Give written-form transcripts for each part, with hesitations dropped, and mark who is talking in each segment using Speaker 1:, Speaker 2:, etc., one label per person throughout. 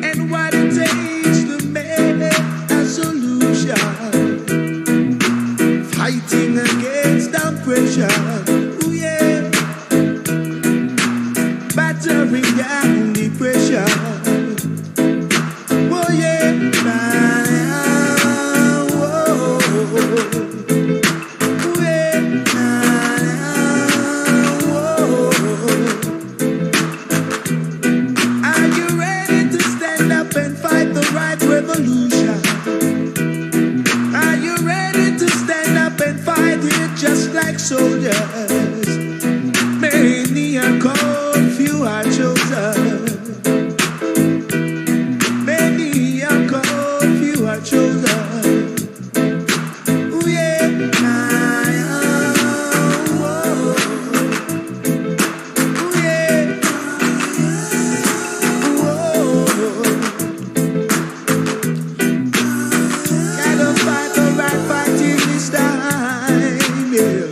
Speaker 1: and what it takes to make a solution, fighting against the pressure, ooh yeah, battering down depression. Soldiers, many are called, few are chosen. Many are called, few are chosen. Ooh yeah, ooh yeah, gotta fight the right fight in this time, yeah.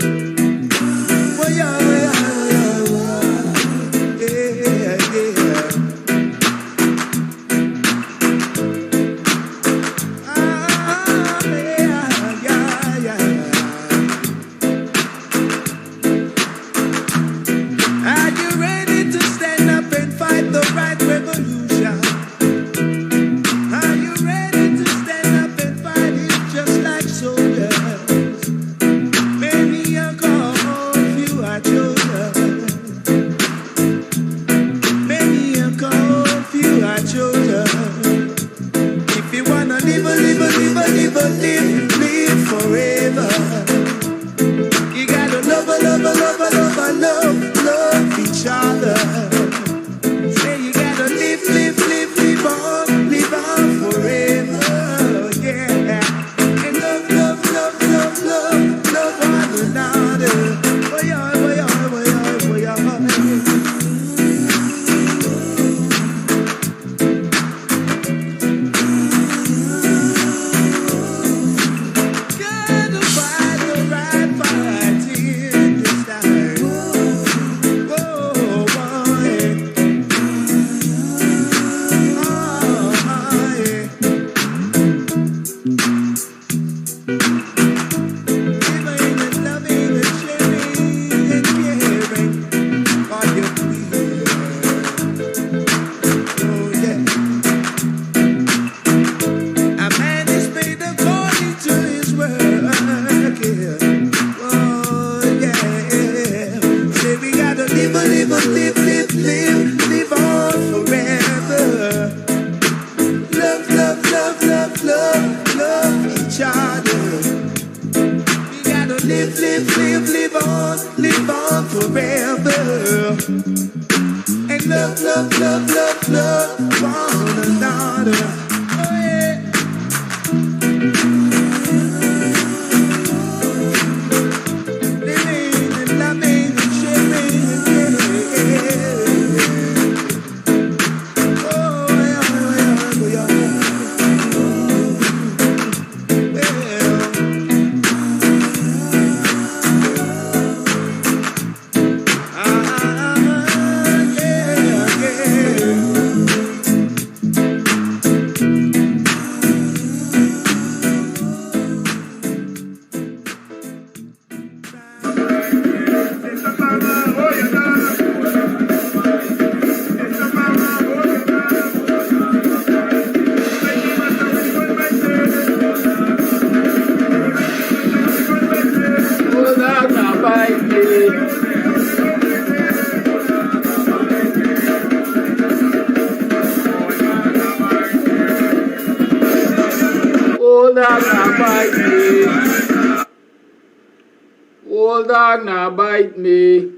Speaker 2: Old dog now bite me.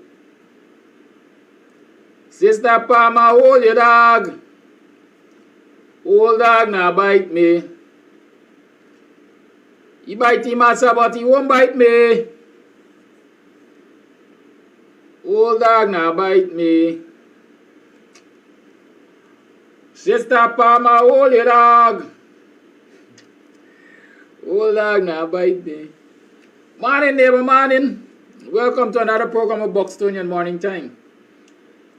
Speaker 2: Sister Palmer, hold your dog. Old dog now bite me. He bite him master, but he won't bite me. Old dog now bite me. Sister Palmer, hold your dog. Old dog now bite me. Morning, neighbor, morning. Welcome to another program of BUXTONIAN Morning Time.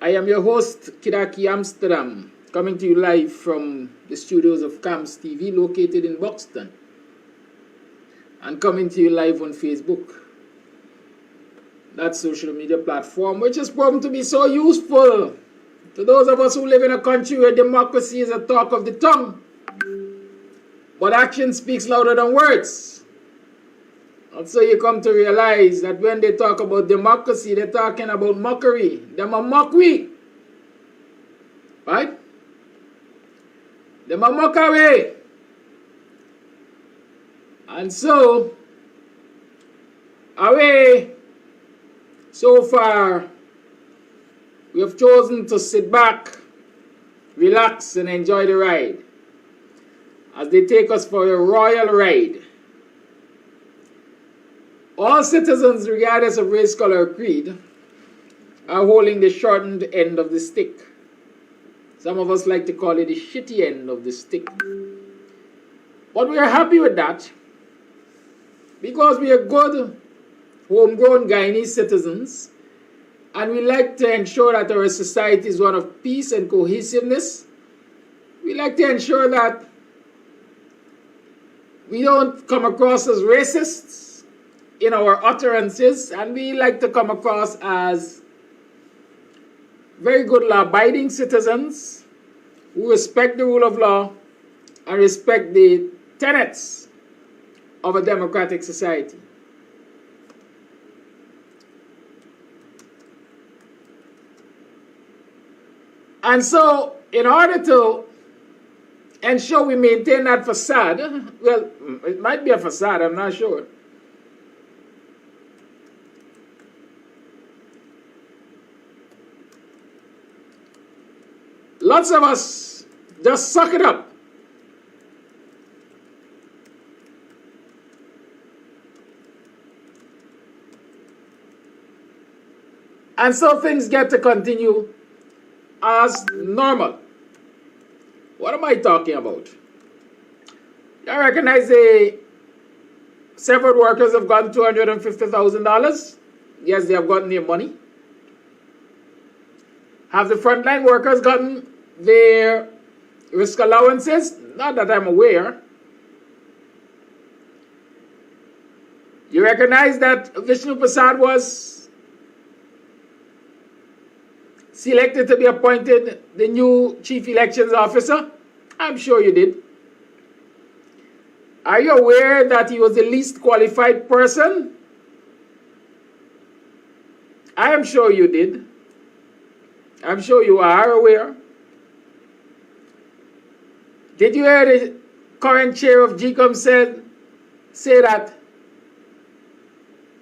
Speaker 2: I am your host, Kidaki Amsterdam, coming to you live from the studios of KAMSTV located in Buxton, and coming to you live on Facebook, that social media platform which has proven to be so useful to those of us who live in a country where democracy is a talk of the tongue, but action speaks louder than words. And so you come to realize that when they talk about democracy, they're talking about mockery. Them a mock we. Right? Them a mock away. And so, away, so far, we have chosen to sit back, relax, and enjoy the ride as they take us for a royal ride. All citizens, regardless of race, color, or creed, are holding the shortened end of the stick. Some of us like to call it the shitty end of the stick. But we are happy with that because we are good, homegrown Guyanese citizens, and we like to ensure that our society is one of peace and cohesiveness. We like to ensure that we don't come across as racists in our utterances, and we like to come across as very good law-abiding citizens who respect the rule of law and respect the tenets of a democratic society. And so, in order to ensure we maintain that facade, well, it might be a facade, I'm not sure. Lots of us just suck it up. And so things get to continue as normal. What am I talking about? I recognize the several workers have gotten $250,000. Yes, they have gotten their money. Have the frontline workers gotten their risk allowances? Not that I'm aware. You recognize that Vishnu Prasad was selected to be appointed the new Chief Elections Officer? I'm sure you did. Are you aware that he was the least qualified person? I am sure you did. I'm sure you are aware. Did you hear the current chair of GCOM say that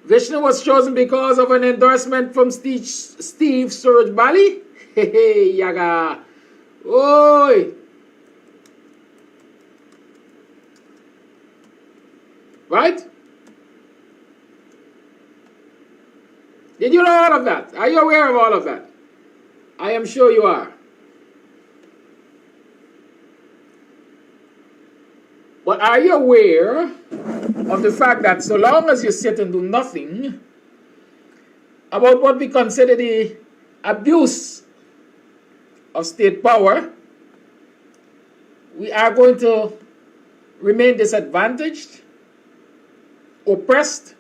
Speaker 2: Vishnu was chosen because of an endorsement from Steve Surajbali? Hey, yaga. Oi. Right? Did you know all of that? Are you aware of all of that? I am sure you are. But are you aware of the fact that so long as you sit and do nothing about what we consider the abuse of state power, we are going to remain disadvantaged, oppressed,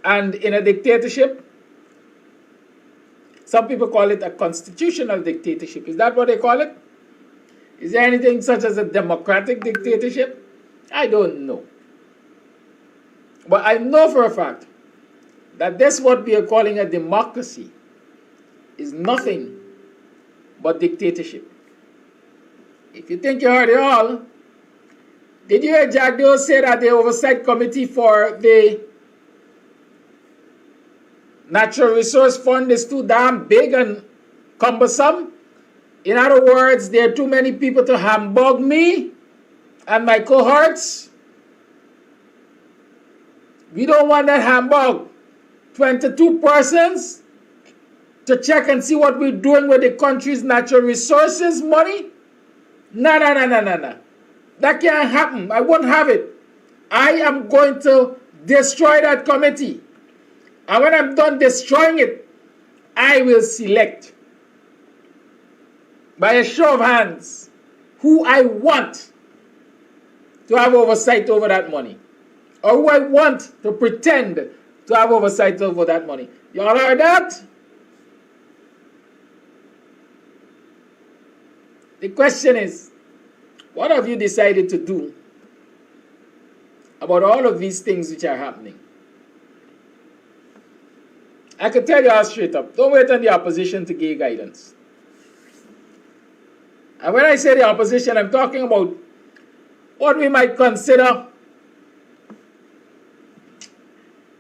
Speaker 2: and in a dictatorship? Some people call it a constitutional dictatorship. Is that what they call it? Is there anything such as a democratic dictatorship? I don't know. But I know for a fact that this, what we are calling a democracy, is nothing but dictatorship. If you think you heard it all, did you hear Jack Doe say that the oversight committee for the Natural Resource Fund is too damn big and cumbersome? In other words, there are too many people to humbug me and my cohorts. We don't want that humbug. 22 persons to check and see what we're doing with the country's natural resources money? No. That can't happen. I won't have it. I am going to destroy that committee. And when I'm done destroying it, I will select by a show of hands who I want to have oversight over that money, or who I want to pretend to have oversight over that money. Y'all heard that? The question is, what have you decided to do about all of these things which are happening? I can tell you all straight up, don't wait on the opposition to give guidance. And when I say the opposition, I'm talking about what we might consider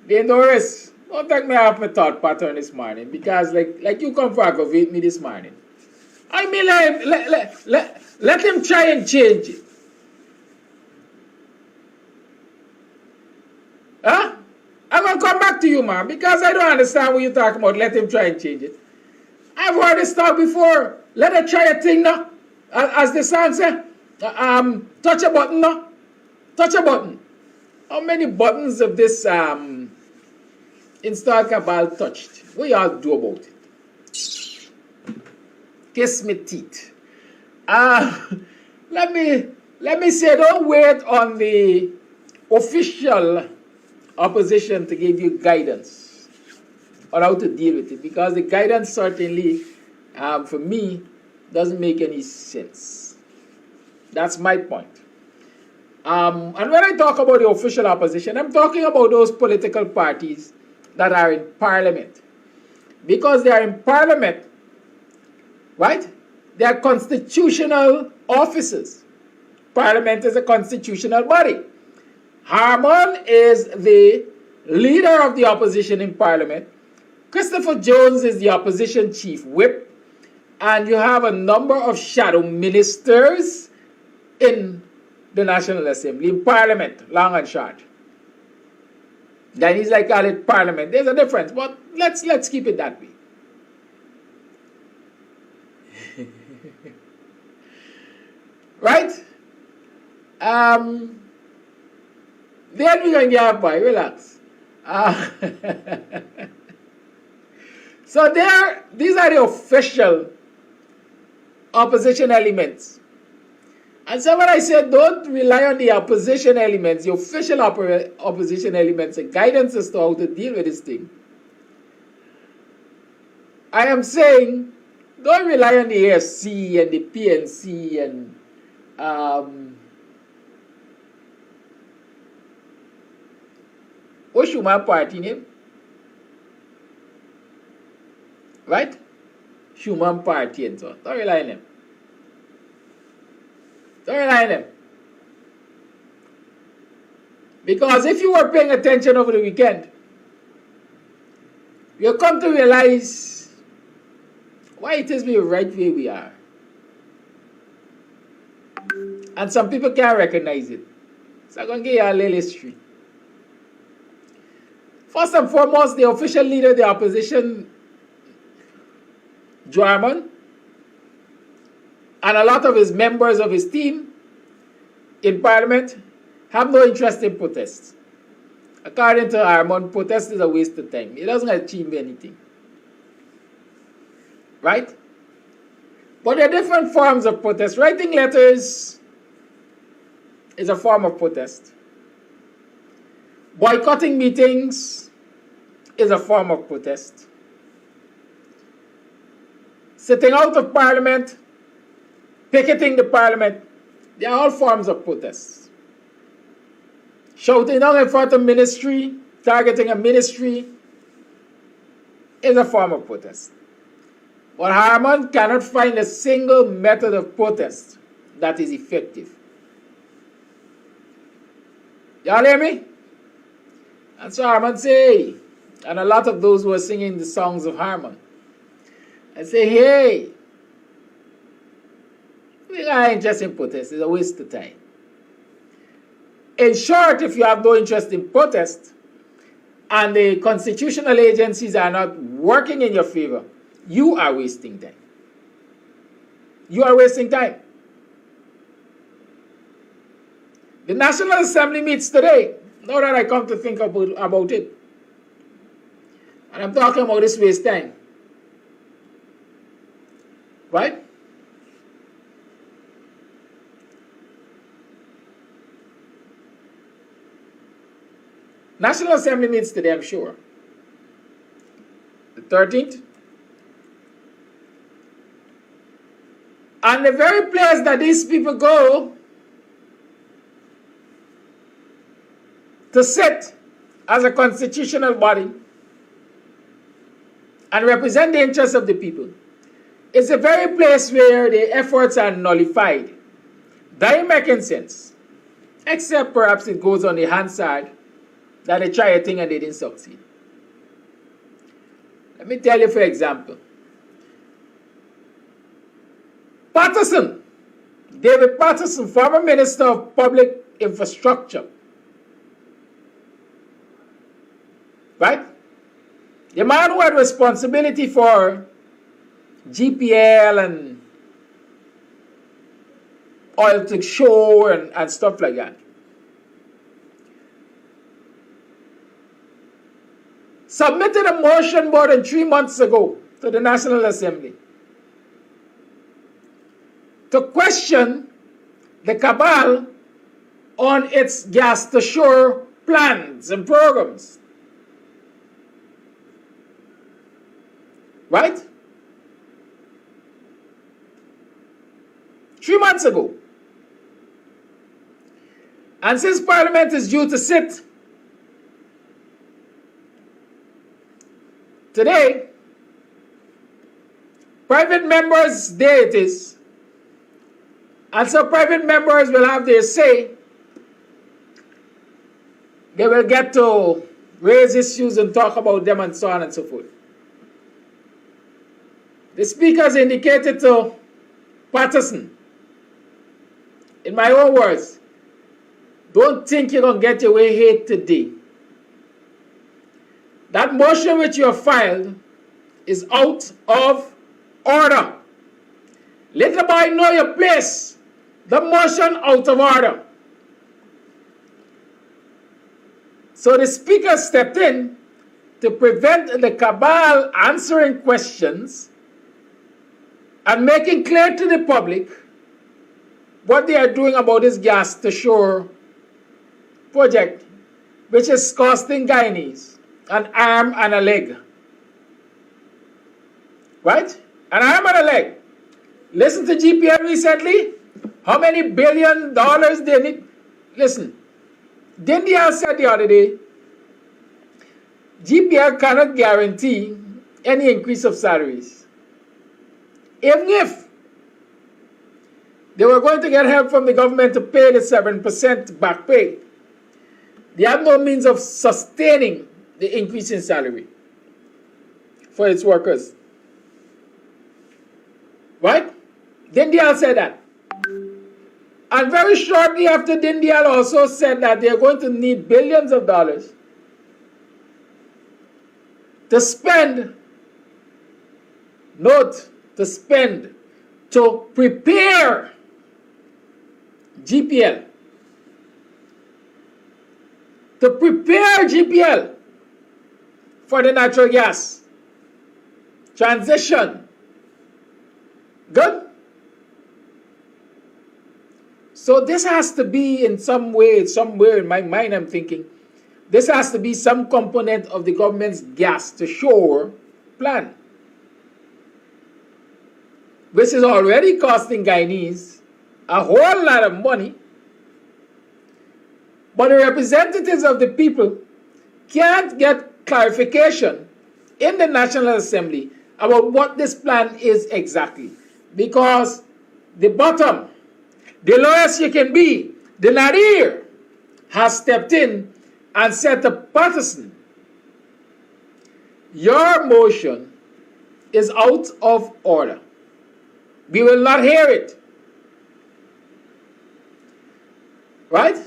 Speaker 2: dangerous. Don't take me off my thought pattern this morning, because like you come for aggravate me this morning. I mean, let him try and change it. Huh? I'm going to come back to you, man, because I don't understand what you're talking about. Let him try and change it. I've heard this talk before. Let her try a thing now. As the song says, touch a button now. Touch a button. How many buttons of this install cabal touched? What y'all do about it? Kiss me teeth. Let me say, don't wait on the official opposition to give you guidance on how to deal with it, because the guidance certainly, for me, doesn't make any sense. That's my point. And when I talk about the official opposition, I'm talking about those political parties that are in parliament. Because they are in parliament, right? They are constitutional officers. Parliament is a constitutional body. Harmon is the leader of the opposition in parliament. Christopher Jones is the opposition chief whip. And you have a number of shadow ministers in the National Assembly, in parliament, long and short. Then he's like, call it parliament. There's a difference, but let's keep it that way. Right? Then we're going to get a boy, relax. So these are the official opposition elements. And so when I said don't rely on the opposition elements, the official opposition elements, and guidance as to how to deal with this thing, I am saying don't rely on the AFC and the PNC and what's your party name? Right? Human Party and so on. Don't rely on them. Don't rely on them. Because if you were paying attention over the weekend, you'll come to realize why it is we are right where we are. And some people can't recognize it. So I'm going to give you a little history. First and foremost, the official leader of the opposition, German, and a lot of his members of his team in parliament have no interest in protests. According to Harmon, protest is a waste of time. It doesn't achieve anything. Right? But there are different forms of protest. Writing letters is a form of protest. Boycotting meetings is a form of protest. Sitting out of parliament, picketing the parliament, they are all forms of protest. Shouting down in front of ministry, targeting a ministry, is a form of protest. But Harmon cannot find a single method of protest that is effective. Y'all hear me? And so Harmon say, and a lot of those who are singing the songs of Harmon, I say, hey, we are interested in protest. It's a waste of time. In short, if you have no interest in protest and the constitutional agencies are not working in your favor, you are wasting time. You are wasting time. The National Assembly meets today. Now that I come to think about it. And I'm talking about this waste time. Right? National Assembly meets today, I'm sure. The 13th. And the very place that these people go to sit as a constitutional body and represent the interests of the people is the very place where the efforts are nullified. That ain't making sense. Except perhaps it goes on the hand side that they try a thing and they didn't succeed. Let me tell you, for example, Patterson, David Patterson, former Minister of Public Infrastructure, right? The man who had responsibility for GPL and oil to shore and stuff like that. Submitted a motion more than 3 months ago to the National Assembly to question the cabal on its gas to shore plans and programs. Right? 3 months ago. And since Parliament is due to sit today, private members' day it is. And so private members will have their say. They will get to raise issues and talk about them and so on and so forth. The speakers indicated to Patterson, in my own words, don't think you're going to get your way here today. That motion which you have filed is out of order. Let the boy know your place. The motion out of order. So the speaker stepped in to prevent the cabal answering questions and making clear to the public what they are doing about this gas to shore project, which is costing Guyanese an arm and a leg. Right? An arm and a leg. Listen to GPL recently. How many $1 billion they need? Listen. Dindia said the other day, GPL cannot guarantee any increase of salaries. Even if they were going to get help from the government to pay the 7% back pay, they have no means of sustaining the increase in salary for its workers. Right? Dindial said that. And very shortly after, Dindial also said that they're going to need billions of dollars to spend, to prepare GPL. To prepare GPL for the natural gas transition. Good? So this has to be in some way, somewhere in my mind I'm thinking, this has to be some component of the government's gas to shore plan, which is already costing Guyanese a whole lot of money. But the representatives of the people can't get clarification in the National Assembly about what this plan is exactly. Because the bottom, the lowest you can be, the Nadir, has stepped in and said to Patterson, your motion is out of order. We will not hear it. Right?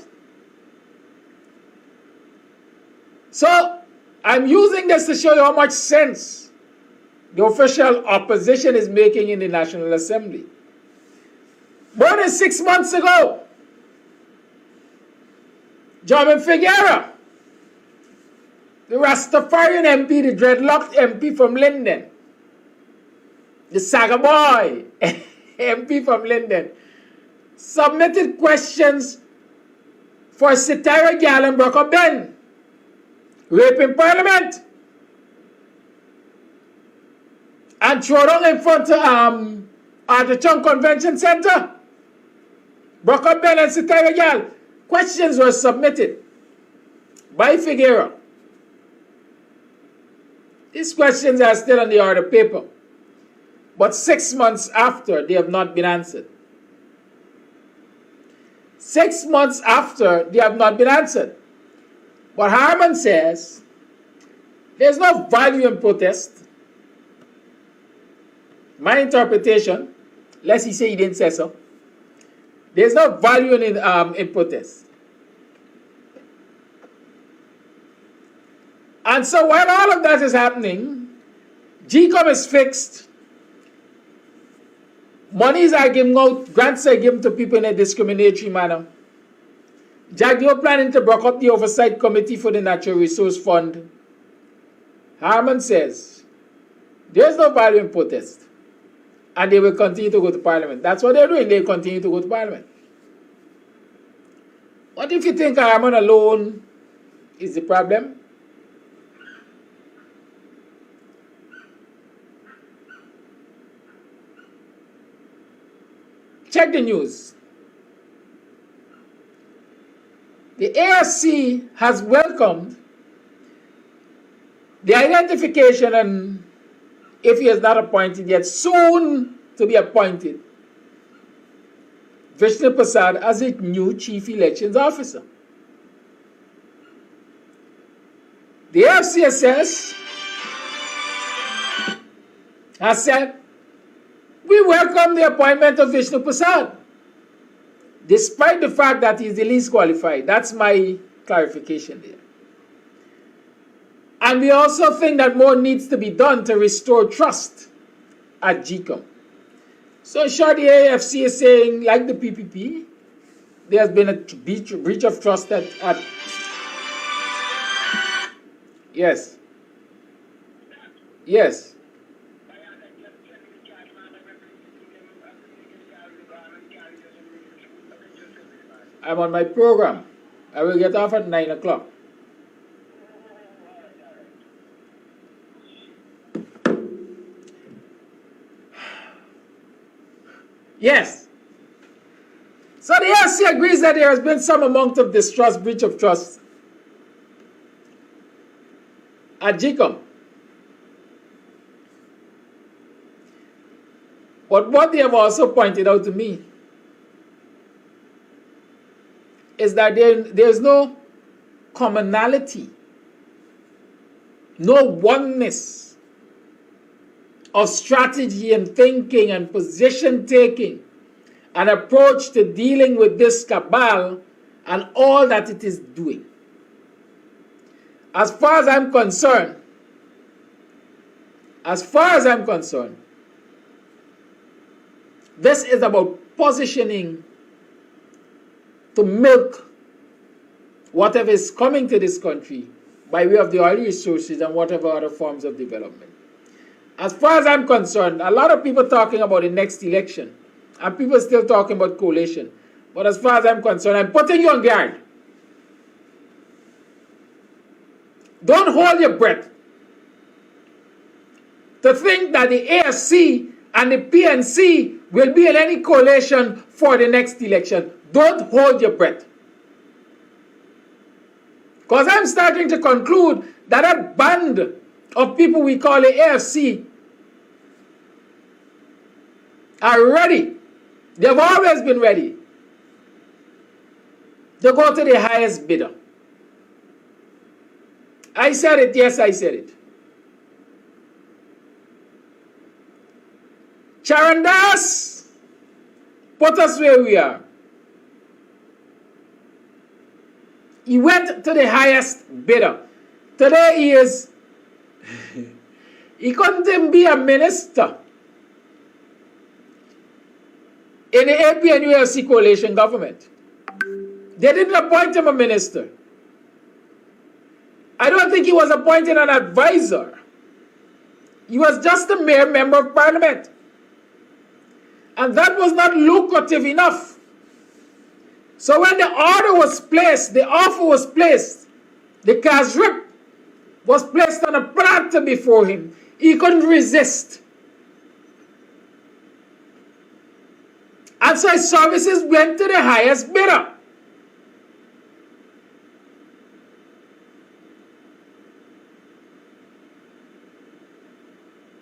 Speaker 2: So, I'm using this to show you how much sense the official opposition is making in the National Assembly. More than 6 months ago, Jordan Figuera, the Rastafarian MP, the dreadlocked MP from Linden, the Saga boy, MP from Linden, submitted questions for Sitara Gal and Brock Ben, rape in Parliament, and throw down in front of the Chung Convention Center. Brock Ben and Sitara Gal. Questions were submitted by Figueroa. These questions are still on the order paper, but 6 months after, they have not been answered. 6 months after, they have not been answered. But Harman says there's no value in protest. My interpretation, lest he say he didn't say so, there's no value in protest. And so while all of that is happening, GCOM is fixed. Monies are given out, grants are given to people in a discriminatory manner. Jagdio planning to break up the Oversight Committee for the Natural Resource Fund. Harman says there's no value in protest. And they will continue to go to Parliament. That's what they're doing. They continue to go to Parliament. What if you think Harman alone is the problem? Check the news. The AFC has welcomed the identification, and if he is not appointed yet, soon to be appointed, Vishnu Prasad as its new Chief Elections Officer. The AFC has said, we welcome the appointment of Vishnu Prasad, despite the fact that he's the least qualified. That's my clarification there. And we also think that more needs to be done to restore trust at GCOM. So sure, the AFC is saying, like the PPP, there has been a breach of trust at yes. Yes. I'm on my program. I will get off at 9 o'clock. Yes. So the AFC agrees that there has been some amount of distrust, breach of trust at GCOM. But what they have also pointed out to me is that there's no commonality, no oneness of strategy and thinking and position taking, an approach to dealing with this cabal and all that it is doing. As far as I'm concerned, this is about positioning to milk whatever is coming to this country by way of the oil resources and whatever other forms of development. As far as I'm concerned, a lot of people talking about the next election, and people still talking about coalition. But as far as I'm concerned, I'm putting you on guard. Don't hold your breath to think that the AFC and the PNC will be in any coalition for the next election. Don't hold your breath. Because I'm starting to conclude that a band of people we call the AFC are ready. They've always been ready to go to the highest bidder. I said it, yes, I said it. Charandas put us where we are. He went to the highest bidder. Today he is, he couldn't even be a minister in the APNULC coalition government. They didn't appoint him a minister. I don't think he was appointed an advisor. He was just a mere member of parliament. And that was not lucrative enough. So when the order was placed, the offer was placed, the Kasrip was placed on a platter before him, he couldn't resist. And so his services went to the highest bidder.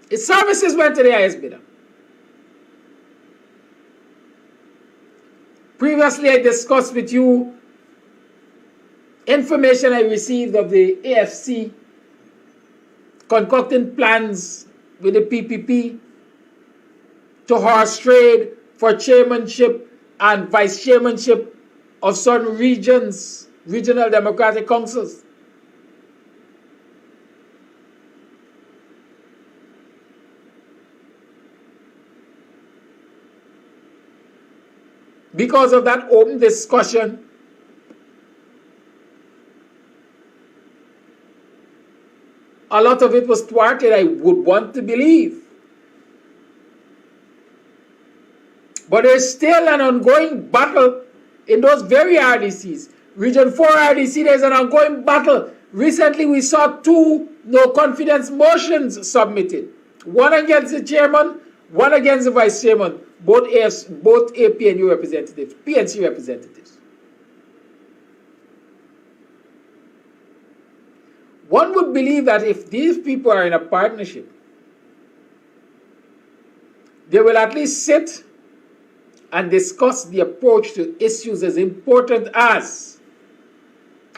Speaker 2: His services went to the highest bidder. Previously, I discussed with you information I received of the AFC concocting plans with the PPP to horse trade for chairmanship and vice chairmanship of certain regions, regional democratic councils. Because of that open discussion, a lot of it was thwarted, I would want to believe. But there's still an ongoing battle in those very RDCs. Region 4 RDC, there's an ongoing battle. Recently, we saw 2 no-confidence motions submitted. One against the chairman, one against the vice chairman. Both APNU representatives, PNC representatives. One would believe that if these people are in a partnership, they will at least sit and discuss the approach to issues as important as.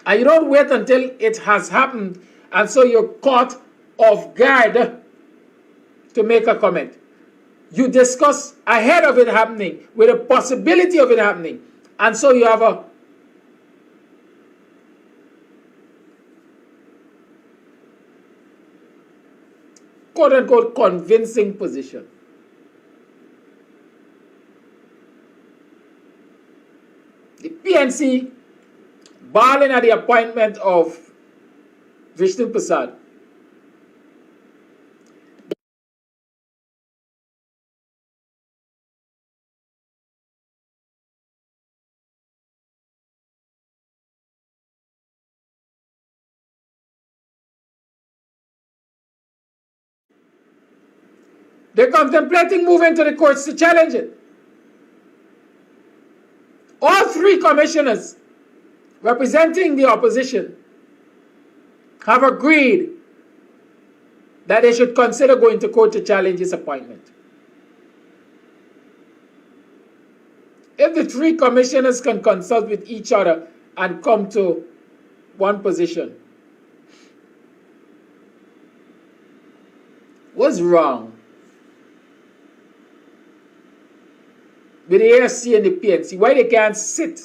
Speaker 2: And you don't wait until it has happened and so you're caught off guard to make a comment. You discuss ahead of it happening, with a possibility of it happening. And so you have a quote-unquote convincing position. The PNC barling at the appointment of Vishnu Prasad. They're contemplating moving to the courts to challenge it. All 3 commissioners representing the opposition have agreed that they should consider going to court to challenge his appointment. If the 3 commissioners can consult with each other and come to one position, what's wrong with the AFC and the PNC? Why they can't sit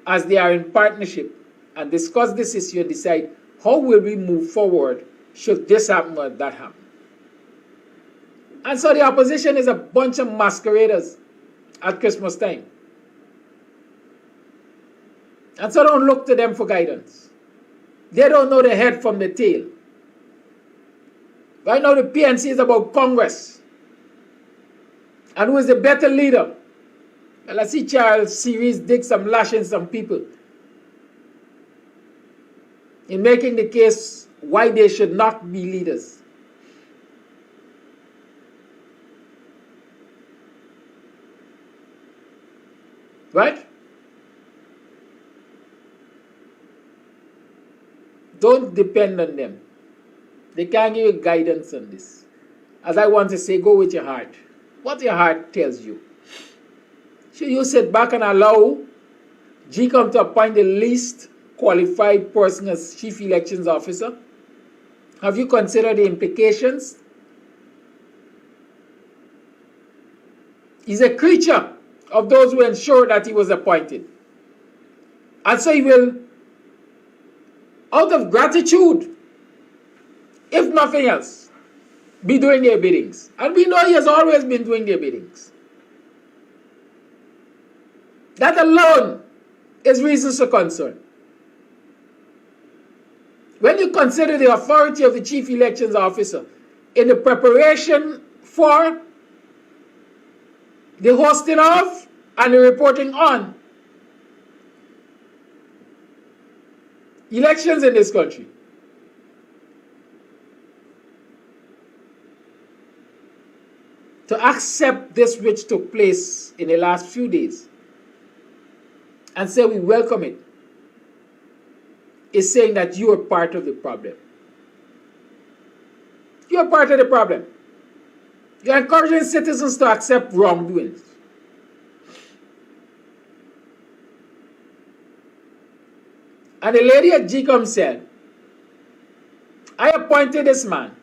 Speaker 2: as they are in partnership and discuss this issue and decide how will we move forward should this happen or that happen? And so the opposition is a bunch of masqueraders at Christmas time. And so don't look to them for guidance. They don't know the head from the tail. Right now the PNC is about Congress. And who is the better leader? Well, I see Charles Series dig some lashing some people in making the case why they should not be leaders. Right? Don't depend on them. They can't give you guidance on this. As I want to say, go with your heart. What your heart tells you. Should you sit back and allow GCOM to appoint the least qualified person as Chief Elections Officer? Have you considered the implications? He's a creature of those who ensure that he was appointed. And so he will, out of gratitude, if nothing else, be doing their biddings. And we know he has always been doing their biddings. That alone is reason for concern. When you consider the authority of the Chief Elections Officer in the preparation for the hosting of and the reporting on elections in this country. To accept this which took place in the last few days and say we welcome it is saying that you are part of the problem. You are part of the problem. You are encouraging citizens to accept wrongdoings. And the lady at GCOM said, I appointed this man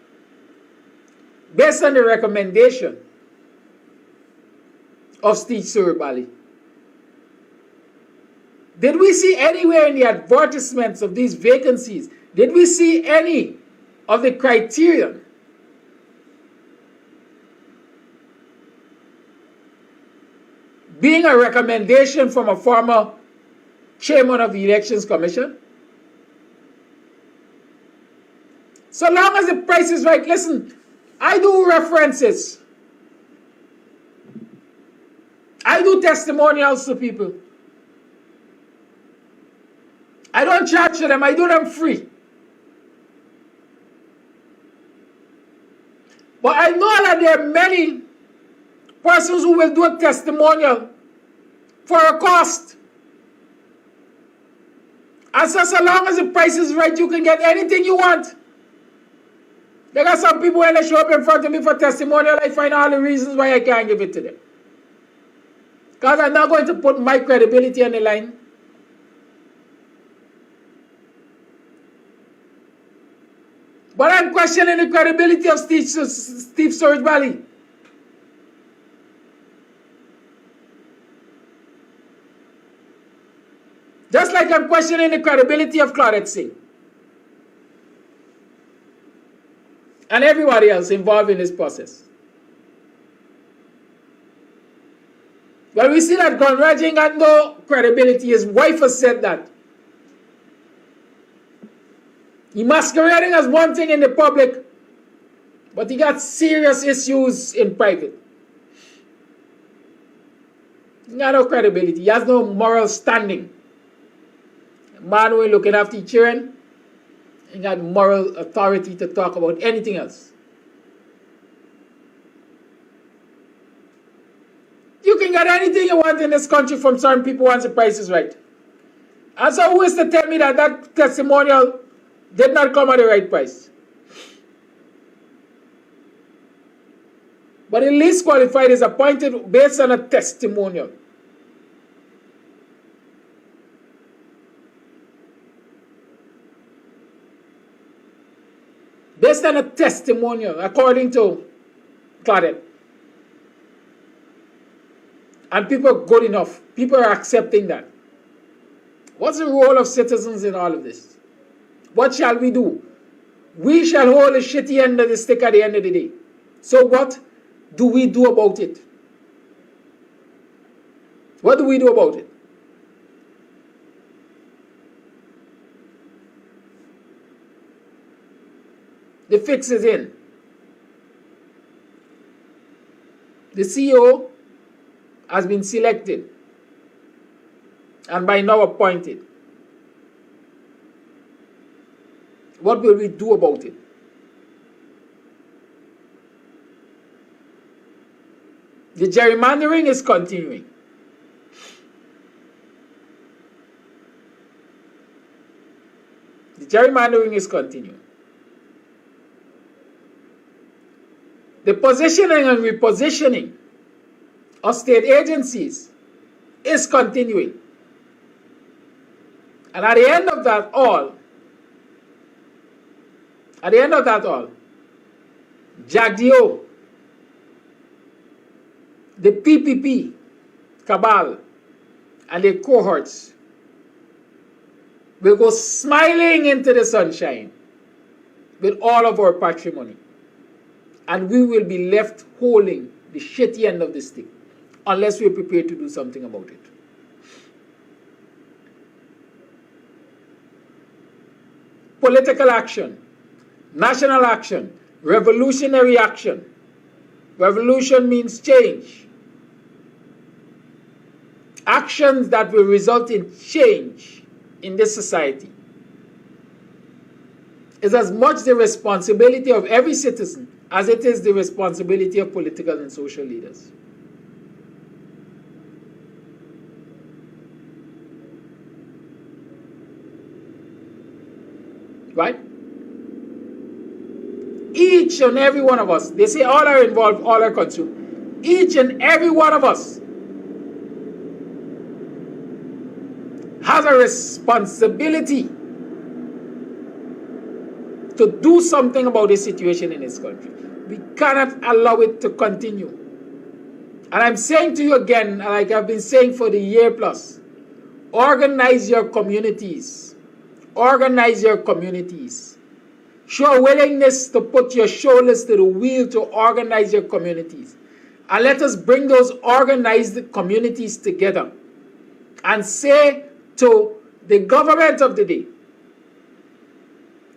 Speaker 2: based on the recommendation of Steve Surabali. Did we see anywhere in the advertisements of these vacancies, did we see any of the criterion being a recommendation from a former chairman of the Elections Commission? So long as the price is right, listen, I do references. I do testimonials to people. I don't charge them, I do them free. But I know that there are many persons who will do a testimonial for a cost. And so long as the price is right, you can get anything you want. There are some people when they show up in front of me for testimonial, I find all the reasons why I can't give it to them. Because I'm not going to put my credibility on the line. But I'm questioning the credibility of Steve Surabali. Just like I'm questioning the credibility of Claudette Singh. And everybody else involved in this process. Well, we see that Conrad ain't got no credibility. His wife has said that. He masquerading as one thing in the public, but he got serious issues in private. He got no credibility. He has no moral standing. A man who is looking after his children, he got moral authority to talk about anything else. You can get anything you want in this country from certain people once the price is right. And so who is to tell me that that testimonial did not come at the right price? But the least qualified is appointed based on a testimonial. Based on a testimonial, according to Claudette. And people are good enough. People are accepting that. What's the role of citizens in all of this? What shall we do? We shall hold the shitty end of the stick at the end of the day. So what do we do about it? What do we do about it? The fix is in. The CEO has been selected and by now appointed. What will we do about it? The gerrymandering is continuing. The gerrymandering is continuing. The positioning and repositioning of state agencies is continuing. And at the end of that all, Jagdeo, the PPP cabal, and the cohorts will go smiling into the sunshine with all of our patrimony. And we will be left holding the shitty end of the stick unless we are prepared to do something about it. Political action, national action, revolutionary action. Revolution means change. actions that will result in change in this society is as much the responsibility of every citizen as it is the responsibility of political and social leaders. Right? Each and every one of us, they say all are involved, all are concerned. Each and every one of us has a responsibility to do something about this situation in this country. We cannot allow it to continue. And I'm saying to you again, like I've been saying for the year plus, organize your communities. Organize your communities. Show willingness to put your shoulders to the wheel to organize your communities. And let us bring those organized communities together and say to the government of the day,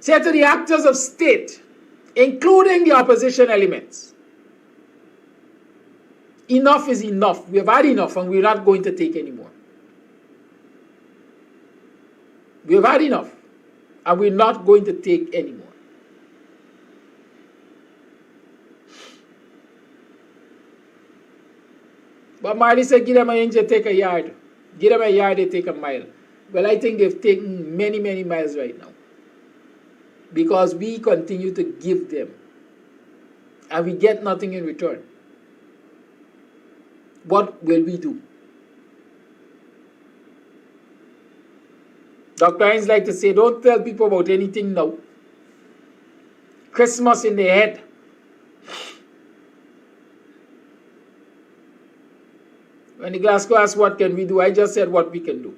Speaker 2: say to the actors of state, including the opposition elements, enough is enough. We have had enough and we're not going to take anymore. We have had enough and we're not going to take anymore. But Marley said, give them an inch, take a yard. Give them a yard, they take a mile. Well, I think they've taken many, many miles right now. Because we continue to give them. And we get nothing in return. What will we do? Dr. Hinds like to say, don't tell people about anything now. Christmas in their head. When the Glasgow asked what can we do, I just said what we can do.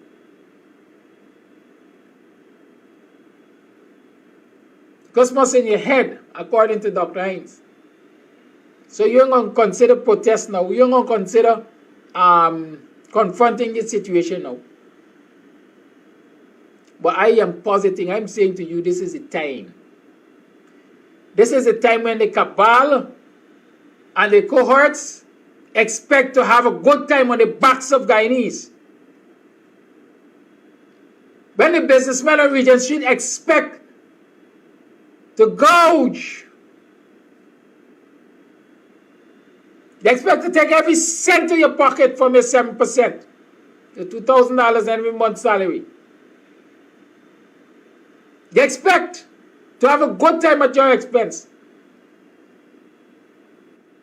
Speaker 2: Christmas in your head, according to Dr. Hinds. So you're going to consider protest now. You're going to consider confronting this situation now. But I am positing, I'm saying to you, this is the time. This is the time when the cabal and the cohorts expect to have a good time on the backs of Guyanese. When the businessmen of Regent Street expect to gouge, they expect to take every cent of your pocket from your 7%, the $2,000 every month salary. They expect to have a good time at your expense.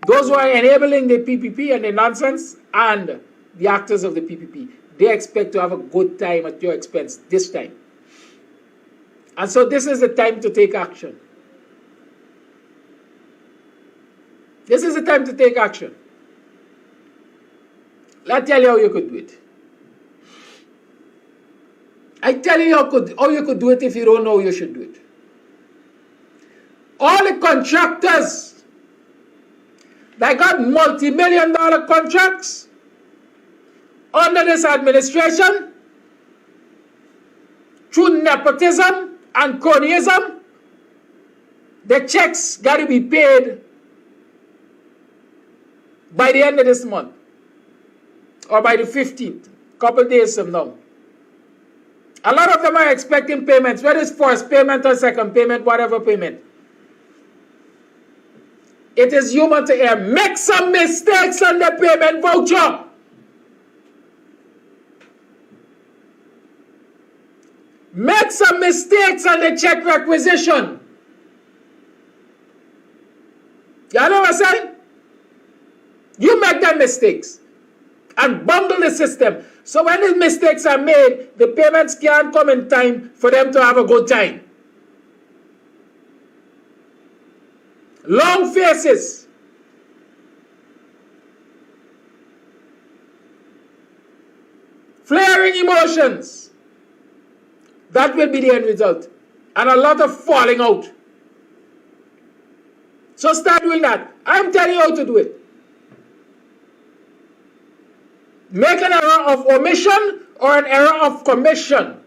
Speaker 2: Those who are enabling the PPP and the nonsense and the actors of the PPP, they expect to have a good time at your expense this time. And so this is the time to take action. This is the time to take action. Let me tell you how you could do it. I tell you how you could do it if you don't know how you should do it. All the contractors that got multi-million-dollar contracts under this administration through nepotism and cronyism, the checks got to be paid by the end of this month or by the 15th, a couple days from now. A lot of them are expecting payments, whether it's first payment or second payment, whatever payment. It is human to err. Make some mistakes on the payment voucher. Make some mistakes on the check requisition. You know what I'm saying? You make them mistakes and bundle the system. So when these mistakes are made, the payments can't come in time for them to have a good time. Long faces. Flaring emotions. That will be the end result. And a lot of falling out. So start doing that. I'm telling you how to do it. Make an error of omission or an error of commission.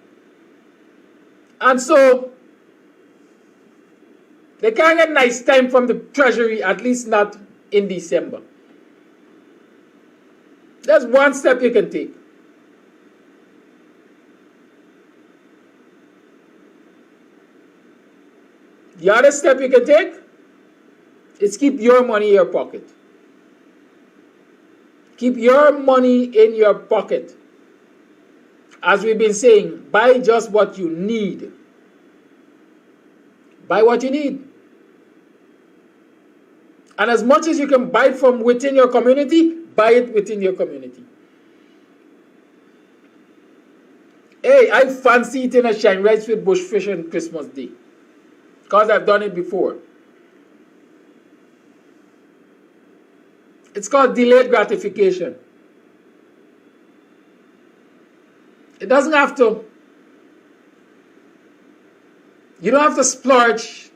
Speaker 2: And so they can't get nice time from the Treasury, at least not in December. That's one step you can take. The other step you can take is keep your money in your pocket. Keep your money in your pocket. As we've been saying, buy just what you need. Buy what you need. And as much as you can buy from within your community, buy it within your community. Hey, I fancy eating a shine rice with bushfish on Christmas Day. Because I've done it before. It's called delayed gratification. It doesn't have to. You don't have to splurge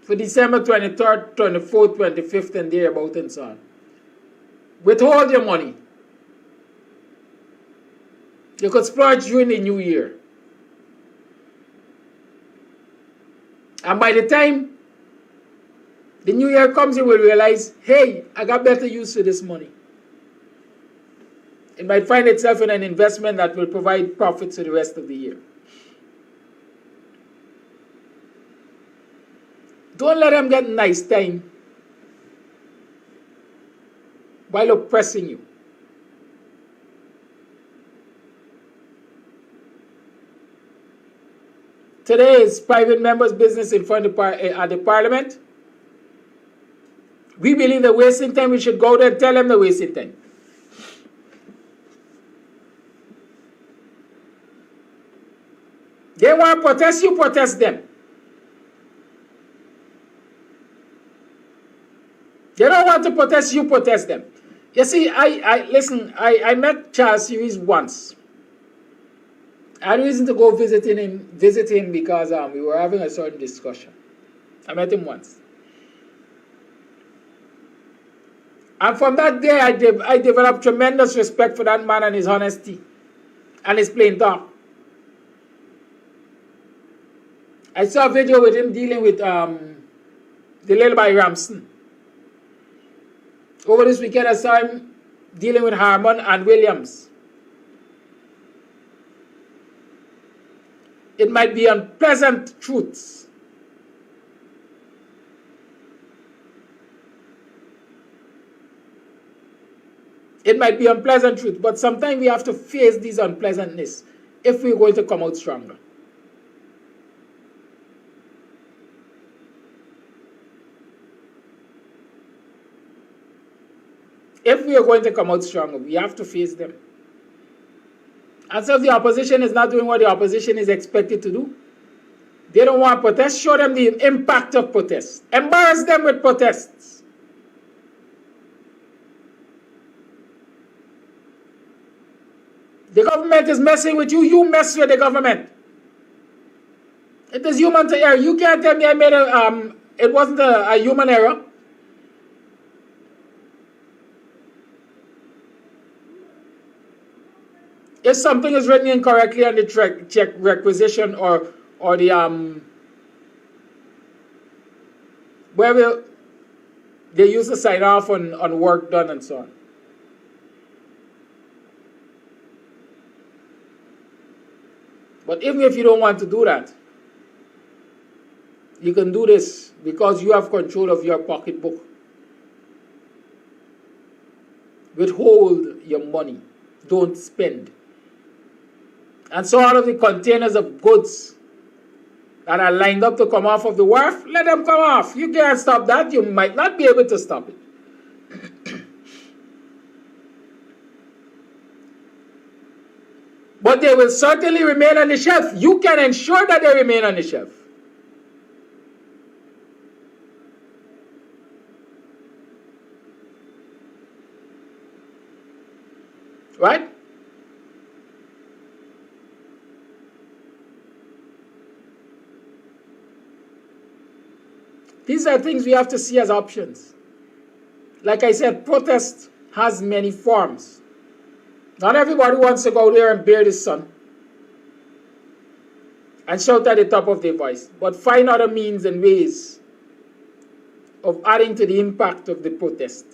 Speaker 2: for December 23rd, 24th, 25th, and thereabout and so on. Withhold your money. You could splurge during the new year. And by the time the new year comes, you will realize, hey, I got better use for this money. It might find itself in an investment that will provide profits for the rest of the year. Don't let them get nice time while oppressing you. Today is private members' business in front of the parliament. We believe they're wasting time. We should go there and tell them they're wasting time. They want to protest, you protest them. They don't want to protest, you protest them. You see, I met Charles Series once. I had reason to go visit him because we were having a certain discussion. I met him once. And from that day, I developed tremendous respect for that man and his honesty and his plain talk. I saw a video with him dealing with the little boy Ramson. Over this weekend, I saw him dealing with Harmon and Williams. It might be unpleasant truths. It might be unpleasant truth, but sometimes we have to face these unpleasantness if we're going to come out stronger. If we are going to come out stronger, we have to face them. And so if the opposition is not doing what the opposition is expected to do, they don't want protests, show them the impact of protests. Embarrass them with protests. The government is messing with you, you mess with the government. It is human to err. You can't tell me I made it wasn't a human error. If something is written incorrectly on the check requisition or the where they use to sign off on work done and so on. But even if you don't want to do that, you can do this because you have control of your pocketbook. Withhold your money. Don't spend. And so all of the containers of goods that are lined up to come off of the wharf, let them come off. You can't stop that. You might not be able to stop it. But they will certainly remain on the shelf. You can ensure that they remain on the shelf. Right? These are things we have to see as options. Like I said, protest has many forms. Not everybody wants to go there and bear the sun and shout at the top of their voice, but find other means and ways of adding to the impact of the protest.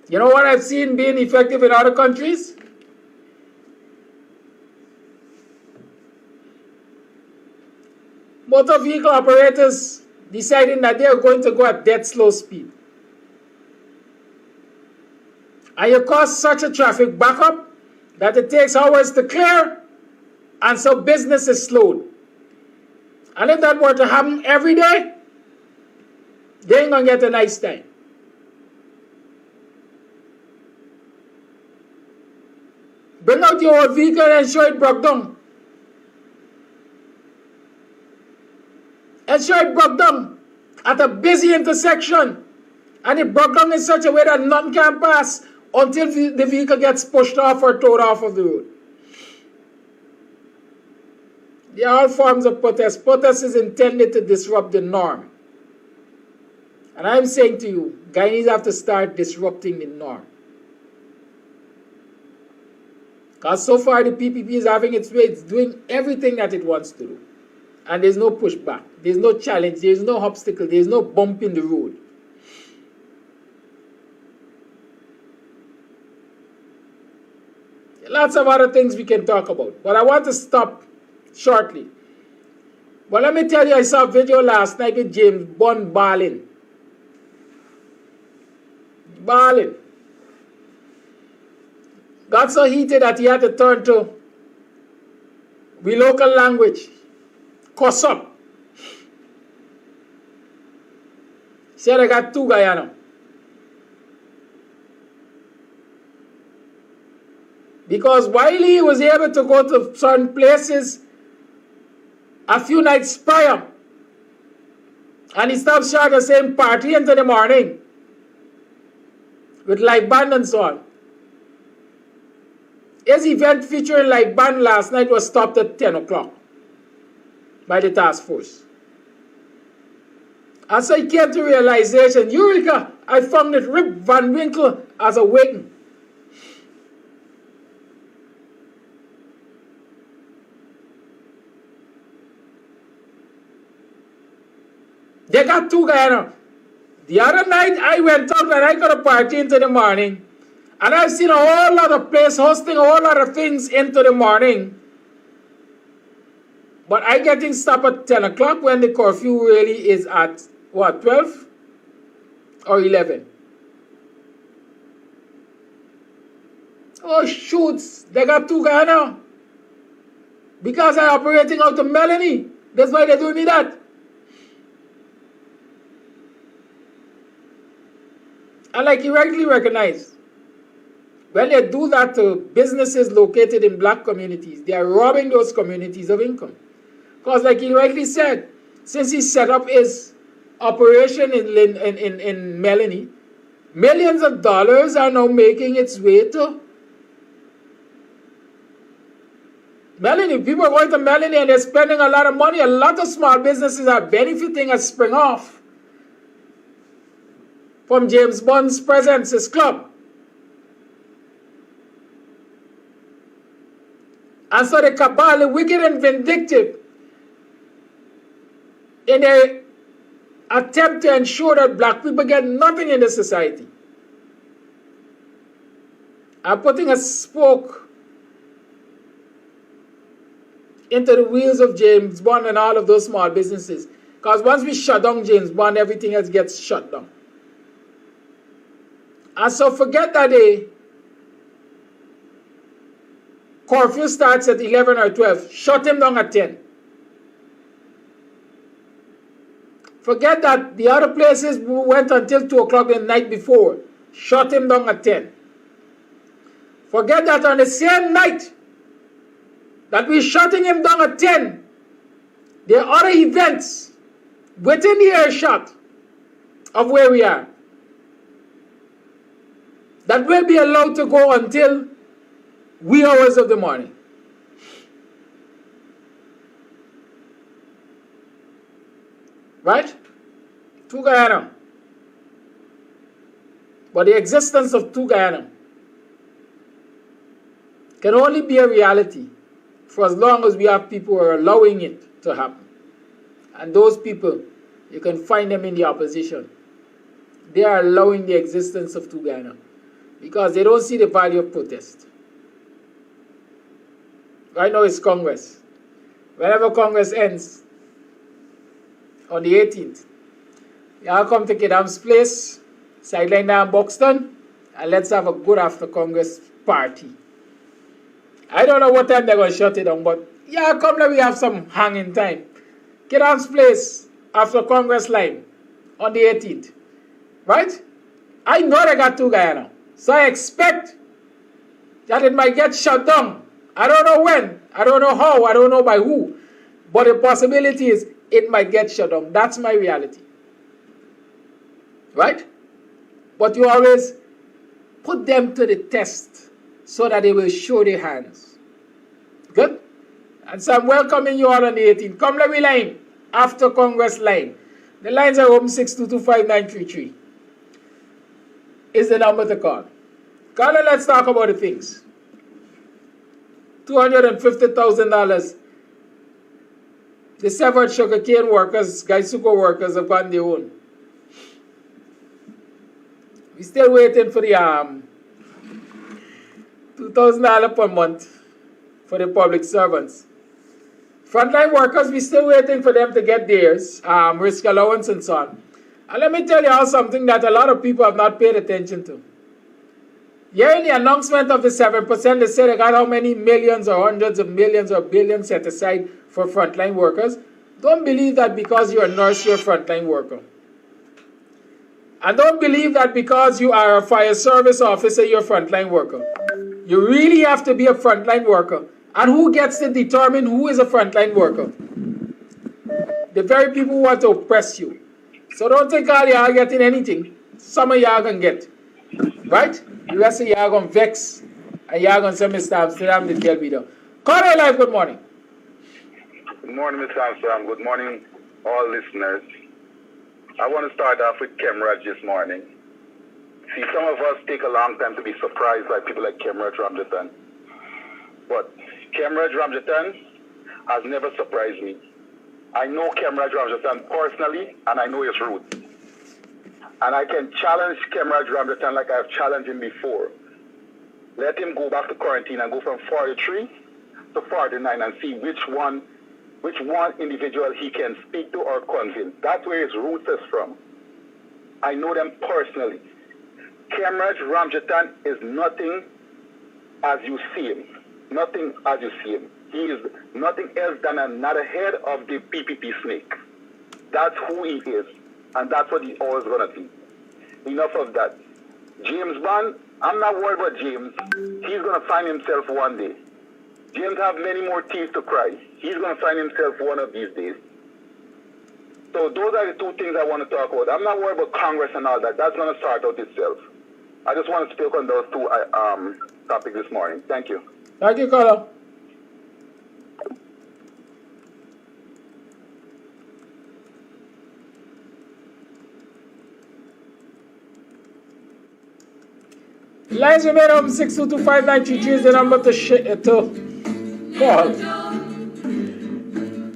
Speaker 2: You know what I've seen being effective in other countries? motor vehicle operators deciding that they are going to go at dead slow speed. And you cause such a traffic backup that it takes hours to clear, and so business is slowed. And if that were to happen every day, they ain't gonna get a nice time. Bring out your old vehicle and show it broke down. And show it broke down at a busy intersection. And it broke down in such a way that none can pass until the vehicle gets pushed off or towed off of the road. They are all forms of protest. Protest is intended to disrupt the norm. And I'm saying to you, Guyanese have to start disrupting the norm. Because so far the PPP is having its way. It's doing everything that it wants to do. And there's no pushback. There's no challenge. There's no obstacle. There's no bump in the road. Lots of other things we can talk about. But I want to stop shortly. But let me tell you, I saw a video last night with James Bond balling. Balling. Got so heated that he had to turn to we local language. Cuss up. Said I got two Guyana. Because while he was able to go to certain places a few nights prior, and he stopped short of saying party into the morning with live band and so on. His event featuring live band last night was stopped at 10 o'clock by the task force. And so he came to realization, Eureka, I found it, Rip Van Winkle as a waiting. They got two Guyana. The other night, I went out and I got a party into the morning. And I've seen a whole lot of places hosting a whole lot of things into the morning. But I getting stopped at 10 o'clock when the curfew really is at, what, 12 or 11? Oh, shoots. They got two Guyana. Because I'm operating out of Melanie. That's why they do me that. And like you rightly recognize, when they do that to businesses located in black communities, they are robbing those communities of income. Because like he rightly said, since he set up his operation in Melanie, millions of dollars are now making its way to Melanie. People are going to Melanie and they're spending a lot of money. A lot of small businesses are benefiting as spring off from James Bond's presence, his club. And so the cabal, the wicked and vindictive, in their attempt to ensure that black people get nothing in the society, are putting a spoke into the wheels of James Bond and all of those small businesses. Because once we shut down James Bond, everything else gets shut down. And so forget that the curfew starts at 11 or 12. Shut him down at 10. Forget that the other places went until 2 o'clock the night before. Shut him down at 10. Forget that on the same night that we're shutting him down at 10, there are other events within the earshot of where we are that will be allowed to go until wee hours of the morning. Right? Two Guyana. But the existence of two Guyana can only be a reality for as long as we have people who are allowing it to happen. And those people, you can find them in the opposition. They are allowing the existence of two Guyana because they don't see the value of protest. Right now it's Congress. Whenever Congress ends, on the 18th. Y'all come to Kidam's place, sideline down Buxton, and let's have a good after Congress party. I don't know what time they're going to shut it down, but yeah, come let we have some hanging time. Kidam's place after Congress line on the 18th. Right? I know they got 2 Guyana. So I expect that it might get shut down. I don't know when, I don't know how, I don't know by who. But the possibility is it might get shut down. That's my reality. Right? But you always put them to the test so that they will show their hands. Good? And so I'm welcoming you all on the 18th. Come let me line after Congress line. The lines are open 6225933. Is the number to call. Call and let's talk about the things. $250,000. The severed sugarcane workers, Gaisuko workers have gotten their own. We're still waiting for the $2,000 per month for the public servants. Frontline workers, we're still waiting for them to get theirs, risk allowance and so on. And let me tell you all something that a lot of people have not paid attention to. Here in the announcement of the 7%, they said they got how many millions or hundreds of millions or billions set aside for frontline workers. Don't believe that because you're a nurse, you're a frontline worker. And don't believe that because you are a fire service officer, you're a frontline worker. You really have to be a frontline worker. And who gets to determine who is a frontline worker? The very people who want to oppress you. So don't think all y'all getting anything. Some of y'all gonna get. Right? The rest of y'all gonna vex. And y'all gonna say, Mr. Amsterdam, the tell me though. Call your life, good morning.
Speaker 3: Good morning, Mr. Amsterdam. Good morning, all listeners. I want to start off with Kemraj this morning. See, some of us take a long time to be surprised by people like Kemraj Ramjatan. But Kemraj Ramjatan has never surprised me. I know Kemraj Ramjatan personally, and I know his roots. And I can challenge Kemraj Ramjatan like I've challenged him before. Let him go back to quarantine and go from 43 to 49 and see which one individual he can speak to or convince. That's where his roots is from. I know them personally. Kemraj Ramjatan is nothing as you see him. Nothing as you see him. He is nothing else than another head of the PPP snake. That's who he is. And that's what he's always going to be. Enough of that. James Bond, I'm not worried about James. He's going to find himself one day. James have many more tears to cry. He's going to find himself one of these days. So those are the 2 things I want to talk about. I'm not worried about Congress and all that. That's going to sort out itself. I just want to speak on those 2 topics this morning. Thank you.
Speaker 2: Thank you, caller. Lines remain open 6225933 is the number to call.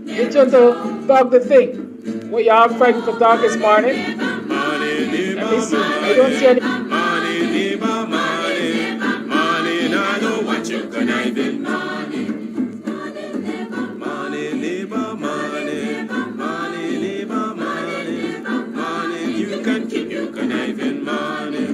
Speaker 2: Get you to talk the thing. What y'all fighting for talk this morning? Let me see. I don't see any.
Speaker 1: I know what you conniving. You can keep your conniving money.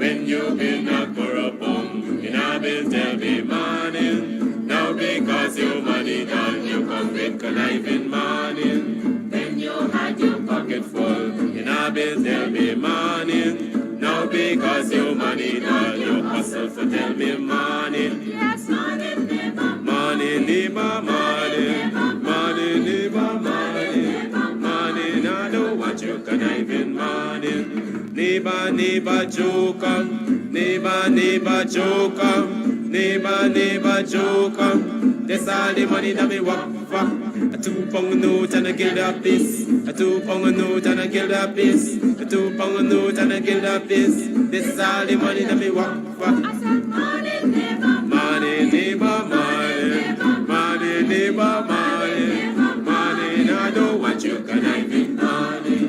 Speaker 1: When you've been knocked for a bum, in a bill tell me money. Now because your money done, you come with conniving money. When you had your pocket full, in a bill tell me money. Now because your money done, you hustle for tell me money. Yes, money, neighbor. Money, neighbor, money. Money, neighbor, money. Money, now know what you conniving money. Neighbor, neighbor, joker. Neighbor, neighbor, joker. Neighbor, neighbor, joker. That's all the money that me walk for. A 2 pound note and a kill the piece. A 2 pound note and a kill the piece. A 2 pound note and a kill the piece. This is all the money that me walk for. I said money, neighbor. Money, neighbor, money. Money, neighbor, money. Money, now I know what you can have in money.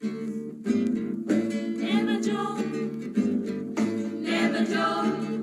Speaker 1: Never joke, never joke.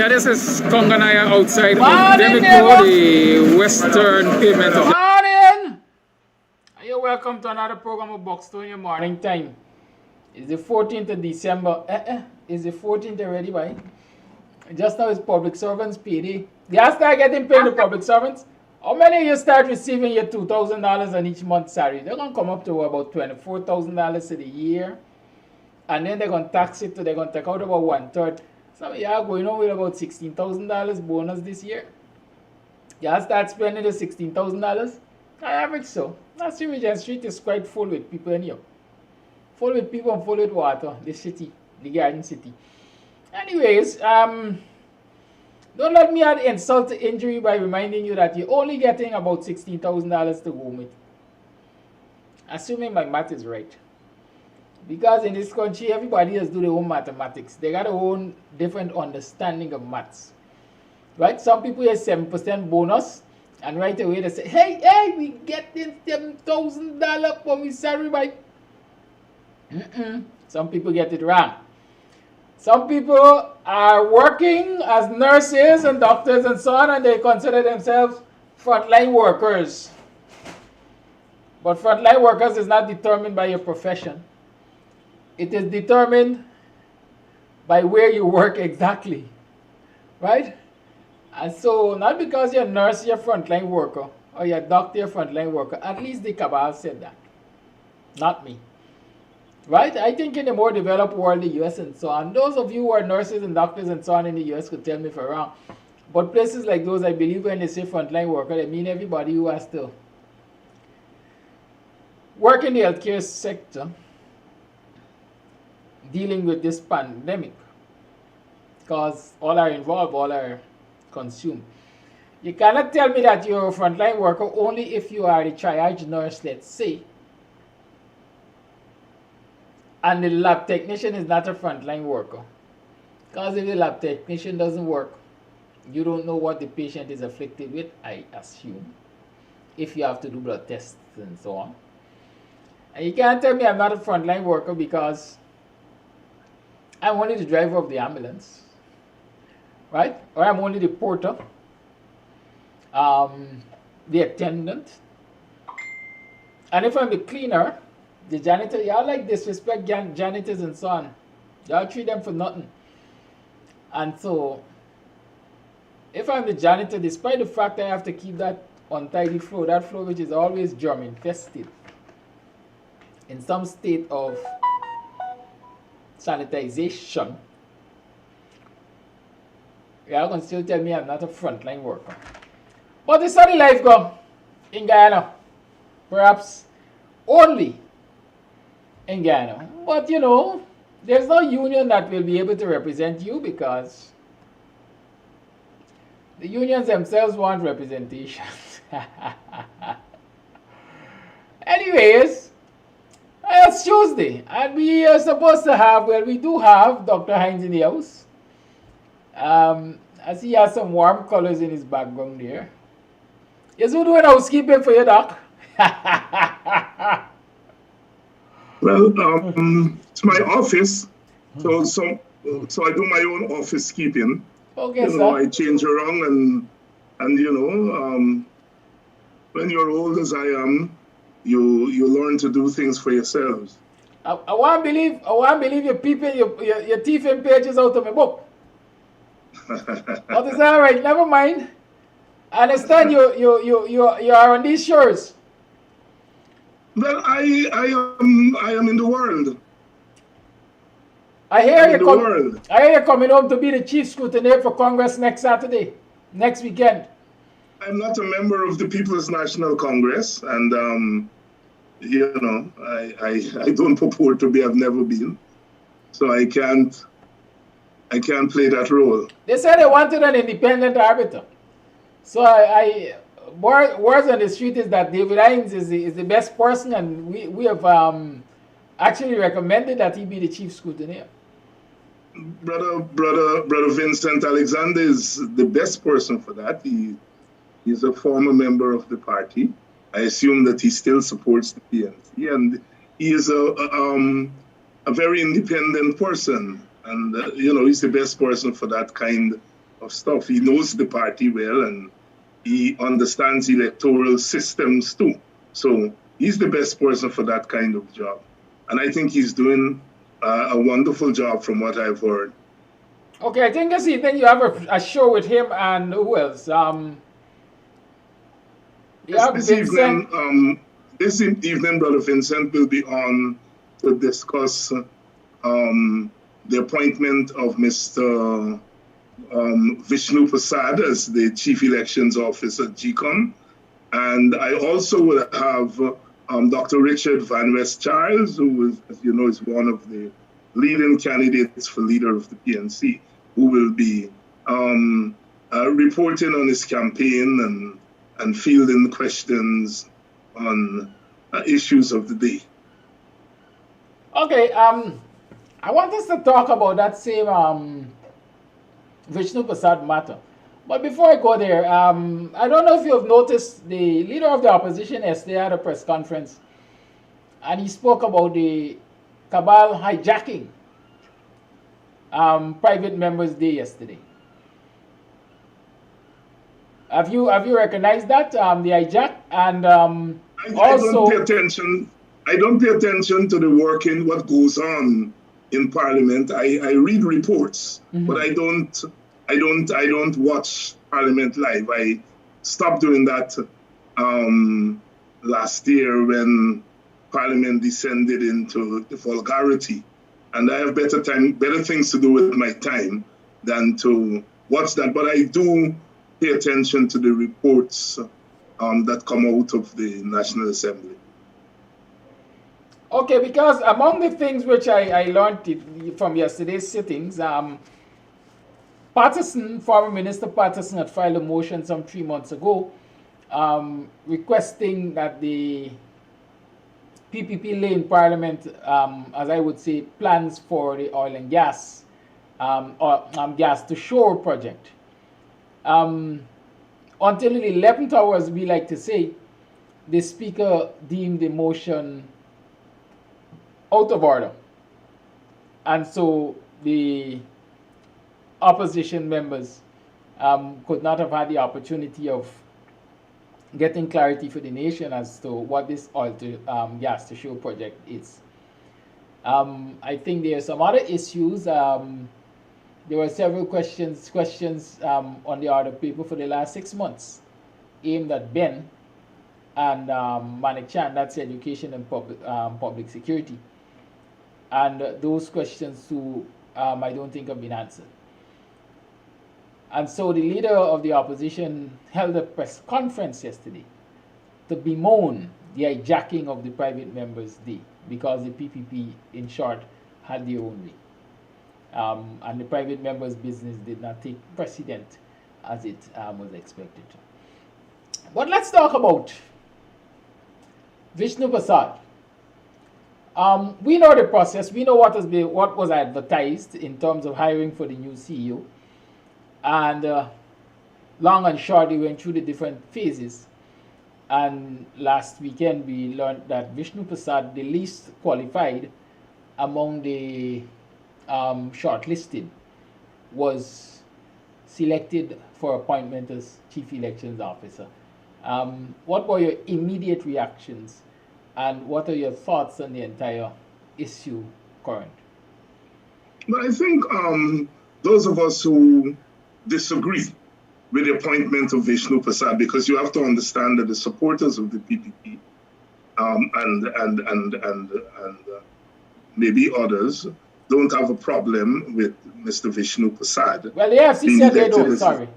Speaker 2: Yeah, this is Konganaya outside of
Speaker 4: Morning,
Speaker 2: Demico, the western pavement of...
Speaker 4: Morning! You're welcome to another program of Buxtonian Morning Time. It's the 14th of December. It's the 14th already, right? Just now it's public servants payday. You start getting paid the public servants. How many of you start receiving your $2,000 on each month's salary? They're going to come up to about $24,000 a year. And then they're going to tax it, they're going to take out about 1/3. Some of you are going on with about $16,000 bonus this year. You start spending the $16,000. I average so. That's the Regent Street is quite full with people in here. Full with people and full with water. The city, the garden city. Anyways, don't let me add insult to injury by reminding you that you're only getting about $16,000 to go with. Assuming my math is right. Because in this country, everybody has do their own mathematics. They got their own different understanding of maths. Right? Some people get 7% bonus, and right away they say, hey, we get this $7,000 for me salary by... Some people get it wrong. Some people are working as nurses and doctors and so on, and they consider themselves frontline workers. But frontline workers is not determined by your profession. It is determined by where you work exactly, right? And so, not because you're a nurse, you're a frontline worker, or you're a doctor, you're a frontline worker. At least the cabal said that, not me, right? I think in the more developed world, the US and so on, those of you who are nurses and doctors and so on in the US could tell me if I'm wrong. But places like those, I believe when they say frontline worker, they mean everybody who has to work in the healthcare sector, dealing with this pandemic, because all are involved, all are consumed. You cannot tell me that you're a frontline worker only if you are a triage nurse, let's say, and the lab technician is not a frontline worker. Because if the lab technician doesn't work, you don't know what the patient is afflicted with, I assume, if you have to do blood tests and so on. And you can't tell me I'm not a frontline worker because I'm only the driver of the ambulance, right? Or I'm only the porter, the attendant. And if I'm the cleaner, the janitor, y'all like disrespect janitors and so on. Y'all treat them for nothing. And so, if I'm the janitor, despite the fact that I have to keep that untidy floor, that floor which is always germ infested, in some state of sanitization, y'all can still tell me I'm not a frontline worker. But it's how the life go in Guyana. Perhaps only in Guyana. But you know, there's no union that will be able to represent you because the unions themselves want representation. Anyways, it's Tuesday, and we are supposed to have, well, we do have Dr. Hinds in the house. I see he has some warm colors in his background there. Yes, who doing housekeeping for you, Doc?
Speaker 5: Well, it's my office, so I do my own office keeping.
Speaker 4: Okay,
Speaker 5: you know,
Speaker 4: sir.
Speaker 5: I change around, and you know, when you're old as I am, you learn to do things for yourselves.
Speaker 4: I want to believe you're peeping your teeth and pages out of my book. But it's all right. Never mind. I understand you are on these shores.
Speaker 5: Well, I am in the world.
Speaker 4: I hear you're coming home to be the chief scrutineer for Congress next weekend.
Speaker 5: I'm not a member of the People's National Congress, and you know, I don't purport to be. I've never been, so I can't play that role.
Speaker 4: They said they wanted an independent arbiter. So words on the street is that David Hinds is the best person, and we have actually recommended that he be the chief scrutineer.
Speaker 5: Brother Vincent Alexander is the best person for that. He's a former member of the party. I assume that he still supports the PNC, and he is a very independent person, and you know, he's the best person for that kind of stuff. He knows the party well, and he understands electoral systems too. So he's the best person for that kind of job. And I think he's doing a wonderful job from what I've heard.
Speaker 4: Okay, I think this evening you have a show with him and who else?
Speaker 5: This evening, Brother Vincent will be on to discuss the appointment of Mr. Vishnu Prasad as the Chief Elections Officer at GCOM. And I also will have Dr. Richard Van West Charles, who is, as you know, is one of the leading candidates for leader of the PNC, who will be reporting on his campaign and fielding questions on issues of the day.
Speaker 4: Okay, I want us to talk about that same Vishnu Prasad matter. But before I go there, I don't know if you have noticed the leader of the opposition yesterday had a press conference, and he spoke about the cabal hijacking private members' day yesterday. Have you recognized that, the hijack? And also,
Speaker 5: I don't pay attention to the working, what goes on in Parliament. I read reports, but I don't watch Parliament live. I stopped doing that last year when Parliament descended into the vulgarity, and I have better things to do with my time than to watch that. But I do pay attention to the reports that come out of the National Assembly.
Speaker 4: Okay, because among the things which I learned from yesterday's sittings, former Minister Patterson had filed a motion some 3 months ago requesting that the PPP lay in Parliament, as I would say, plans for the oil and gas, gas to shore project. Until the 11th hour, as we like to say, the Speaker deemed the motion out of order. And so the opposition members could not have had the opportunity of getting clarity for the nation as to what this oil to gas to shore project is. I think there are some other issues. There were several questions on the order paper for the last 6 months aimed at Ben and Manik Chan, that's education and public security. And those questions too, I don't think have been answered. And so the leader of the opposition held a press conference yesterday to bemoan the hijacking of the private members' day, because the PPP, in short, had their own way. And the private members' business did not take precedent as it was expected. But let's talk about Vishnu Prasad. We know the process. We know what was advertised in terms of hiring for the new CEO. And long and short, we went through the different phases. And last weekend, we learned that Vishnu Prasad, the least qualified among the shortlisted, was selected for appointment as Chief Elections Officer. What were your immediate reactions, and what are your thoughts on the entire issue current?
Speaker 5: Well, I think those of us who disagree with the appointment of Vishnu Prasad, because you have to understand that the supporters of the PPP and maybe others don't have a problem with Mr. Vishnu Prasad.
Speaker 4: Well, the AFC said they don't, sorry.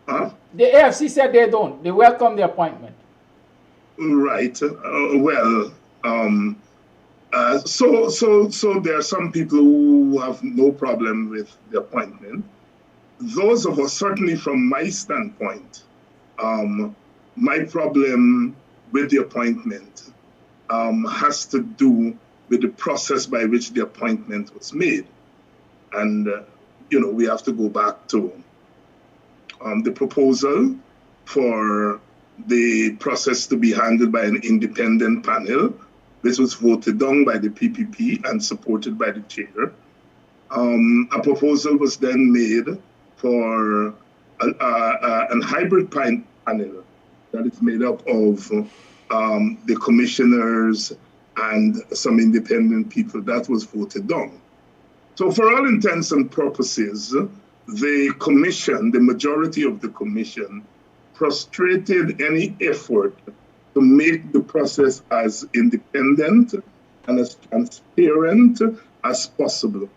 Speaker 5: Huh?
Speaker 4: The AFC said they don't. They welcome the appointment.
Speaker 5: Right. So there are some people who have no problem with the appointment. Those of us, certainly from my standpoint, my problem with the appointment has to do with the process by which the appointment was made. And, we have to go back to the proposal for the process to be handled by an independent panel. This was voted down by the PPP and supported by the chair. a proposal was then made for a hybrid panel that is made up of the commissioners and some independent people. That was voted down. So for all intents and purposes, the commission, the majority of the commission, frustrated any effort to make the process as independent and as transparent as possible.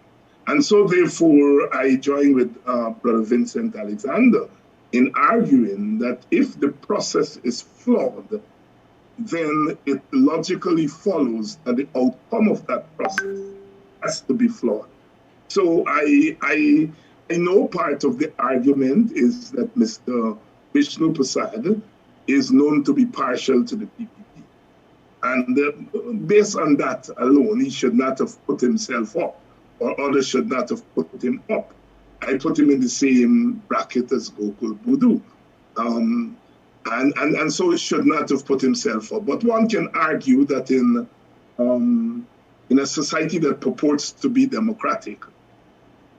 Speaker 5: And so therefore, I join with Brother Vincent Alexander in arguing that if the process is flawed, then it logically follows that the outcome of that process has to be flawed. So I know part of the argument is that Mr. Vishnu Prasad is known to be partial to the PPP. And based on that alone, he should not have put himself up, or others should not have put him up. I put him in the same bracket as Gokul Budu. And so he should not have put himself up. But one can argue that in a society that purports to be democratic,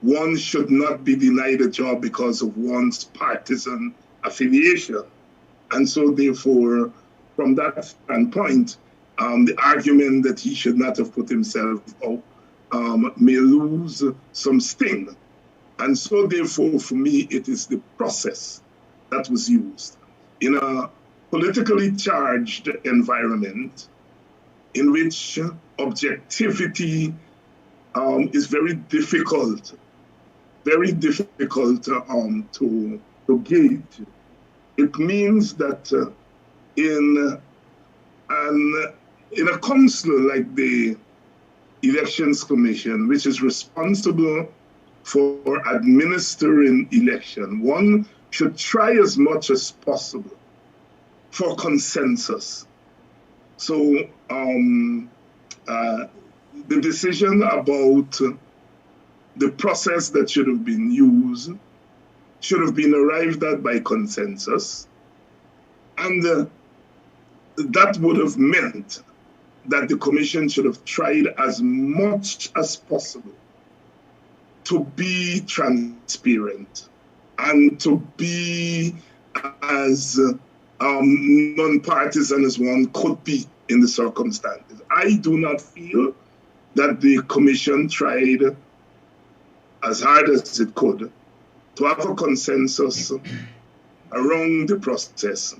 Speaker 5: one should not be denied a job because of one's partisan affiliation. And so therefore, from that standpoint, the argument that he should not have put himself up may lose some sting. And so therefore, for me, it is the process that was used. In a politically charged environment in which objectivity is very difficult to gauge, it means that in a council like the Elections Commission, which is responsible for administering election, one should try as much as possible for consensus. So the decision about the process that should have been used should have been arrived at by consensus. And that would have meant that the commission should have tried as much as possible to be transparent and to be as non-partisan as one could be in the circumstances. I do not feel that the commission tried as hard as it could to have a consensus around the process.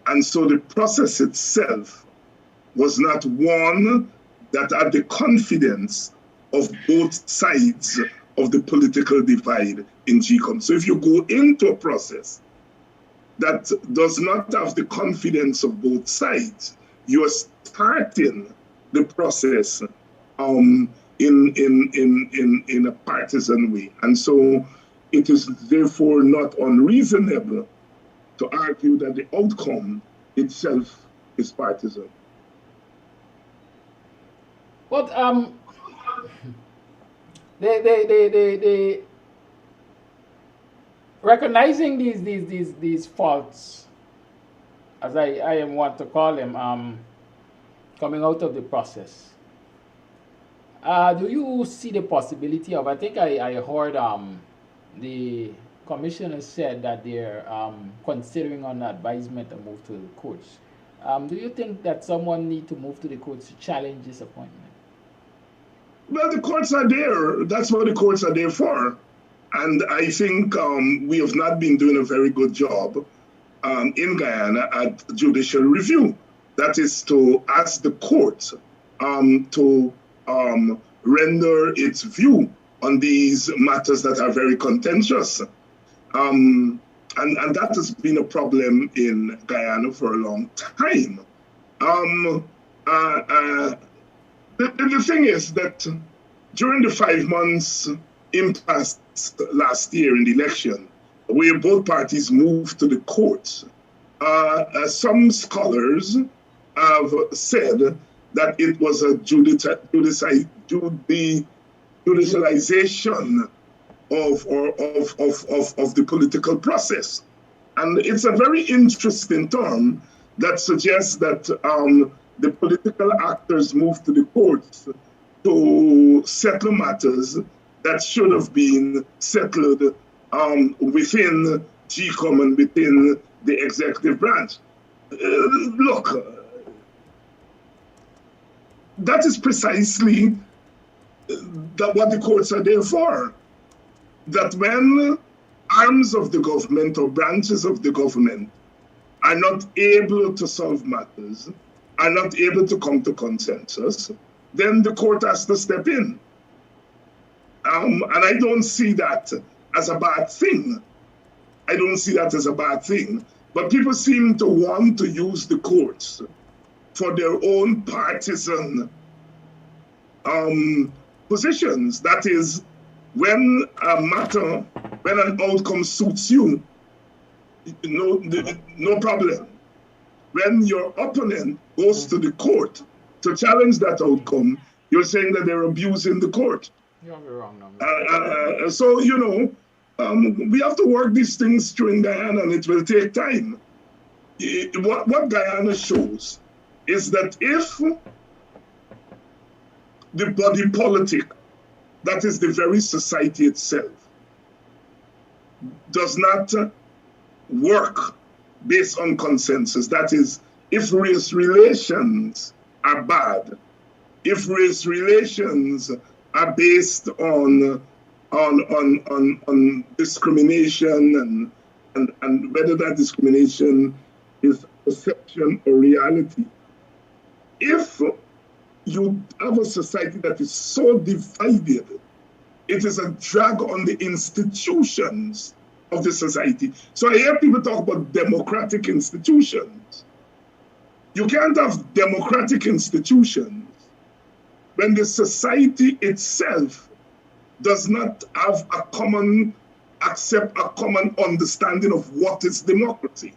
Speaker 5: And so the process itself was not one that had the confidence of both sides of the political divide in GCOM. So if you go into a process that does not have the confidence of both sides, you are starting the process in a partisan way. And so it is therefore not unreasonable to argue that the outcome itself is partisan.
Speaker 2: But they recognizing these faults, as I want to call them, coming out of the process. Do you see the possibility of? I think I heard the commissioner said that they're considering on advisement to move to the courts. Do you think that someone need to move to the courts to challenge this appointment?
Speaker 5: Well, the courts are there. That's what the courts are there for. And I think we have not been doing a very good job in Guyana at judicial review. That is to ask the court to render its view on these matters that are very contentious. And that has been a problem in Guyana for a long time. The thing is that during the 5 months impasse last year in the election, where both parties moved to the courts, some scholars have said that it was a judicialization of the political process. And it's a very interesting term that suggests that the political actors moved to the courts to settle matters that should have been settled within GCOM and within the executive branch. Look, that is precisely what the courts are there for. That when arms of the government or branches of the government are not able to solve matters, are not able to come to consensus, then the court has to step in. And I don't see that as a bad thing. I don't see that as a bad thing. But people seem to want to use the courts for their own partisan positions. That is, when a matter, when an outcome suits you, no problem. When your opponent goes to the court to challenge that outcome, you're saying that they're abusing the court.
Speaker 4: You're wrong, no.
Speaker 5: So, you know, we have to work these things through in Guyana, and it will take time. What Guyana shows is that if the body politic, that is the very society itself, does not work based on consensus, that is, if race relations are bad, if race relations are based on discrimination and whether that discrimination is perception or reality. If you have a society that is so divided, it is a drag on the institutions of the society. So I hear people talk about democratic institutions. You can't have democratic institutions when the society itself does not have a common understanding of what is democracy.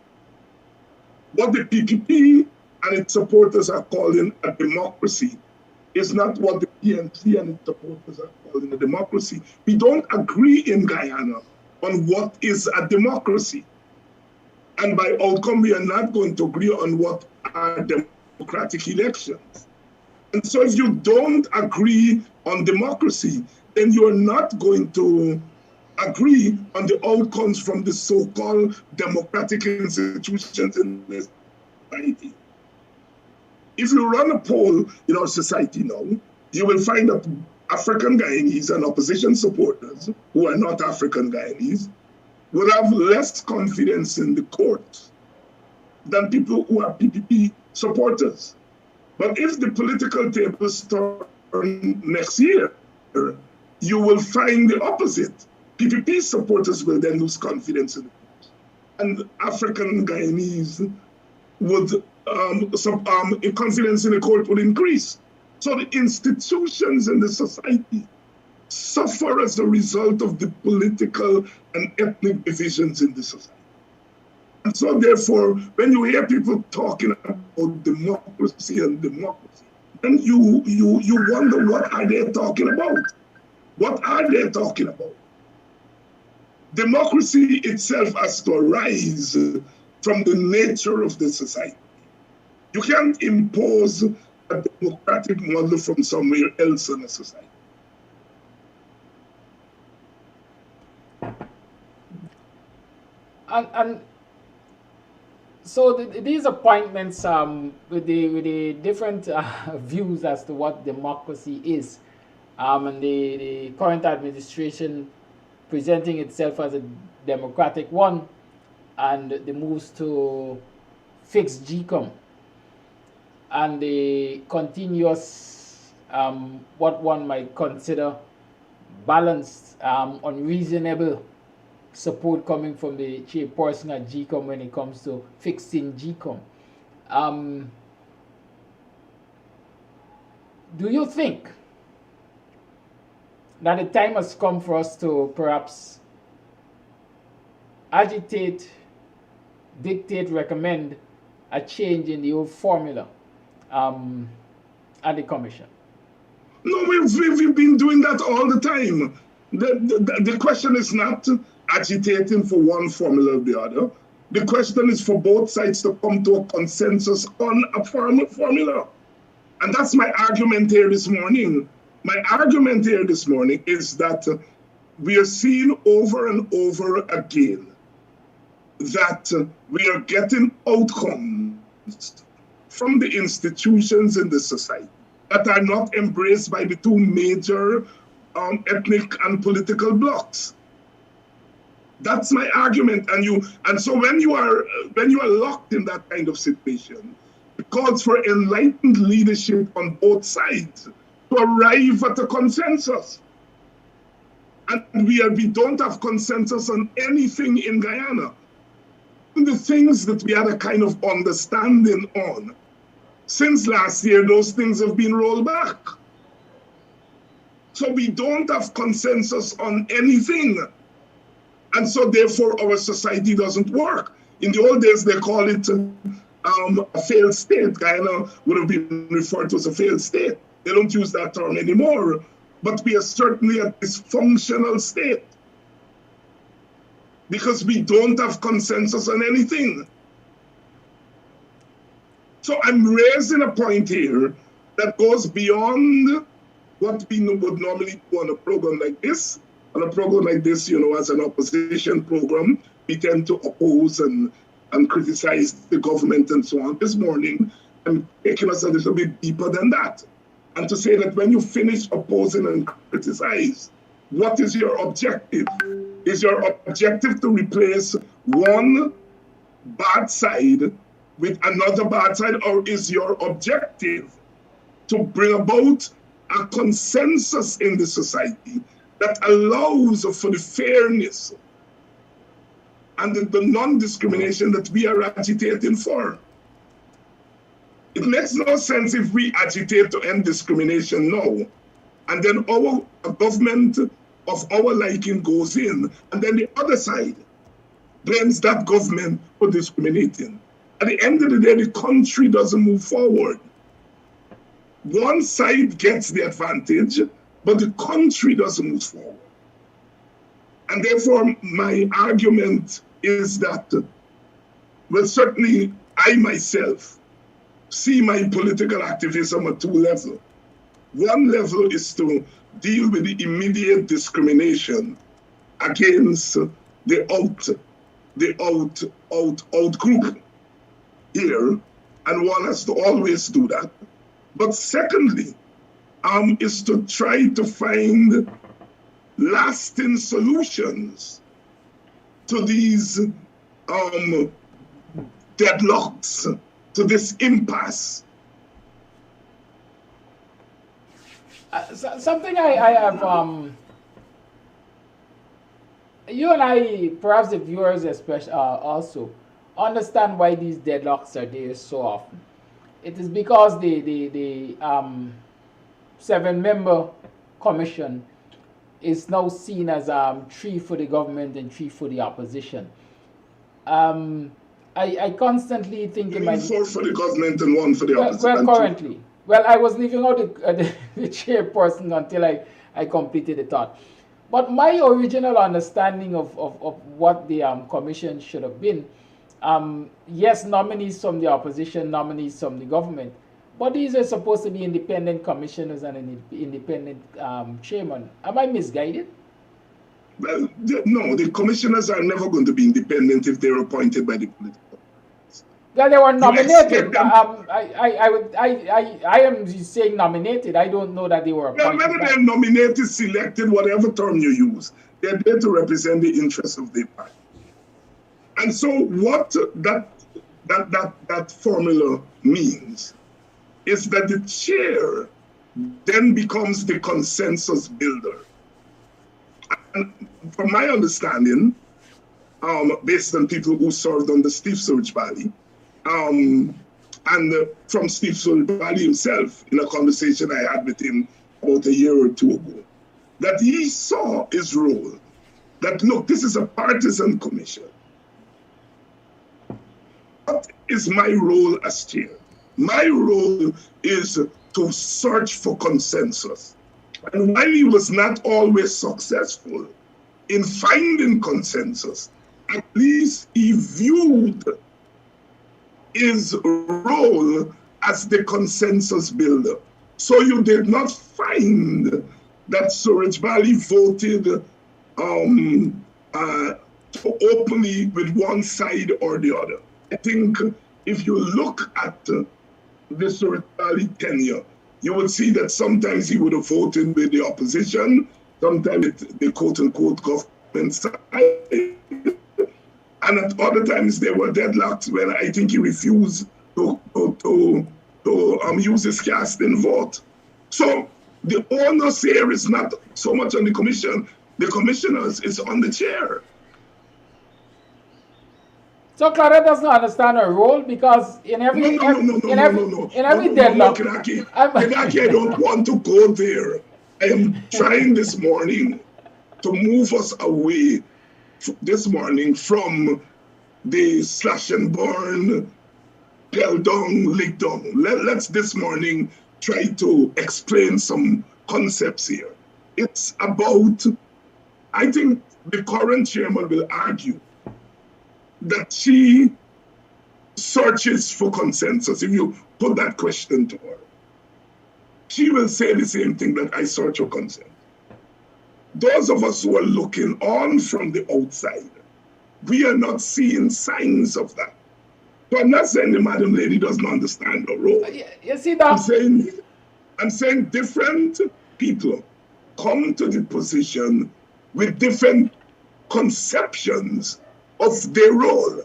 Speaker 5: What the PPP and its supporters are calling a democracy is not what the PNC and its supporters are calling a democracy. We don't agree in Guyana on what is a democracy. And by outcome, we are not going to agree on what are democratic elections. And so if you don't agree on democracy, then you're not going to agree on the outcomes from the so-called democratic institutions in this society. If you run a poll in our society now, you will find that African Guyanese and opposition supporters who are not African Guyanese will have less confidence in the courts than people who are PPP supporters. But if the political tables turn next year, you will find the opposite. PPP supporters will then lose confidence in the courts. And African Guyanese would, confidence in the court would increase. So the institutions in the society suffer as a result of the political and ethnic divisions in the society. And so therefore, when you hear people talking about democracy and democracy, then you wonder, what are they talking about? What are they talking about? Democracy itself has to arise from the nature of the society. You can't impose a democratic model from somewhere else in a society.
Speaker 4: And so these appointments with the different views as to what democracy is, and the current administration presenting itself as a democratic one, and the moves to fix GCOM, and the continuous what one might consider balanced, unreasonable support coming from the chairperson at GCOM when it comes to fixing GCOM. Do you think that the time has come for us to perhaps agitate, dictate, recommend a change in the old formula at the commission?
Speaker 5: No, we've been doing that all the time. The question is not agitating for one formula or the other. The question is for both sides to come to a consensus on a formula. And that's my argument here this morning. My argument here this morning is that we are seeing over and over again that we are getting outcomes from the institutions in the society that are not embraced by the two major ethnic and political blocs. That's my argument. And so when you are locked in that kind of situation, it calls for enlightened leadership on both sides to arrive at a consensus. And we don't have consensus on anything in Guyana. The things that we had a kind of understanding on, since last year, those things have been rolled back. So we don't have consensus on anything. And so therefore our society doesn't work. In the old days, they call it a failed state. Guyana would have been referred to as a failed state. They don't use that term anymore, but we are certainly a dysfunctional state because we don't have consensus on anything. So I'm raising a point here that goes beyond what we would normally do on a program like this. On a program like this, as an opposition program, we tend to oppose and criticize the government and so on. This morning, I'm taking us a little bit deeper than that. And to say that when you finish opposing and criticize, what is your objective? Is your objective to replace one bad side with another bad side, or is your objective to bring about a consensus in the society that allows for the fairness and the non-discrimination that we are agitating for? It makes no sense if we agitate to end discrimination now, and then a government of our liking goes in, and then the other side blames that government for discriminating. At the end of the day, the country doesn't move forward. One side gets the advantage, but the country doesn't move forward. And therefore, my argument is that, well, certainly I myself see my political activism at two levels. One level is to deal with the immediate discrimination against the out group here, and one has to always do that. But secondly, is to try to find lasting solutions to these deadlocks, to this impasse.
Speaker 4: Something I have, you and I, perhaps the viewers especially, also understand why these deadlocks are there so often. It is because the 7-member commission is now seen as 3 for the government and 3 for the opposition. I constantly think in my
Speaker 5: 4 for the government and 1 for the opposition.
Speaker 4: Well, currently. Well, I was leaving out the chairperson until I completed the thought. But my original understanding of what the commission should have been, yes, nominees from the opposition, nominees from the government, but these are supposed to be independent commissioners and an independent chairman. Am I misguided?
Speaker 5: Well, no, the commissioners are never going to be independent if they're appointed by the political.
Speaker 4: Well, they were nominated. I am saying nominated. I don't know that they were appointed.
Speaker 5: Well, whether they're nominated, selected, whatever term you use, they're there to represent the interests of their party. And so what that formula means is that the chair then becomes the consensus builder. And from my understanding, based on people who served under Steve Surge Valley, and from Steve Surge Valley himself, in a conversation I had with him about a year or two ago, that he saw his role, that look, this is a partisan commission. What is my role as chair? My role is to search for consensus. And while he was not always successful in finding consensus, at least he viewed his role as the consensus builder. So you did not find that Suraj Bali voted openly with one side or the other. I think if you look at the Suraj Bali tenure, you would see that sometimes he would have voted with the opposition, sometimes with the quote-unquote government side, and at other times they were deadlocked when I think he refused to use his casting vote. So the onus here is not so much on the commission, the commissioners, it's on the chair.
Speaker 4: So Claudette does not understand her role because in every deadlock.
Speaker 5: Kidaki, I don't want to go there. I am trying this morning to move us away this morning from the slash and burn, pell down, lick down. Let's this morning try to explain some concepts here. It's about, I think the current chairman will argue that she searches for consensus. If you put that question to her, she will say the same thing, that I search for consensus. Those of us who are looking on from the outside, we are not seeing signs of that. So I'm not saying the madam lady doesn't understand her role.
Speaker 4: You see that?
Speaker 5: I'm saying different people come to the position with different conceptions of their role.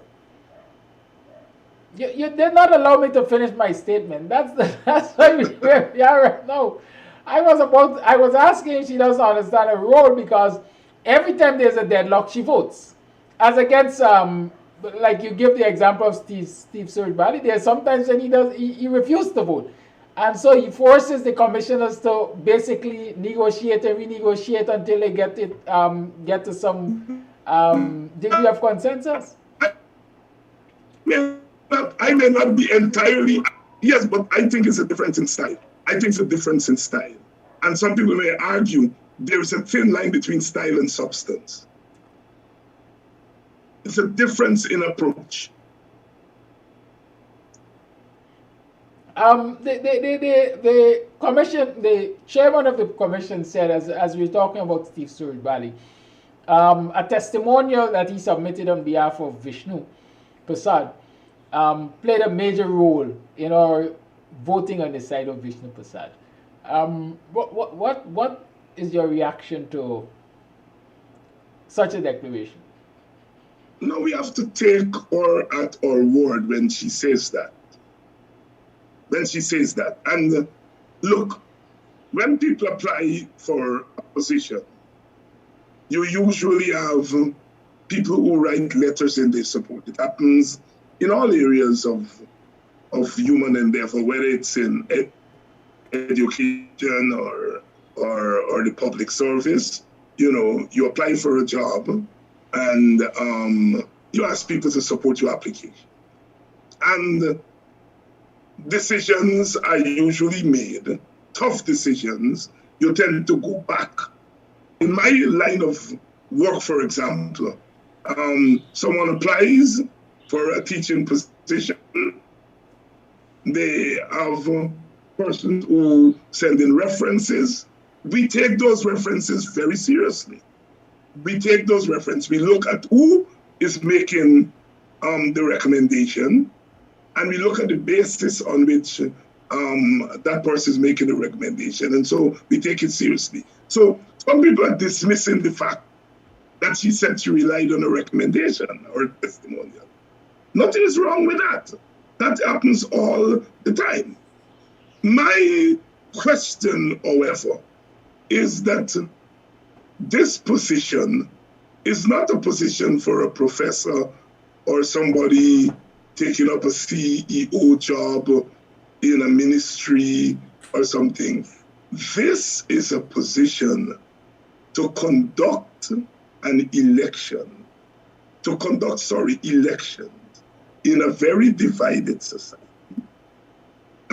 Speaker 4: You did not allow me to finish my statement. That's why we are right now. I was asking if she doesn't understand her role because every time there's a deadlock, she votes. As against like you give the example of Steve Suraj Bali, there's sometimes when he refuses to vote. And so he forces the commissioners to basically negotiate and renegotiate until they get to some degree of consensus.
Speaker 5: I may not be entirely, yes, but I think it's a difference in style. I think it's a difference in style. And some people may argue there is a thin line between style and substance. It's a difference in approach.
Speaker 4: The commission, the chairman of the commission said, as we were talking about Steve Suraj Bali, a testimonial that he submitted on behalf of Vishnu Prasad played a major role in our voting on the side of Vishnu Prasad. What is your reaction to such a declaration?
Speaker 5: No, we have to take her at her word when she says that. And look, when people apply for a position, you usually have people who write letters in their support. It happens in all areas of human endeavor, whether it's in education or the public service. You know, you apply for a job and you ask people to support your application. And decisions are usually made, tough decisions. You tend to go back. In my line of work, for example, someone applies for a teaching position. They have persons who send in references. We take those references very seriously. We take those references. We look at who is making the recommendation, and we look at the basis on which that person is making the recommendation. And so we take it seriously. So some people are dismissing the fact that she said she relied on a recommendation or a testimonial. Nothing is wrong with that. That happens all the time. My question, however, is that this position is not a position for a professor or somebody taking up a CEO job in a ministry or something. This is a position to conduct an election, elections in a very divided society.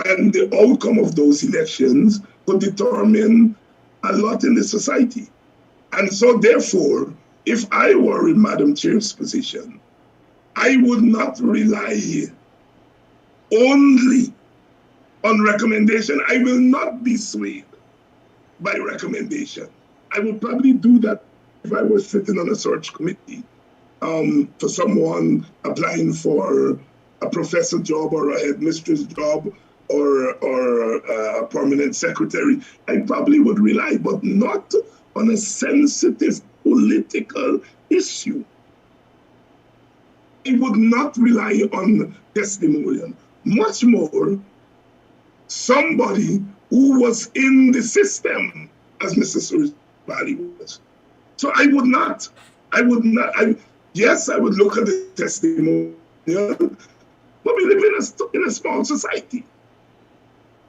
Speaker 5: And the outcome of those elections could determine a lot in the society. And so therefore, if I were in Madam Chair's position, I would not rely only on recommendation. I will not be swayed by recommendation. I would probably do that if I was sitting on a search committee for someone applying for a professor job or a headmistress job or a permanent secretary. I probably would rely, but not on a sensitive political issue. I would not rely on testimonial. Much more, somebody who was in the system, as Mr. Suripali was. So I would not, yes, I would look at the testimonial, but we live in a small society.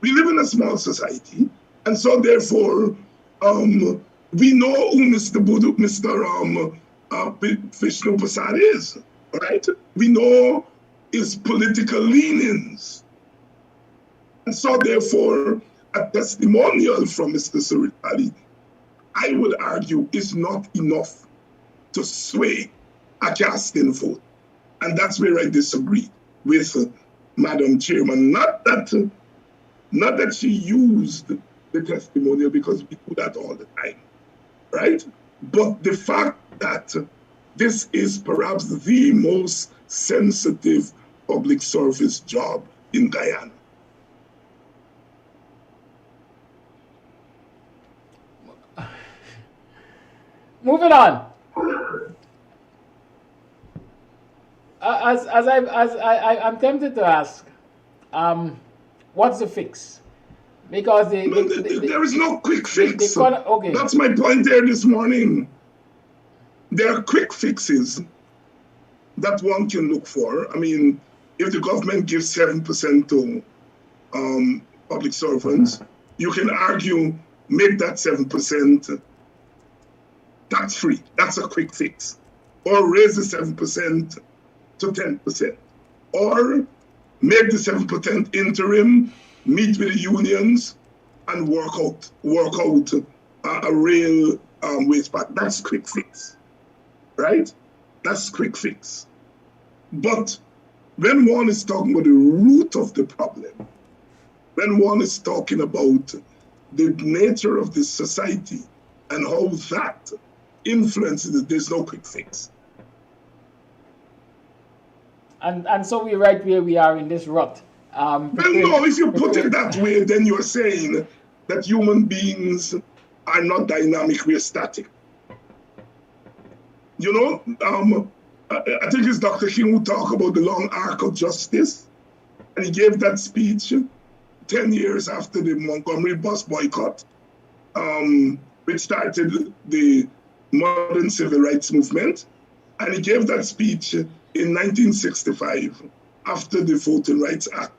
Speaker 5: We live in a small society, and so therefore, we know who Mr. Vishnu Prasad is, right? We know his political leanings. And so therefore, a testimonial from Mr. Suripali, I would argue, is not enough to sway a casting vote. And that's where I disagree with Madam Chairman. Not that she used the testimonial, because we do that all the time, right? But the fact that this is perhaps the most sensitive public service job in Guyana.
Speaker 4: Moving on. I'm tempted to ask, what's the fix? Because
Speaker 5: there is no quick fix.
Speaker 4: Okay.
Speaker 5: That's my point there this morning. There are quick fixes that one can look for. I mean, if the government gives 7% to public servants, you can argue, make that 7% tax-free. That's a quick fix. Or raise the 7% to 10%. Or make the 7% interim, meet with the unions, and work out a real wage back. That's quick fix, right? That's quick fix. But when one is talking about the root of the problem, when one is talking about the nature of this society and how that influences it, there's no quick fix.
Speaker 4: And so we're right where we are in this rut.
Speaker 5: Well, no, if you put it that way, then you're saying that human beings are not dynamic, we're static. You know, I think it's Dr. King who talked about the long arc of justice, and he gave that speech 10 years after the Montgomery bus boycott, which started the modern civil rights movement. And he gave that speech in 1965 after the Voting Rights Act.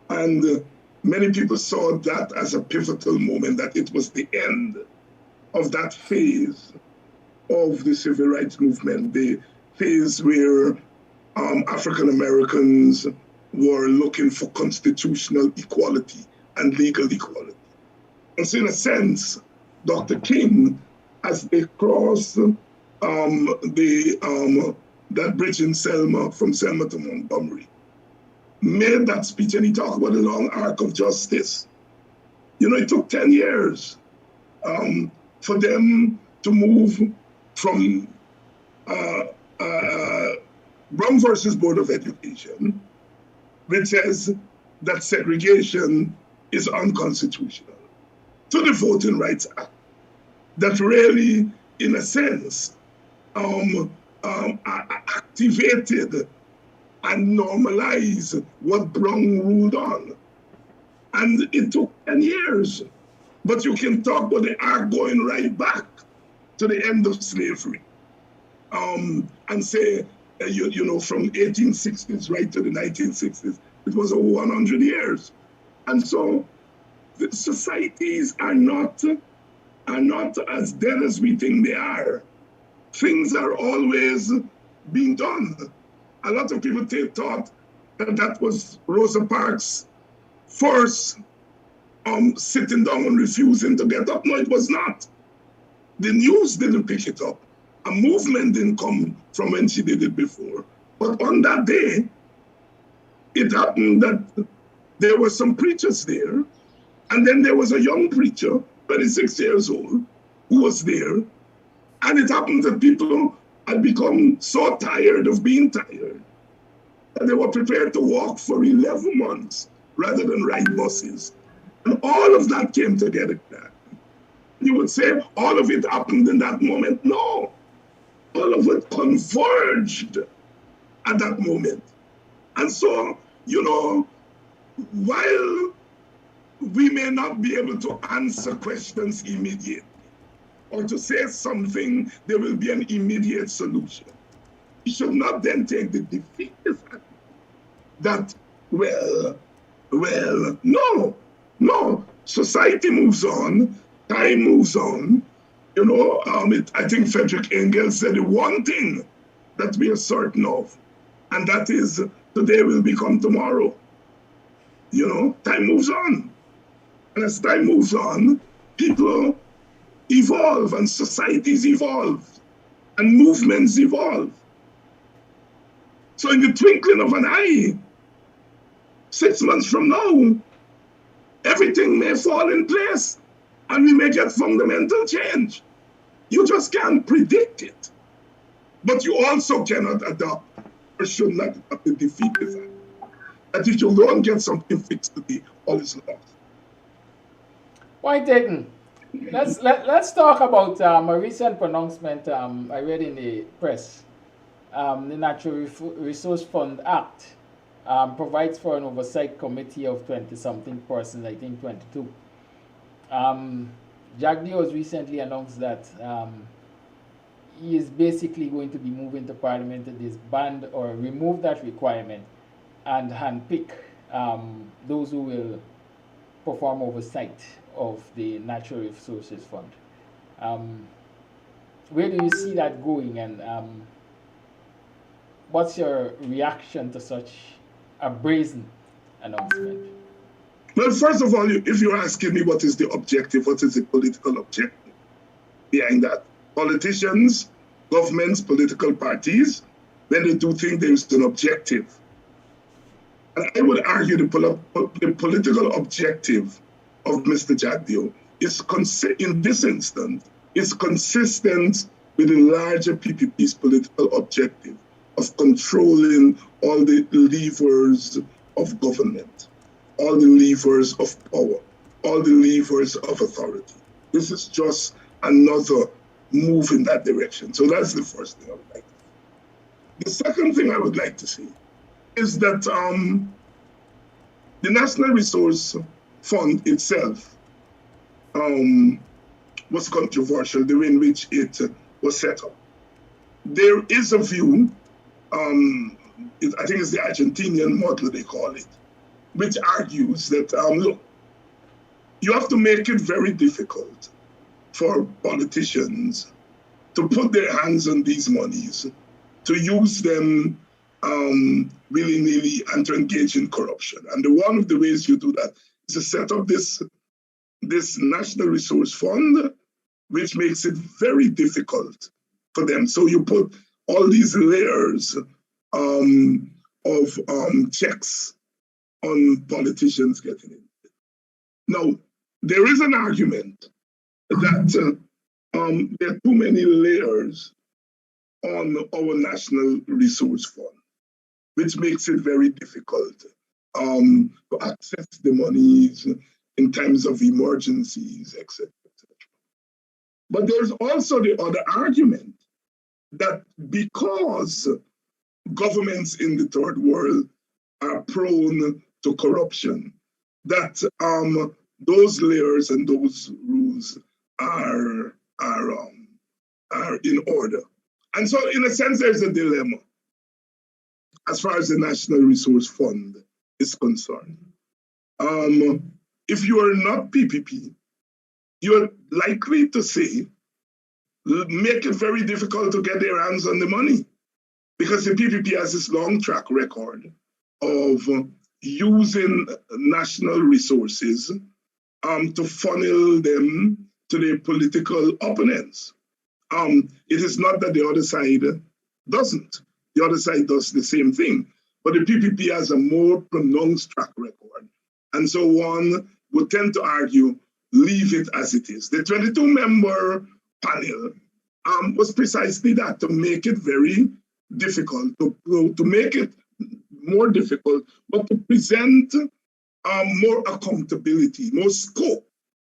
Speaker 5: And many people saw that as a pivotal moment, that it was the end of that phase of the civil rights movement, the phase where African Americans were looking for constitutional equality and legal equality. And so in a sense, Dr. King, as they crossed that bridge in Selma, from Selma to Montgomery, made that speech, and he talked about the long arc of justice. You know, it took 10 years for them to move from Brown versus Board of Education, which says that segregation is unconstitutional, to the Voting Rights Act, that really, in a sense, activated and normalized what Brown ruled on. And it took 10 years. But you can talk about the arc going right back to the end of slavery. And say, you know, from 1860s right to the 1960s, it was over 100 years. And so the societies are not as dead as we think they are. Things are always being done. A lot of people thought that was Rosa Parks' first sitting down and refusing to get up. No, it was not. The news didn't pick it up. A movement didn't come from when she did it before. But on that day, it happened that there were some preachers there, and then there was a young preacher, 26 years old, who was there, and it happened that people had become so tired of being tired that they were prepared to walk for 11 months rather than ride buses. And all of that came together. You would say all of it happened in that moment. No, all of it converged at that moment. And so, you know, while we may not be able to answer questions immediately or to say something, there will be an immediate solution. We should not then take the defeat that, well, no, society moves on, time moves on. You know, I think Frederick Engels said the one thing that we are certain of, and that is today will become tomorrow. You know, time moves on. And as time moves on, people evolve and societies evolve and movements evolve. So in the twinkling of an eye, 6 months from now, everything may fall in place and we may get fundamental change. You just can't predict it. But you also cannot adopt or should not adopt the defeated fact that if you don't get something fixed today, all is lost.
Speaker 4: Point taken. Let's talk about a recent pronouncement I read in the press. The Natural Resource Fund Act provides for an oversight committee of 20-something persons, I think 22. Jagdeo has recently announced that he is basically going to be moving to Parliament to disband or remove that requirement and handpick those who will perform oversight of the Natural Resources Fund. Where do you see that going, and what's your reaction to such a brazen announcement?
Speaker 5: Well, first of all, if you're asking me what is the objective, what is the political objective behind that? Politicians, governments, political parties, when they do think there is an objective. And I would argue the political objective of Mr. Jagdeo is, in this instance, is consistent with the larger PPP's political objective of controlling all the levers of government, all the levers of power, all the levers of authority. This is just another move in that direction. So that's the first thing I would like to say. The second thing I would like to say is that the National Resource Fund itself was controversial, the way in which it was set up. There is a view, I think it's the Argentinian model they call it, which argues that, look, you have to make it very difficult for politicians to put their hands on these monies, to use them willy-nilly and to engage in corruption. And one of the ways you do that is to set up this National Resource Fund, which makes it very difficult for them. So you put all these layers of checks on politicians getting in. Now, there is an argument that there are too many layers on our National Resource Fund, which makes it very difficult to access the monies in times of emergencies, etc., etc. But there's also the other argument that because governments in the third world are prone to corruption, that those layers and those rules are in order. And so in a sense, there's a dilemma as far as the National Resource Fund is concerned. If you are not PPP, you're likely to say, make it very difficult to get their hands on the money, because the PPP has this long track record of using national resources to funnel them to their political opponents. It is not that the other side doesn't. The other side does the same thing, but the PPP has a more pronounced track record And so one would tend to argue, leave it as it is. The 22-member panel was precisely that, to make it very difficult, to make it more difficult, but to present more accountability, more scope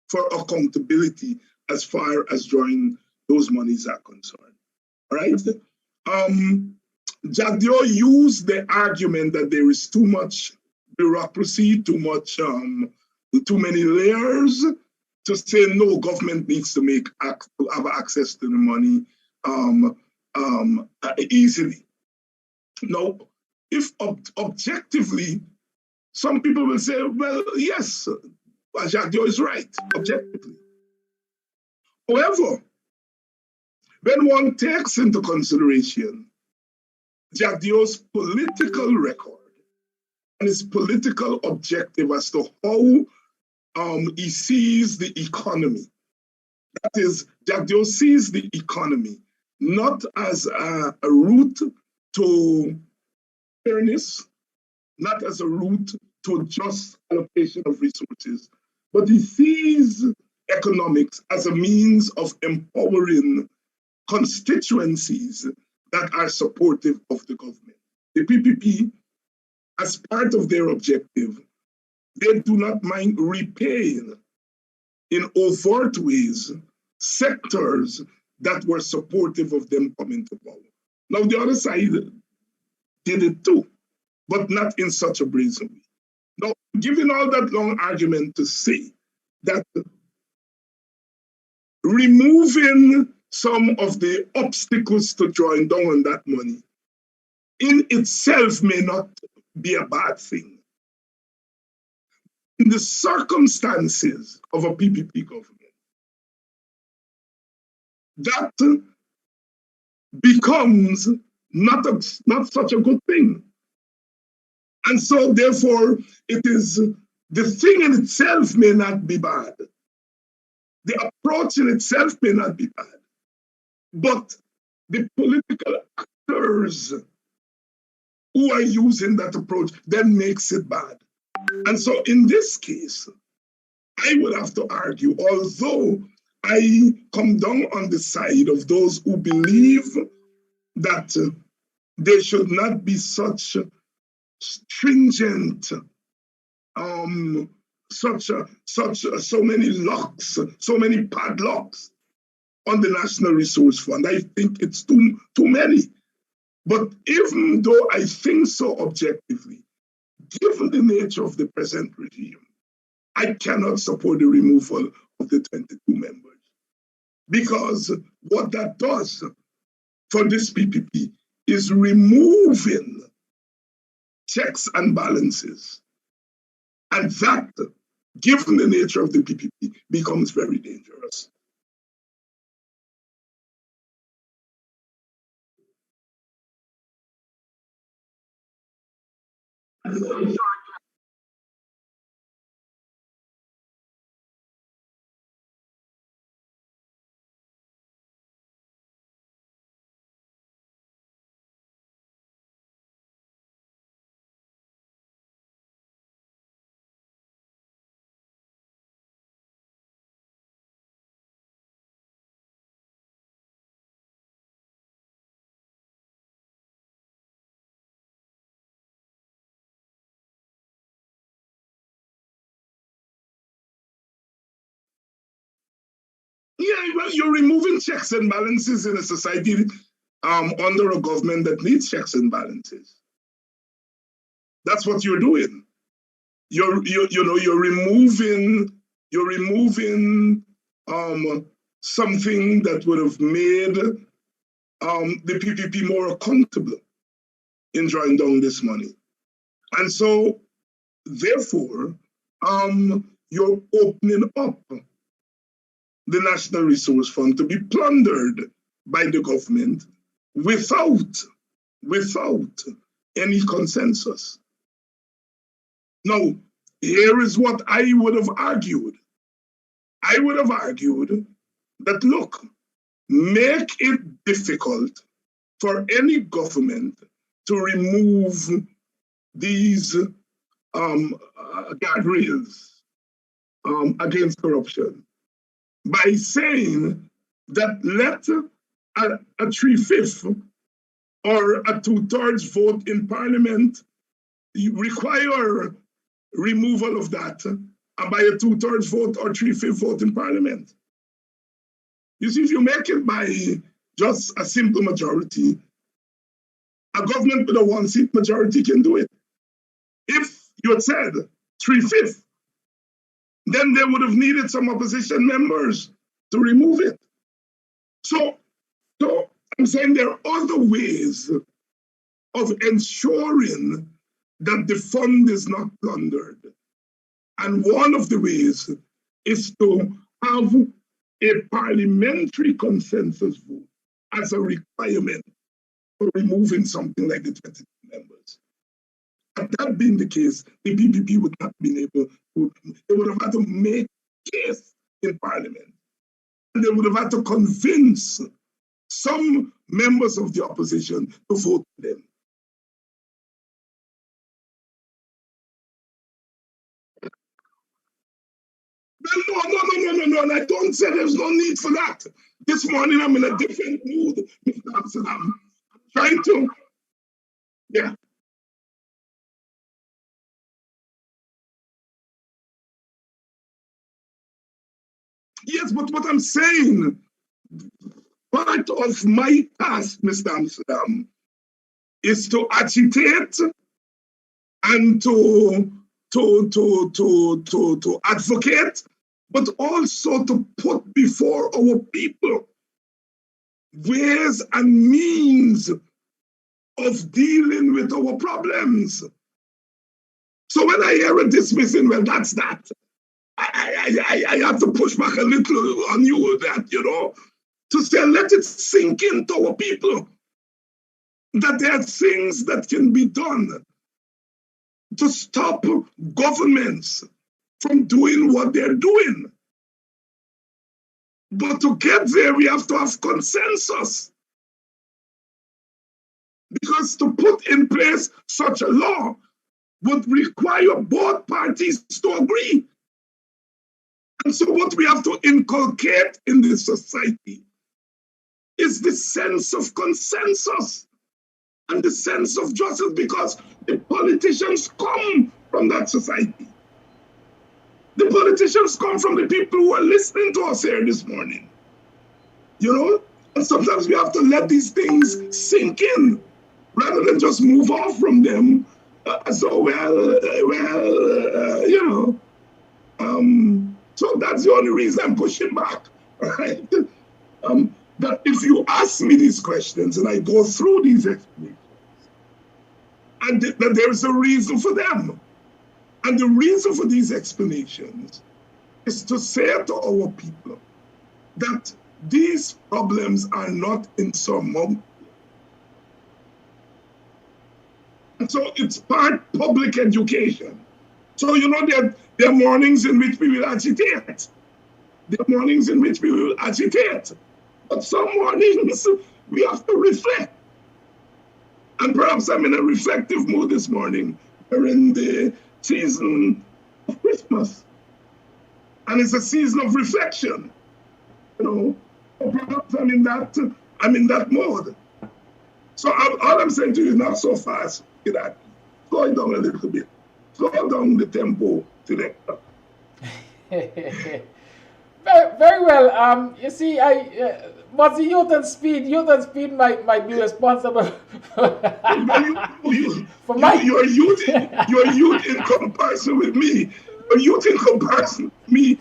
Speaker 5: for accountability as far as drawing those monies are concerned. All right? Jagdeo used the argument that there is too much bureaucracy, too many layers, to say no, government needs to have access to the money easily. Now, if objectively, some people will say, well, yes, Jagdeo is right, objectively. However, when one takes into consideration Jagdeo's political record and his political objective as to how he sees the economy, that is, Jagdeo sees the economy not as a route to fairness, not as a route to just allocation of resources, but he sees economics as a means of empowering constituencies that are supportive of the government. The PPP, as part of their objective, they do not mind repaying in overt ways sectors that were supportive of them coming to power. Now, the other side did it too, but not in such a brazen way. Now, given all that long argument to say that removing some of the obstacles to drawing down on that money in itself may not be a bad thing. In the circumstances of a PPP government, that becomes not such a good thing. And so therefore, it is, the thing in itself may not be bad. The approach in itself may not be bad. But the political actors who are using that approach then makes it bad. And so in this case, I would have to argue, although I come down on the side of those who believe that there should not be such stringent, so many locks, so many padlocks on the National Resource Fund. I think it's too many. But even though I think so objectively, given the nature of the present regime, I cannot support the removal of the 22 members. Because what that does for this PPP is removing checks and balances. And that, given the nature of the PPP, becomes very dangerous. Yeah, well, you're removing checks and balances in a society under a government that needs checks and balances. That's what you're doing. You're removing something that would have made the PPP more accountable in drawing down this money. And so, therefore, you're opening up the National Resource Fund to be plundered by the government without any consensus. Now, here is what I would have argued. I would have argued that, look, make it difficult for any government to remove these guardrails against corruption by saying that let a 3/5 or a 2/3 vote in Parliament require removal of that by a 2/3 vote or 3/5 vote in Parliament. You see, if you make it by just a simple majority, a government with a 1-seat majority can do it. If you had said 3/5, then they would have needed some opposition members to remove it. So I'm saying there are other ways of ensuring that the fund is not plundered. And one of the ways is to have a parliamentary consensus vote as a requirement for removing something like the 22 members. Had that been the case, the PPP would not have been able to, they would have had to make a case in Parliament. And they would have had to convince some members of the opposition to vote for them. No, and I don't say there's no need for that. This morning I'm in a different mood, Mr. Amsterdam. I'm trying to, yeah. Yes, but what I'm saying, part of my task, Mr. Amsterdam, is to agitate and to advocate, but also to put before our people ways and means of dealing with our problems. So when I hear a dismissing, well, that's that. I have to push back a little on you that, to say, let it sink into our people that there are things that can be done to stop governments from doing what they're doing. But to get there, we have to have consensus. Because to put in place such a law would require both parties to agree. And so what we have to inculcate in this society is the sense of consensus and the sense of justice, because the politicians come from that society. The politicians come from the people who are listening to us here this morning. And sometimes we have to let these things sink in rather than just move off from them. So that's the only reason I'm pushing back, right? That if you ask me these questions and I go through these explanations, and that there's a reason for them. And the reason for these explanations is to say to our people that these problems are not insurmountable. And so it's part public education. So there are mornings in which we will agitate. There are mornings in which we will agitate. But some mornings we have to reflect. And perhaps I'm in a reflective mood this morning. We're in the season of Christmas. And it's a season of reflection. Perhaps I'm in that mode. So all I'm saying to you is not so fast, Kidaki. Slow it down a little bit. Slow down the tempo, selector.
Speaker 4: Very well. You see, but the youth and speed might be responsible for my.
Speaker 5: Your youth in comparison with me. Your youth in comparison with me.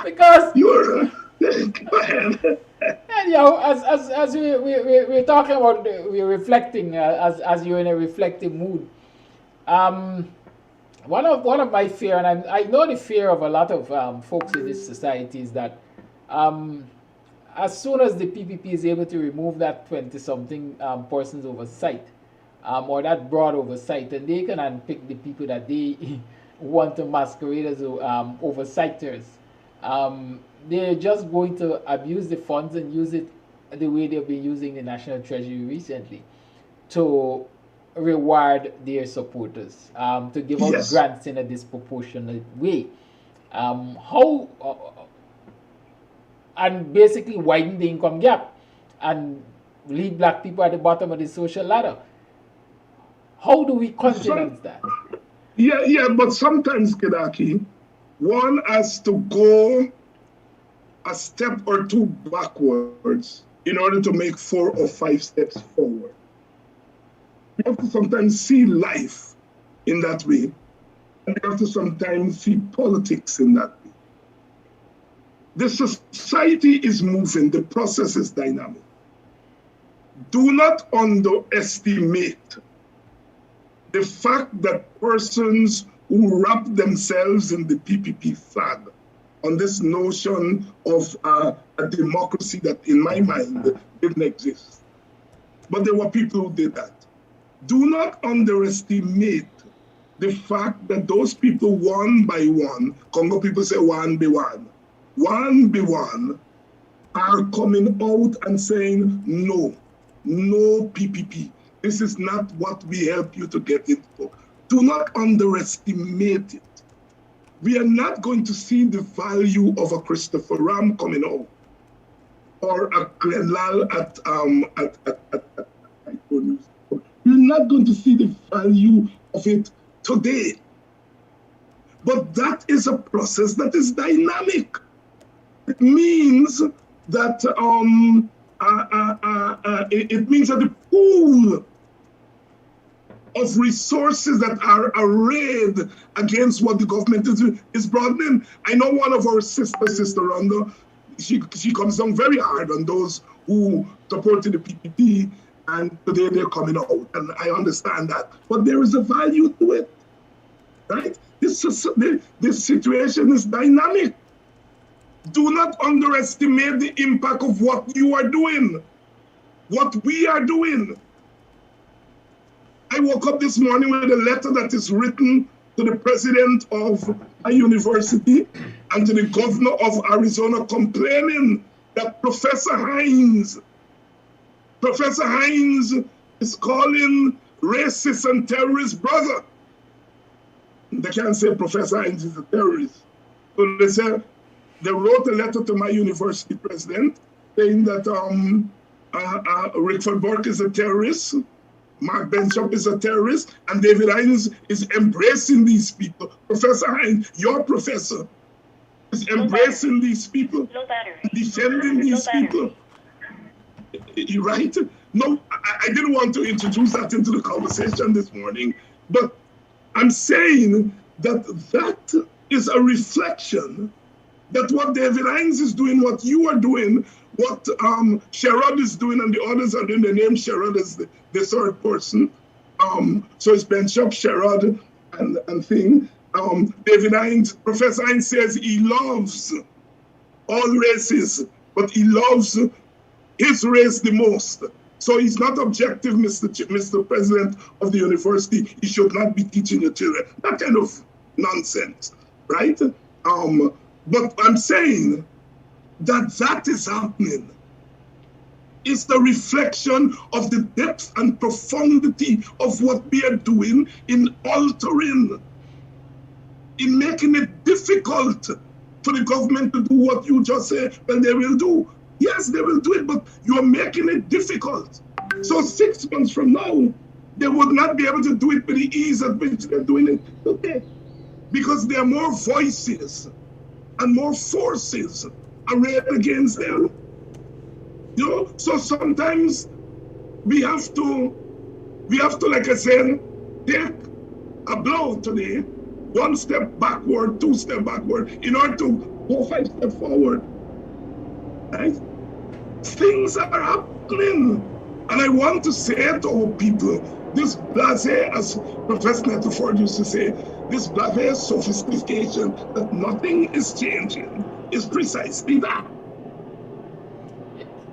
Speaker 4: Because
Speaker 5: you're. Go ahead.
Speaker 4: And as we're talking about, we're reflecting as you're in a reflective mood. One of my fear, and I know the fear of a lot of folks in this society, is that as soon as the PPP is able to remove that 20-something persons oversight, or that broad oversight, and they can unpick the people that they want to masquerade as oversighters, they're just going to abuse the funds and use it the way they've been using the National Treasury recently to reward their supporters, to give out
Speaker 5: Yes.
Speaker 4: grants in a disproportionate way. How and basically widen the income gap and leave black people at the bottom of the social ladder. How do we countenance that?
Speaker 5: Yeah, but sometimes, Kedaki, one has to go a step or two backwards in order to make 4 or 5 steps forward. We have to sometimes see life in that way, and we have to sometimes see politics in that way. The society is moving, the process is dynamic. Do not underestimate the fact that persons who wrap themselves in the PPP flag on this notion of a democracy that, in my mind, didn't exist. But there were people who did that. Do not underestimate the fact that those people, one by one, Congo people say one by one, are coming out and saying, no PPP. This is not what we help you to get into. Do not underestimate it. We are not going to see the value of a Christopher Ram coming out or a Glenlal at News. We're not going to see the value of it today. But that is a process that is dynamic. It means that it means that the pool of resources that are arrayed against what the government is broadening. I know one of our Sister Rhonda, she comes down very hard on those who supported the PPP, and today they're coming out, and I understand that. But there is a value to it, right? This situation is dynamic. Do not underestimate the impact of what you are doing, what we are doing. I woke up this morning with a letter that is written to the president of a university and to the governor of Arizona complaining that Professor Hinds is calling racist and terrorist brother. They can't say Professor Hinds is a terrorist. So they wrote a letter to my university president saying that Rickford Burke is a terrorist, Mark Bishop is a terrorist, and David Hinds is embracing these people. Professor Hinds, your professor, is embracing these people, defending these people. You right? No, I didn't want to introduce that into the conversation this morning, but I'm saying that is a reflection that what David Hinds is doing, what you are doing, what Sherrod is doing, and the others are doing. The name Sherrod is the third person. So it's Bishop, Sherrod, and thing. David Hinds, Professor Hinds says he loves all races, but he loves his race the most. So he's not objective, Mr. President of the university. He should not be teaching your children. That kind of nonsense, right? But I'm saying that is happening. It's the reflection of the depth and profundity of what we are doing in altering, in making it difficult for the government to do what you just said, well, they will do. Yes, they will do it, but you are making it difficult. So 6 months from now, they would not be able to do it with the ease at which they're doing it today. Because there are more voices and more forces arrayed against them. You know, so sometimes we have to, like I said, take a blow today, 1 step backward, 2 steps backward, in order to go 5 steps forward. Right? Things are happening. And I want to say to our people, this blasé, as Professor Nettleford used to say, this blasé sophistication that nothing is changing is precisely that.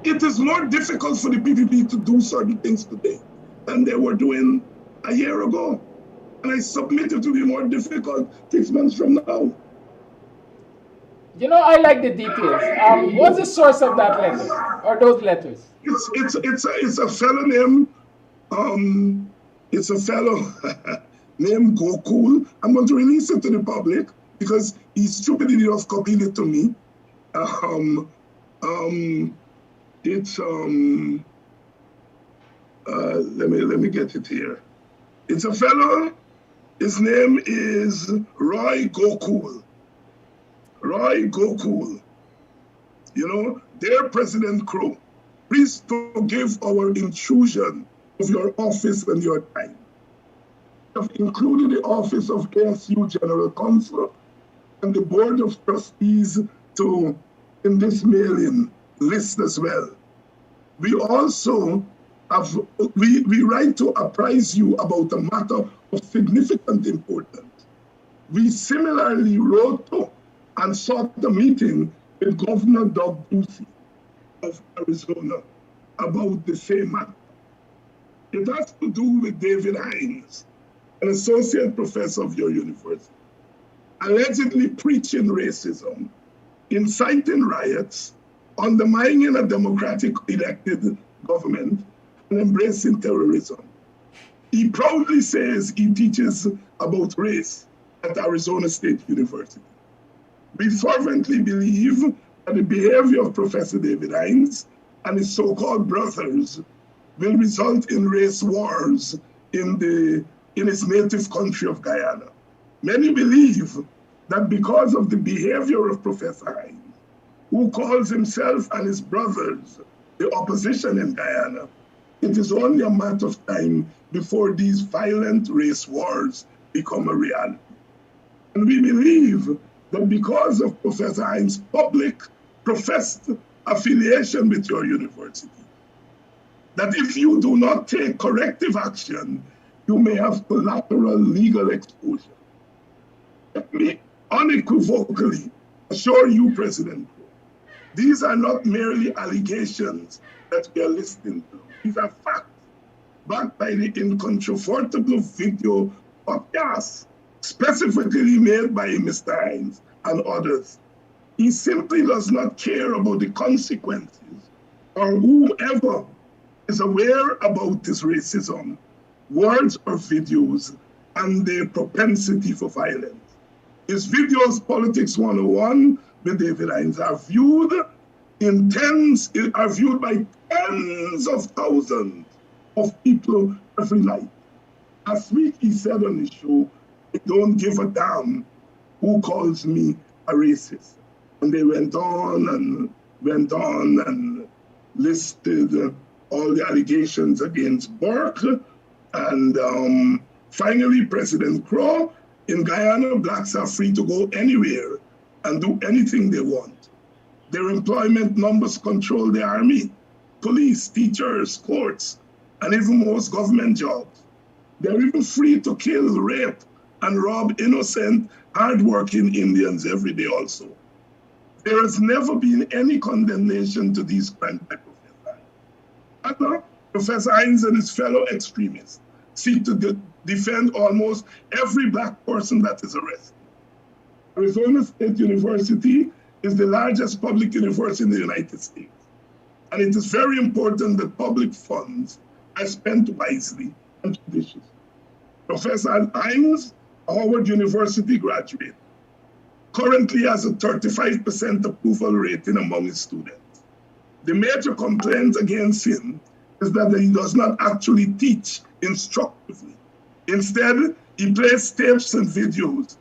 Speaker 5: It is more difficult for the PPP to do certain things today than they were doing a year ago. And I submit it to be more difficult 6 months from now.
Speaker 4: You know, I like the details. What's the source of that letter or those letters?
Speaker 5: It's a fellow named It's a fellow named Gokul. I'm going to release it to the public because he's stupid enough copying it to me. It's let me get it here. It's a fellow. His name is Roy Gokul. Roy Gokul. You know, dear President Crow, please forgive our intrusion of your office and your time. We have included the office of ASU General Counsel and the Board of Trustees in this mailing list as well. We also we write to apprise you about a matter of significant importance. We similarly wrote to and sought a meeting with Governor Doug Ducey of Arizona about the same matter. It has to do with David Hinds, an associate professor of your university, allegedly preaching racism, inciting riots, undermining a democratic elected government, and embracing terrorism. He proudly says he teaches about race at Arizona State University. We fervently believe that the behavior of Professor David Hinds and his so-called brothers will result in race wars in his native country of Guyana. Many believe that because of the behavior of Professor Hinds, who calls himself and his brothers the opposition in Guyana, it is only a matter of time before these violent race wars become a reality. And we believe that because of Professor Hinds' public professed affiliation with your university, that if you do not take corrective action, you may have collateral legal exposure. Let me unequivocally assure you, President Crow, these are not merely allegations that we are listening to. These are facts backed by the incontrovertible video podcast specifically made by Mr. Hinds and others. He simply does not care about the consequences or whoever is aware about this racism, words or videos, and their propensity for violence. His videos, Politics 101 with David Hinds, are viewed by tens of thousands of people every night. Last week he said on his show, "I don't give a damn who calls me a racist." And they went on and listed all the allegations against Burke. And finally, President Crow, in Guyana, blacks are free to go anywhere and do anything they want. Their employment numbers control the army, police, teachers, courts, and even most government jobs. They're even free to kill, rape, and rob innocent, hardworking Indians every day also. There has never been any condemnation to these crimes by Professor Hinds. Professor Hinds and his fellow extremists seek to defend almost every black person that is arrested. Arizona State University is the largest public university in the United States. And it is very important that public funds are spent wisely and judiciously. Professor Hinds, a Howard University graduate, currently has a 35% approval rating among his students. The major complaint against him is that he does not actually teach instructively. Instead, he plays tapes and videos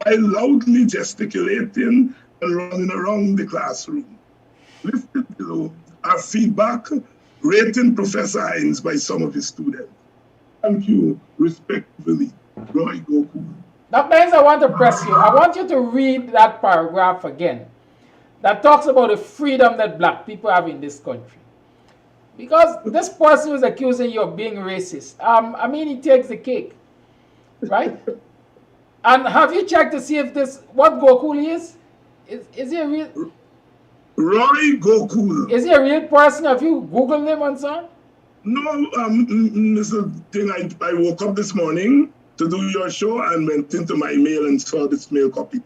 Speaker 5: while loudly gesticulating and running around the classroom. Listed below are feedback rating Professor Hinds by some of his students. Thank you, respectfully, Roy Goku.
Speaker 4: Dr. Hinds, I want to press you. I want you to read that paragraph again that talks about the freedom that black people have in this country. Because this person who's accusing you of being racist, I mean, he takes the cake, right? And have you checked to see if what Gokul is? Is he a real...
Speaker 5: Roy Gokul.
Speaker 4: Is he a real person? Have you Googled him and so on?
Speaker 5: No, this is the thing I woke up this morning to do your show and went into my mail and saw this mail copy.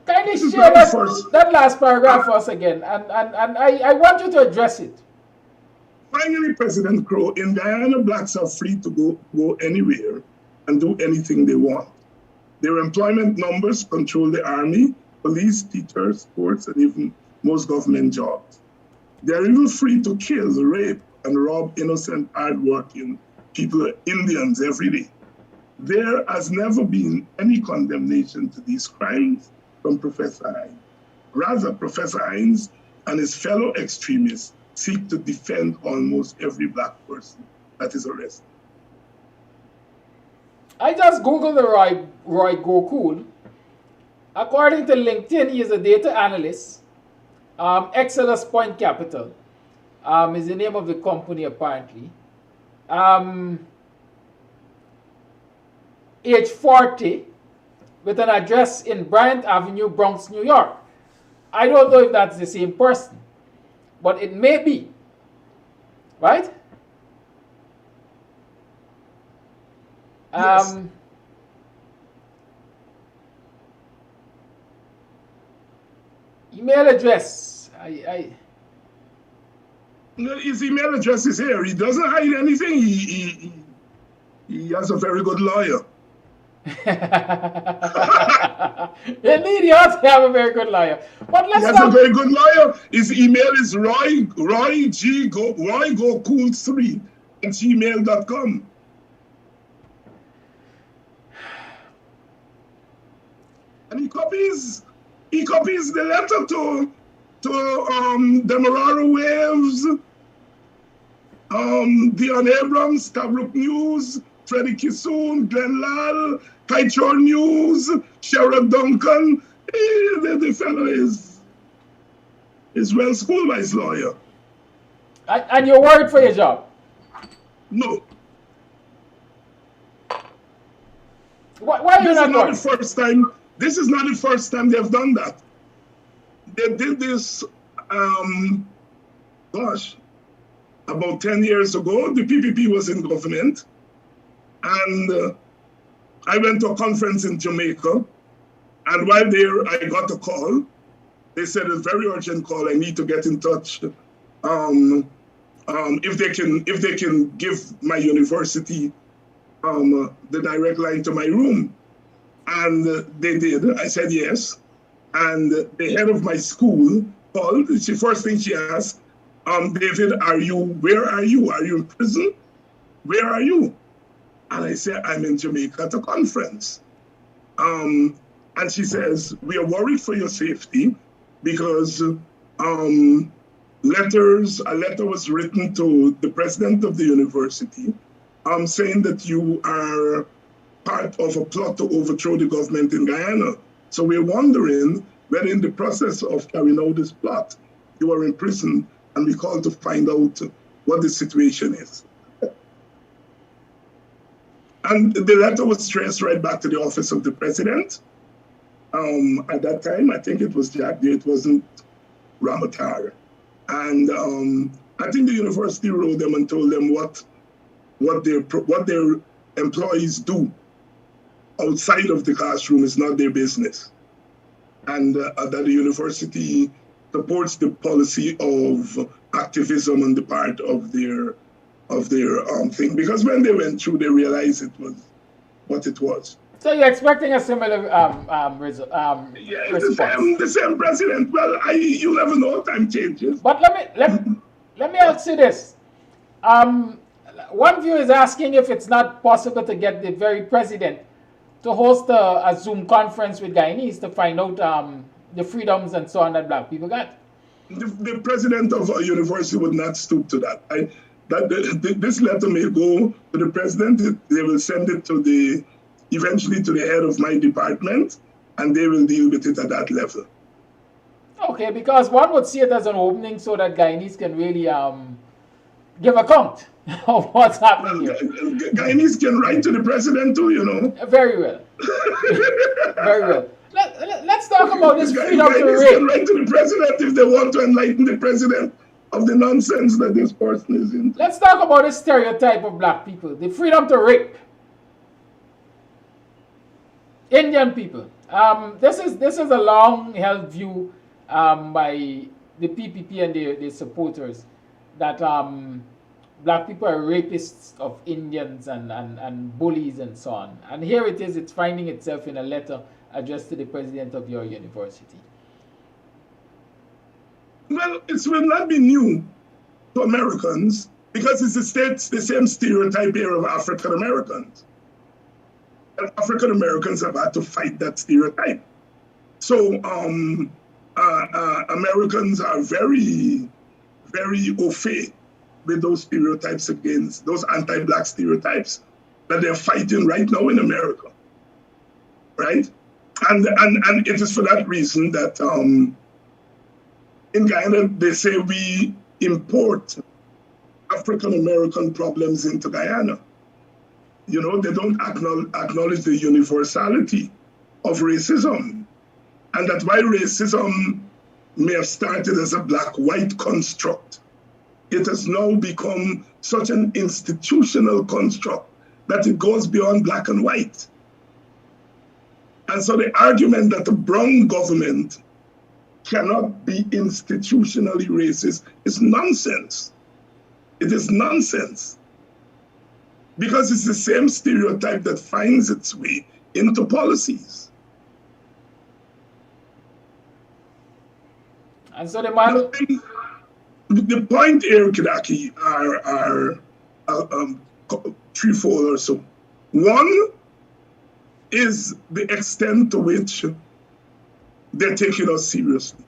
Speaker 4: Kindly share that last paragraph for us again, and I want you to address it.
Speaker 5: Finally, President Crow, in Guyana, blacks are free to go anywhere and do anything they want. Their employment numbers control the army, police, teachers, sports, and even most government jobs. They're even free to kill, rape, and rob innocent, hardworking people, Indians, every day. There has never been any condemnation to these crimes from Professor Hinds. Rather, Professor Hinds and his fellow extremists seek to defend almost every black person that is arrested.
Speaker 4: I just Googled the Roy Gokul. According to LinkedIn, he is a data analyst. Exodus Point Capital is the name of the company, apparently. Age 40, with an address in Bryant Avenue, Bronx, New York. I don't know if that's the same person, but it may be, right?
Speaker 5: Yes.
Speaker 4: Email address.
Speaker 5: His email address is here. He doesn't hide anything. He has a very good lawyer.
Speaker 4: Indeed, he ought to have a very good lawyer. But let's
Speaker 5: He has a very good lawyer. His email is roygocool3@gmail.com. And he copies the letter to Demerara Waves, Dion Abrams, Tabruk News, Freddie Kissoon, Glenn Lal, Kaichor News, Sherrod Duncan. The fellow is well schooled by his lawyer.
Speaker 4: And you're worried for your job?
Speaker 5: No.
Speaker 4: Why are you not worried?
Speaker 5: This is not the first time they've done that. They did this, about 10 years ago. The PPP was in government. And I went to a conference in Jamaica. And while there, I got a call. They said, it's a very urgent call. I need to get in touch. If they can give my university the direct line to my room. And they did. I said yes. And the head of my school called. The first thing she asked, David, where are you? Are you in prison? Where are you? And I said, I'm in Jamaica at a conference. And she says, we are worried for your safety because a letter was written to the president of the university saying that you are part of a plot to overthrow the government in Guyana. So we're wondering whether in the process of carrying out this plot, you are in prison, and we called to find out what the situation is. And the letter was traced right back to the office of the president. At that time, I think it was Jack there, it wasn't Ramatar. And I think the university wrote them and told them what their employees do outside of the classroom is not their business. And that the university supports the policy of activism on the part of their thing. Because when they went through, they realized it was what it was.
Speaker 4: So you're expecting a similar response?
Speaker 5: The same president. Well, you never know, time changes.
Speaker 4: But let me ask you this. One viewer is asking if it's not possible to get the very president to host a Zoom conference with Guyanese to find out the freedoms and so on that black people got.
Speaker 5: The president of a university would not stoop to that. This letter may go to the president. They will send it eventually to the head of my department, and they will deal with it at that level.
Speaker 4: Okay, because one would see it as an opening so that Guyanese can really give account of what's happening here.
Speaker 5: Guyanese can write to the president too, you know.
Speaker 4: Very well. Very well. Let's talk about this freedom to
Speaker 5: Guyanese
Speaker 4: rape.
Speaker 5: can write to the president if they want to enlighten the president of the nonsense that this person is in.
Speaker 4: Let's talk about this stereotype of black people, the freedom to rape. Indian people. This is a long-held view by the PPP and their supporters that black people are rapists of Indians and bullies and so on. And here it is, it's finding itself in a letter addressed to the president of your university.
Speaker 5: Well, it will not be new to Americans because it's the same stereotype here of African Americans. And African Americans have had to fight that stereotype. So Americans are very, very au fait with those stereotypes against those anti-black stereotypes that they're fighting right now in America, right? And it is for that reason that in Guyana they say we import African American problems into Guyana. You know, they don't acknowledge the universality of racism, and that's why racism may have started as a black-white construct. It has now become such an institutional construct that it goes beyond black and white. And so the argument that the brown government cannot be institutionally racist is nonsense. It is nonsense. Because it's the same stereotype that finds its way into policies.
Speaker 4: And so the man...
Speaker 5: The point here, Kidaki, are threefold or so. One is the extent to which they're taking us seriously.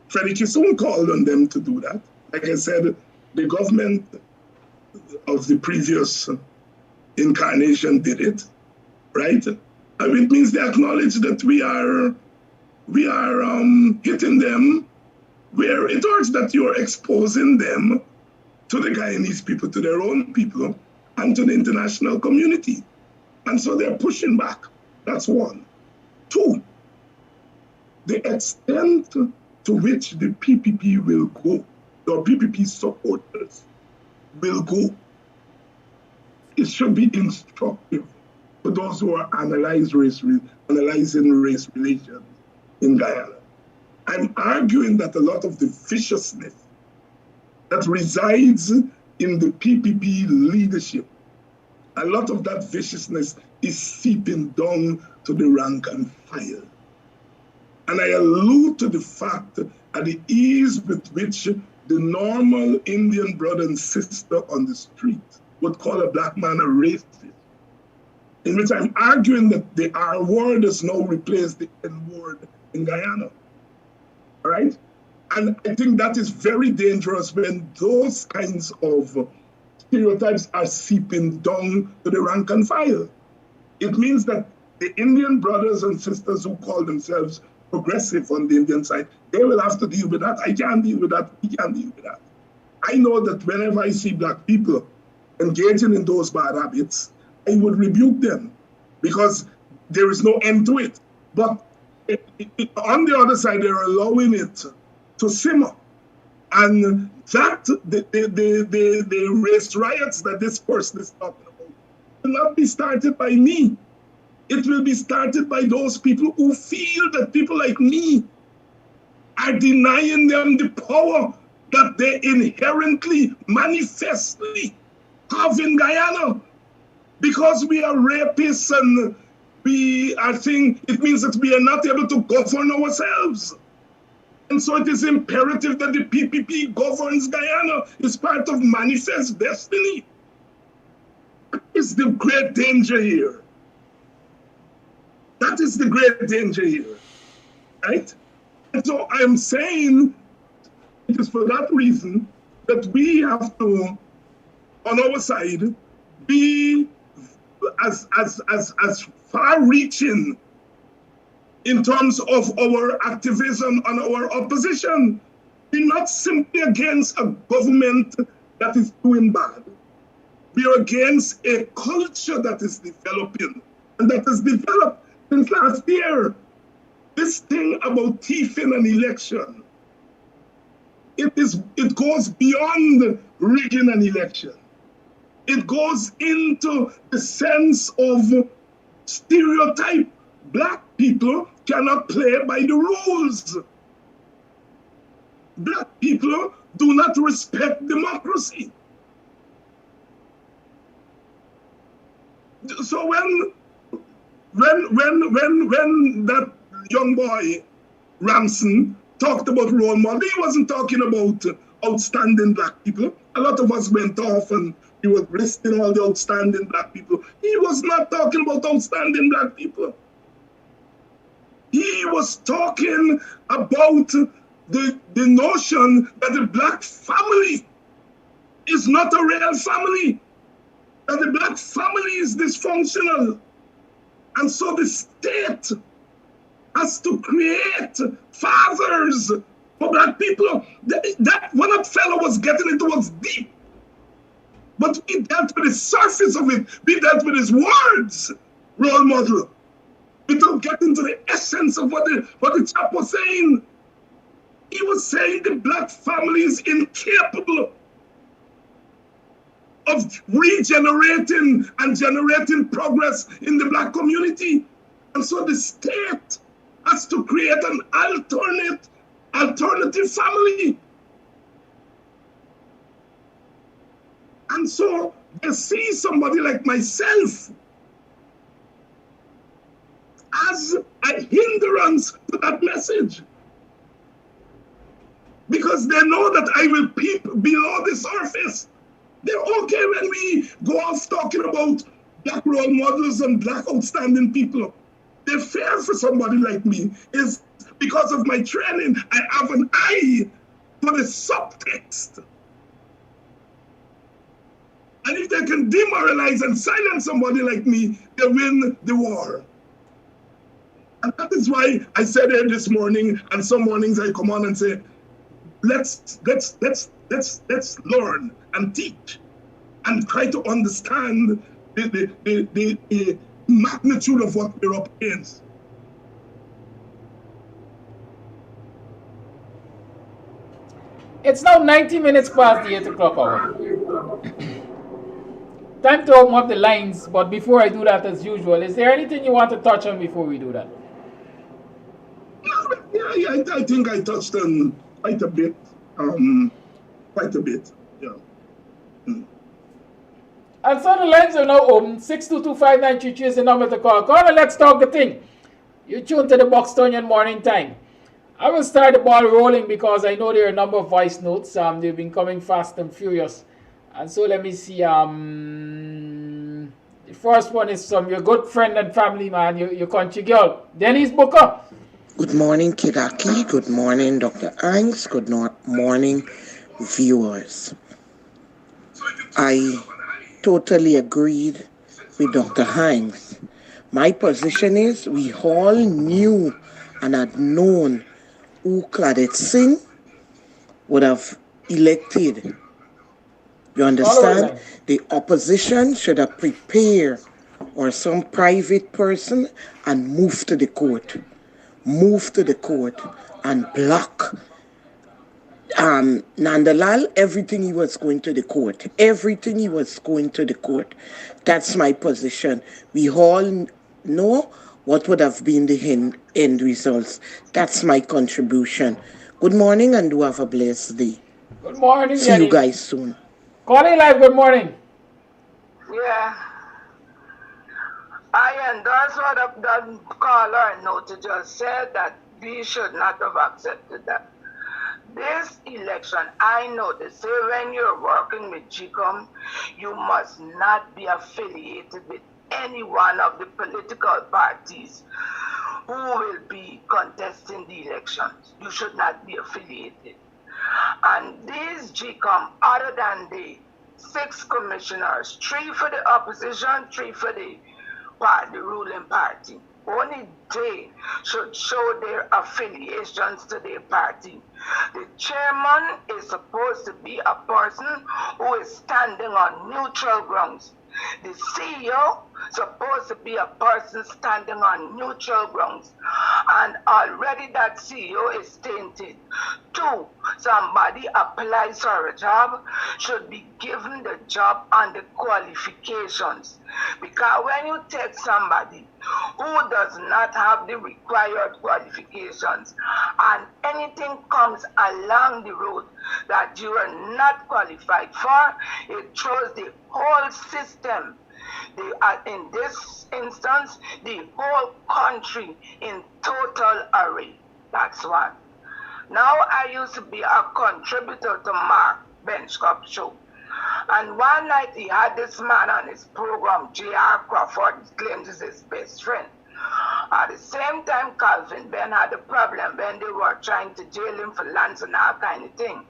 Speaker 5: Freddie Kissoon called on them to do that. Like I said, the government of the previous incarnation did it, right? And it means they acknowledge that we are hitting them where it hurts, that you're exposing them to the Guyanese people, to their own people, and to the international community. And so they're pushing back. That's one. Two, the extent to which the PPP will go, or PPP supporters will go, it should be instructive for those who are analyzing race relations in Guyana. I'm arguing that a lot of the viciousness that resides in the PPP leadership, a lot of that viciousness is seeping down to the rank and file. And I allude to the fact at the ease with which the normal Indian brother and sister on the street would call a black man a racist, in which I'm arguing that the R word has now replaced the N word in Guyana. All right? And I think that is very dangerous when those kinds of stereotypes are seeping down to the rank and file. It means that the Indian brothers and sisters who call themselves progressive on the Indian side, they will have to deal with that. I can't deal with that. We can't deal with that. I know that whenever I see black people engaging in those bad habits, I would rebuke them because there is no end to it. But on the other side, they're allowing it to simmer. And that, the race riots that this person is talking about, will not be started by me. It will be started by those people who feel that people like me are denying them the power that they inherently, manifestly have in Guyana. Because we are rapists and we are saying it means that we are not able to govern ourselves. And so it is imperative that the PPP governs Guyana. It's part of manifest destiny. That is the great danger here. That is the great danger here, right? And so I am saying it is for that reason that we have to, on our side, be as far-reaching in terms of our activism and our opposition. We're not simply against a government that is doing bad. We are against a culture that is developing and that has developed since last year. This thing about thieving an election, it goes beyond rigging an election. It goes into the sense of stereotype. Black people cannot play by the rules. Black people do not respect democracy. So when that young boy Ramson talked about role model, he wasn't talking about outstanding black people. A lot of us went off and he was listing all the outstanding black people. He was not talking about outstanding black people. He was talking about the notion that the black family is not a real family, that the black family is dysfunctional. And so the state has to create fathers for black people. That when that fellow was getting into was deep. But we dealt with the surface of it. We dealt with his words, role model. We don't get into the essence of what the chap was saying. He was saying the black family is incapable of regenerating and generating progress in the black community. And so the state has to create an alternative family. And so they see somebody like myself as a hindrance to that message. Because they know that I will peep below the surface. They're okay when we go off talking about black role models and black outstanding people. The fear for somebody like me is because of my training, I have an eye for the subtext. And if they can demoralize and silence somebody like me, they win the war. And that is why I said here this morning, and some mornings I come on and say, let's learn and teach and try to understand the magnitude of what we're up against.
Speaker 4: It's now 90 minutes past the 8 o'clock hour. Time to open up the lines, but before I do that, as usual, is there anything you want to touch on before we do that?
Speaker 5: Yeah, I think I touched on quite a bit. Yeah.
Speaker 4: And so the lines are now open. 6225933 is the number to call. Call and let's talk the thing. You tune to the BUXTONIAN Morning Time. I will start the ball rolling because I know there are a number of voice notes. They've been coming fast and furious. And so let me see. The first one is from your good friend and family man, your country girl, Denise Booker.
Speaker 6: Good morning, Kidaki. Good morning, Dr. Hinds. Good morning, viewers. I totally agreed with Dr. Hinds. My position is we all knew and had known who Claudette Singh would have elected. You understand? The opposition should have prepared or some private person and moved to the court. Move to the court and block Nandalal, everything he was going to the court. Everything he was going to the court. That's my position. We all know what would have been the end results. That's my contribution. Good morning and do have a blessed day.
Speaker 4: Good morning,
Speaker 6: See you guys soon.
Speaker 4: Calling live, good morning.
Speaker 7: Yeah. I endorse what the caller noted just said, that we should not have accepted that. This election, I know they say when you're working with GCOM, you must not be affiliated with any one of the political parties who will be contesting the elections. You should not be affiliated. And these GCOM, other than the 6 commissioners, 3 for the opposition, 3 for the ruling party, only they should show their affiliations to their party. The chairman is supposed to be a person who is standing on neutral grounds. The CEO supposed to be a person standing on neutral grounds, and already that CEO is tainted. 2, somebody applies for a job should be given the job and the qualifications, because when you take somebody who does not have the required qualifications and anything comes along the road that you are not qualified for, it throws the whole system In this instance, the whole country in total array. That's one. Now, I used to be a contributor to Mark Benchcup show. And one night he had this man on his program, J.R. Crawford, claims he's his best friend. At the same time, Calvin Ben had a problem when they were trying to jail him for lands and that kind of thing.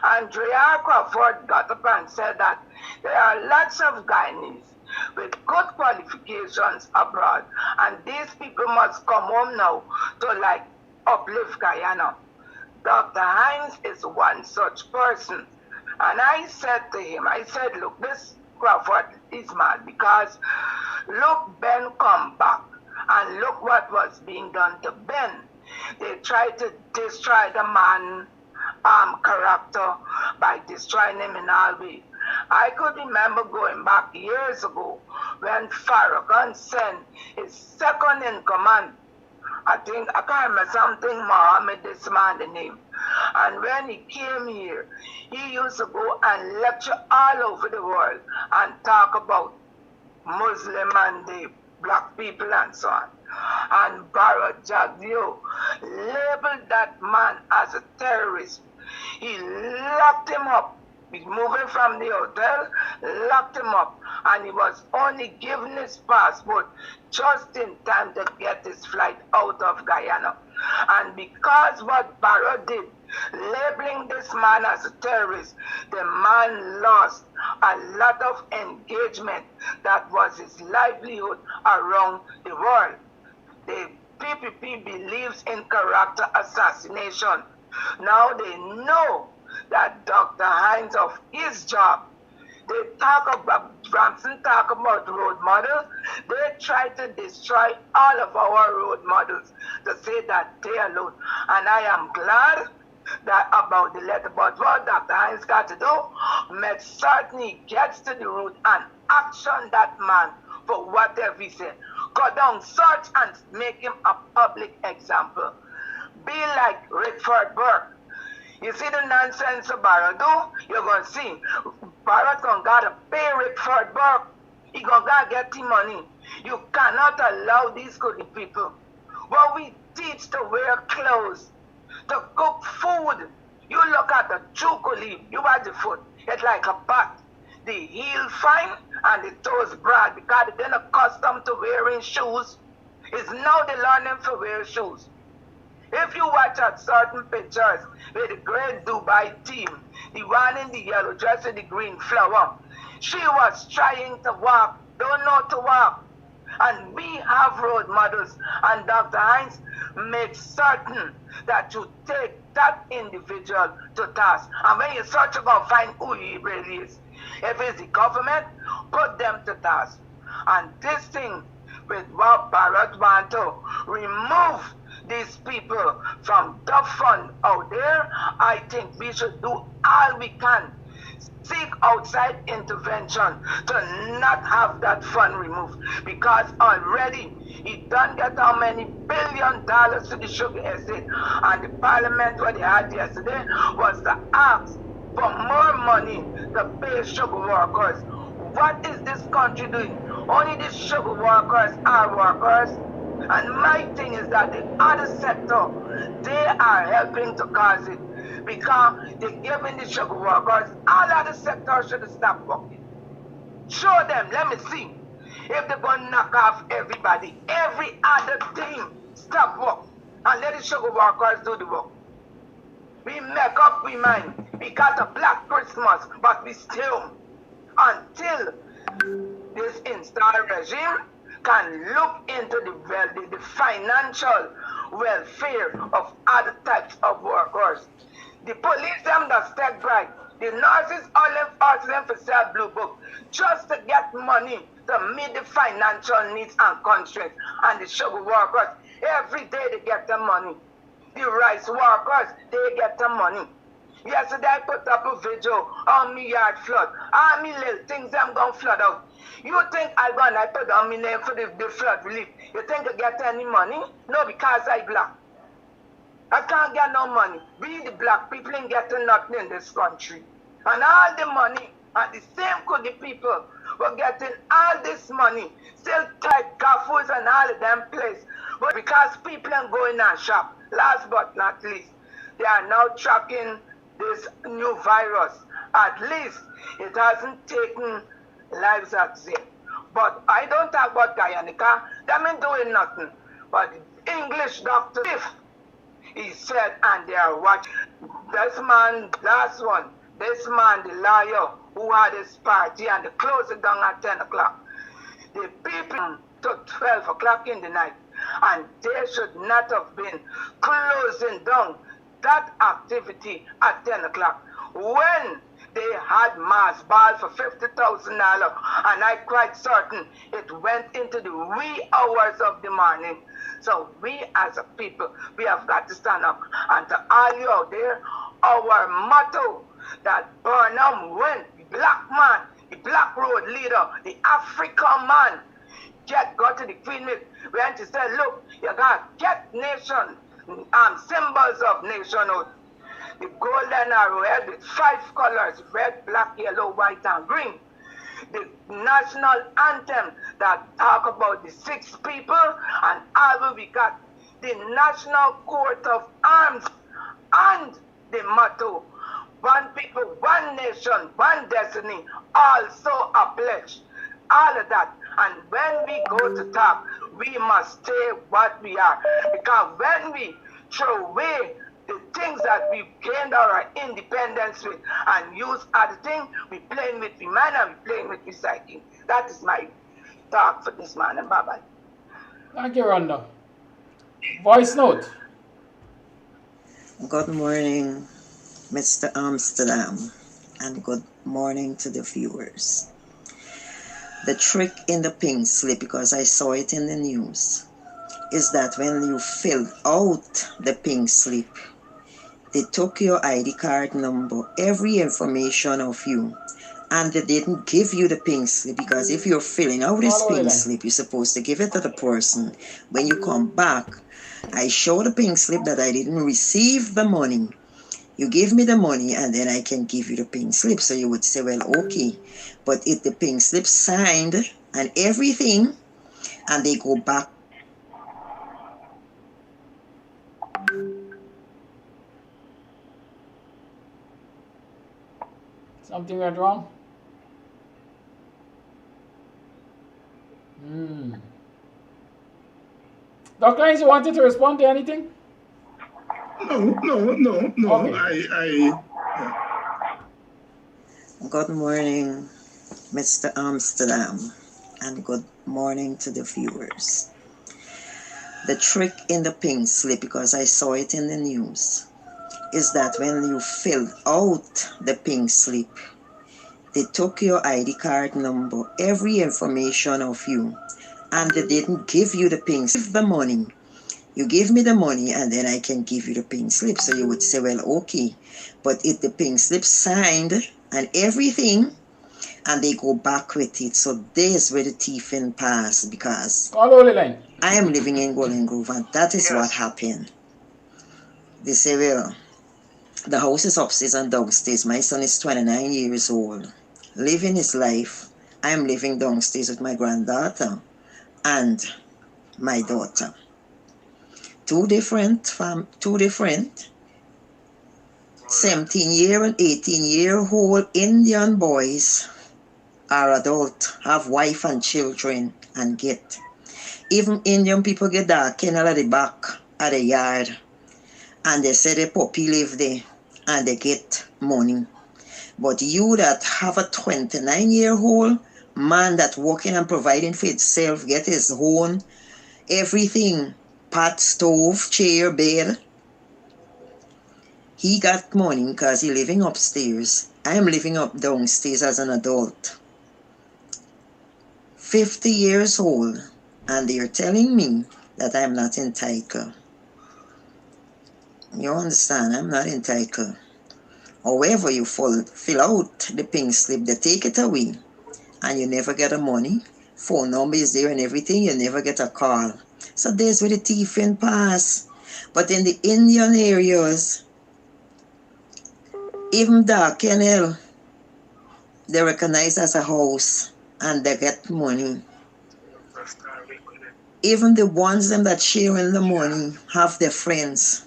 Speaker 7: And J.R. Crawford got up and said that there are lots of Guyanese with good qualifications abroad, and these people must come home now to like uplift Guyana. Dr. Hinds is one such person. And I said to him, I said, look, this Crawford is mad because look, Ben come back and look what was being done to Ben. They tried to destroy the man character by destroying him in all ways. I could remember going back years ago when Farrakhan sent his second in command. I can't remember something, Muhammad, this man, the name. And when he came here, he used to go and lecture all over the world and talk about Muslim and the black people and so on. And Barrett Jagdio labeled that man as a terrorist. He locked him up. He's moving from the hotel, locked him up, and he was only given his passport just in time to get his flight out of Guyana. And because what Barrow did, labeling this man as a terrorist, the man lost a lot of engagement that was his livelihood around the world. The PPP believes in character assassination. Now they know that Dr. Hinds of his job, they talk about, Branson talk about road models, they try to destroy all of our road models to say that they alone. And I am glad that about the letter, but what Dr. Hinds got to do, make certain he gets to the root and action that man for whatever he said. Go down, search and make him a public example. Be like Richard Burke. You see the nonsense Barrett do? You're going to see. Barrett going to pay Richard Burke. He going to get the money. You cannot allow these good people. But we teach to wear clothes, to cook food. You look at the chocolate, you watch the food. It's like a pot. The heel fine and the toes broad because they're not accustomed to wearing shoes. It's now they learning to wear shoes. If you watch at certain pictures with the great Dubai team, the one in the yellow dress with the green flower, she was trying to walk, don't know to walk. And we have road models, and Dr. Hinds makes certain that you take that individual to task. And when you search, you're going to find who he really is. If it's the government, put them to task. And this thing with what Barrett want to remove these people from the fund out there, I think we should do all we can. Seek outside intervention to not have that fund removed, because already he done get how many $1 billion to the sugar estate, and the parliament what they had yesterday was to ask for more money to pay sugar workers. What is this country doing? Only the sugar workers are workers. And my thing is that the other sector, they are helping to cause it, because they're giving the sugar workers, all other sectors should stop working. Show them, let me see. If they're going to knock off everybody, every other thing, stop work, and let the sugar workers do the work. We make up we mind. We got a Black Christmas, but we still, until this installed regime can look into the financial welfare of other types of workers. The police them that take bribe. The nurses only force them to sell blue book just to get money to meet the financial needs and constraints. And the sugar workers, every day they get the money. The rice workers, they get the money. Yesterday I put up a video on me yard flood. All me little things I'm going to flood out. You think I put on my name for the flood relief? You think I get any money? No, because I black. I can't get no money. We the black people ain't getting nothing in this country. And all the money, and the same could the people We're getting all this money, still take Carrefours and all of them places. But because people are going and shop, last but not least, they are now tracking this new virus. At least it hasn't taken lives at sea. But I don't talk about Guyana, them ain't doing nothing. But English doctor, he said, and they are watching. This man, last one, this man, the lawyer, who had his party and they closed it down at 10 o'clock. The people took 12 o'clock in the night, and they should not have been closing down that activity at 10 o'clock when they had mass ball for $50,000, and I'm quite certain it went into the wee hours of the morning. So we as a people, we have got to stand up, and to all you out there, our motto that Burnham win, the black man, the black road leader, the African man, go to the Queen when she said, look, you got to get nation, symbols of nationhood. The golden arrowhead with 5 colors, red, black, yellow, white, and green. The national anthem that talk about the 6 people, and all we got the national coat of arms and the motto, one people, one nation, one destiny, also a pledge. All of that. And when we go to talk, we must stay what we are. Because when we throw away the things that we gained our independence with and use other things, we playing with the man and we playing with recycling. That is my talk for this man, and bye-bye.
Speaker 2: Thank you, Rhonda. Voice note.
Speaker 8: Good morning, Mr. Amsterdam, and good morning to the viewers. The trick in the pink slip, because I saw it in the news, is that when you filled out the pink slip, they took your ID card number, every information of you, and they didn't give you the pink slip, because if you're filling out this pink slip, you're supposed to give it to the person. When you come back, I show the pink slip that I didn't receive the money. You give me the money and then I can give you the pink slip. So you would say, well, okay. But if the pink slip signed and everything, and they go back.
Speaker 2: Something went wrong? Dr. Hinds, you wanted to respond to anything?
Speaker 5: No.
Speaker 2: Okay.
Speaker 8: Good morning, Mr. Amsterdam, and good morning to the viewers. The trick in the pink slip, because I saw it in the news, is that when you filled out the pink slip, they took your ID card number, every information of you, and they didn't give you the pink slip, the money. You give me the money and then I can give you the pink slip. So you would say, well, okay. But if the pink slip signed and everything, and they go back with it, so there's where the thief in pass, because I am living in Golden Grove, and that is what happened. They say, well, the house is upstairs and downstairs. My son is 29 years old, living his life. I am living downstairs with my granddaughter and my daughter. Two different 17-year and 18-year-old Indian boys are adult, have wife and children, and get. Even Indian people get that kennel at the back of the yard, and they say the puppy live there, and they get money. But you that have a 29-year-old man that working and providing for himself, get his own everything, pot, stove, chair, bed. He got money because he living upstairs. I am living up downstairs as an adult. 50 years old, and they're telling me that I'm not entitled. You understand? I'm not entitled. However, you fill out the pink slip, they take it away, and you never get the money. Phone number is there and everything, you never get a call. So there's where the thief in pass. But in the Indian areas, even dark kennel, they recognize as a house, and they get money. Even the ones them that share in the money have their friends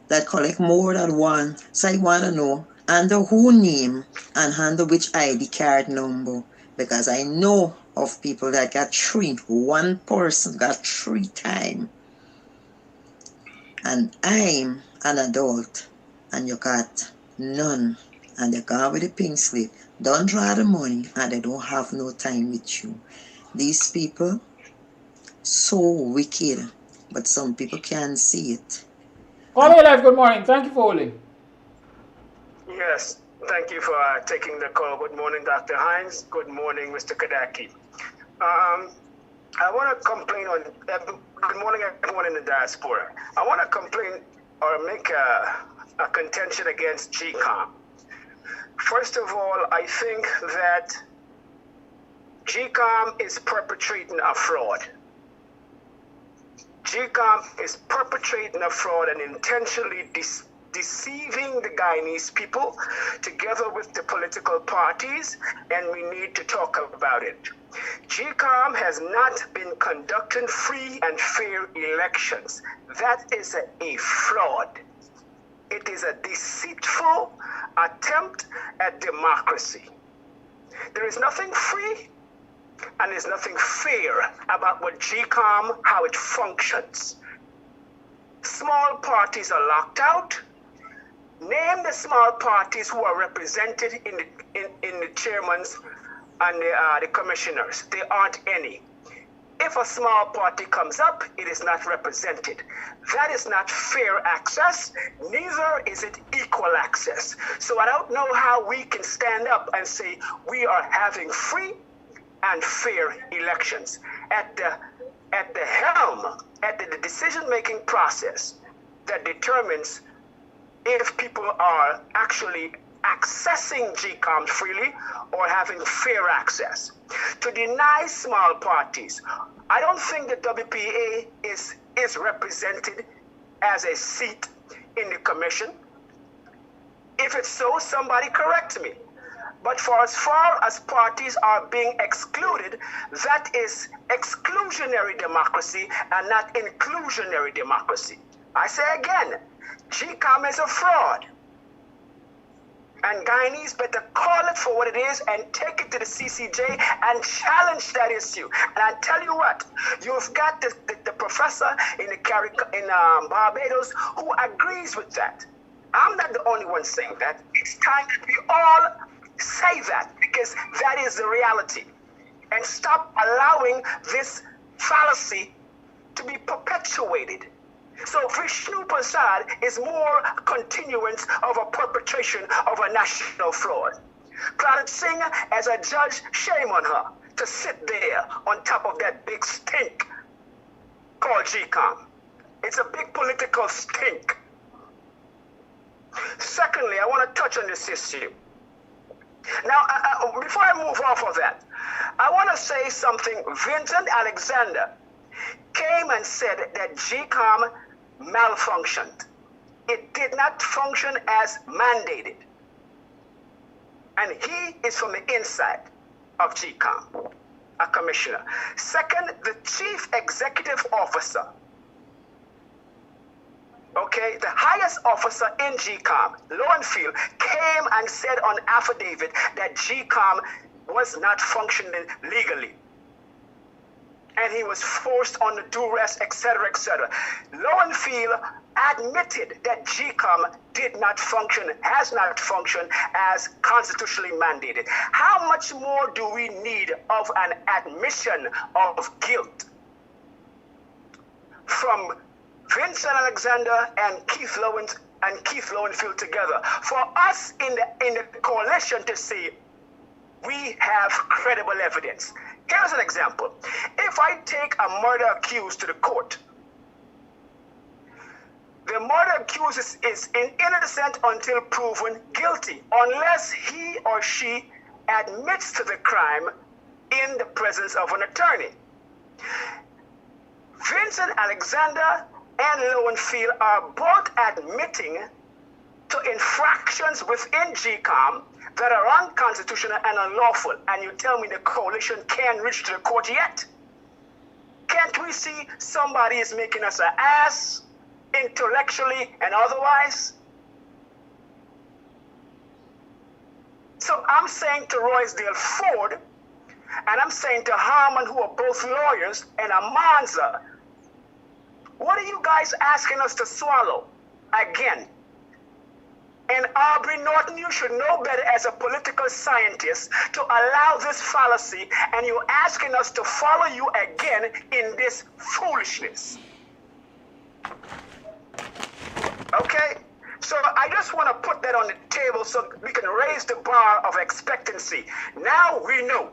Speaker 8: that collect more than one. So I want to know under who name and under which ID card number, because I know of people that got three. One person got 3 times. And I'm an adult and you got none. And they gone with the pink slip. Don't draw the money and they don't have no time with you. These people, so wicked, but some people can't see it.
Speaker 4: Call live, good morning. Thank you for holding.
Speaker 9: Yes, thank you for taking the call. Good morning, Dr. Hinds. Good morning, Mr. Kadaki. I want to complain on, good morning everyone in the diaspora. I want to complain or make a contention against GCOM. First of all, I think that GCOM is perpetrating a fraud. GCOM is perpetrating a fraud and intentionally deceiving the Guyanese people together with the political parties, and we need to talk about it. GCOM has not been conducting free and fair elections. That is a fraud. It is a deceitful attempt at democracy. There is nothing free and there's nothing fair about what GCOM, how it functions. Small parties are locked out. Name the small parties who are represented in the chairmans and the commissioners. There aren't any. If a small party comes up, it is not represented. That is not fair access, neither is it equal access. So I don't know how we can stand up and say we are having free and fair elections. At the helm, at the decision-making process that determines if people are actually accessing GCOM freely or having fair access. To deny small parties, I don't think the WPA is represented as a seat in the commission. If it's so, somebody correct me. But for as far as parties are being excluded, that is exclusionary democracy and not inclusionary democracy. I say again, GCOM is a fraud. And Guyanese better call it for what it is and take it to the CCJ and challenge that issue. And I tell you what, you've got the professor in Barbados who agrees with that. I'm not the only one saying that. It's time that we all say that, because that is the reality. And stop allowing this fallacy to be perpetuated. So Vishnu Prasad is more continuance of a perpetration of a national fraud. Claudette Singh, as a judge, shame on her to sit there on top of that big stink called GCOM. It's a big political stink. Secondly, I want to touch on this issue. Now, before I move off of that, I want to say something. Vincent Alexander came and said that GCOM malfunctioned. It did not function as mandated. And he is from the inside of GCOM, a commissioner. Second, the chief executive officer, okay, the highest officer in GCOM, Lowenfield, came and said on affidavit that GCOM was not functioning legally. And he was forced on the duress, etc., etc. Lowenfield admitted that GCOM did not function, has not functioned as constitutionally mandated. How much more do we need of an admission of guilt from Vincent Alexander and Keith Lowenfield together for us in the coalition to say we have credible evidence? Here's an example. If I take a murder accused to the court, the murder accused is innocent until proven guilty, unless he or she admits to the crime in the presence of an attorney. Vincent Alexander and Lowenfield are both admitting to infractions within GCOM that are unconstitutional and unlawful, and you tell me the coalition can't reach to the court yet? Can't we see somebody is making us an ass intellectually and otherwise? So I'm saying to Roysdale Ford, and I'm saying to Harmon, who are both lawyers, and Amanza, what are you guys asking us to swallow again? And Aubrey Norton, you should know better as a political scientist to allow this fallacy, and you're asking us to follow you again in this foolishness. Okay? So I just want to put that on the table so we can raise the bar of expectancy. Now we know.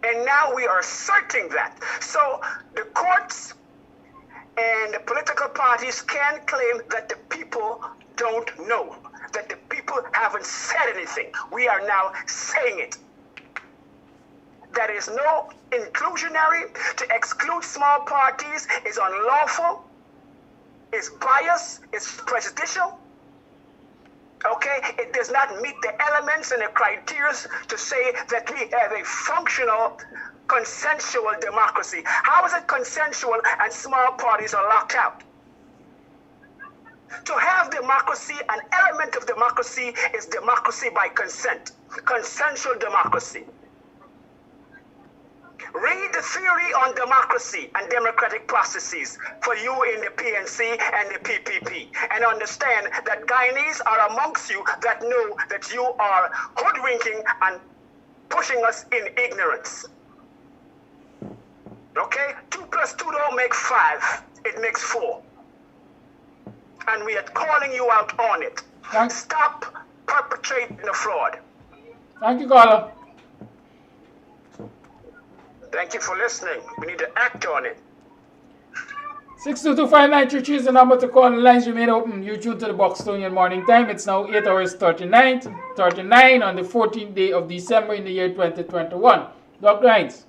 Speaker 9: And now we are asserting that. So the courts and the political parties can claim that the people don't know, that the people haven't said anything. We are now saying it. That is no inclusionary. To exclude small parties is unlawful, is biased, is prejudicial. Okay, it does not meet the elements and the criteria to say that we have a functional, consensual democracy. How is it consensual and small parties are locked out? To have democracy, an element of democracy is democracy by consent, consensual democracy. Read the theory on democracy and democratic processes for you in the PNC and the PPP, and understand that Guyanese are amongst you that know that you are hoodwinking and pushing us in ignorance. Okay? 2 plus 2 don't make 5, it makes 4. And we are calling you out on it. Stop perpetrating the fraud.
Speaker 4: Thank you, caller.
Speaker 9: Thank you for listening. We need to act on it.
Speaker 4: 6225933 is the number to call. The lines remain open. You tune to the Buxtonian Morning Time. It's now 8 hours 39 on the 14th day of December in the year 2021. Dr. Hinds.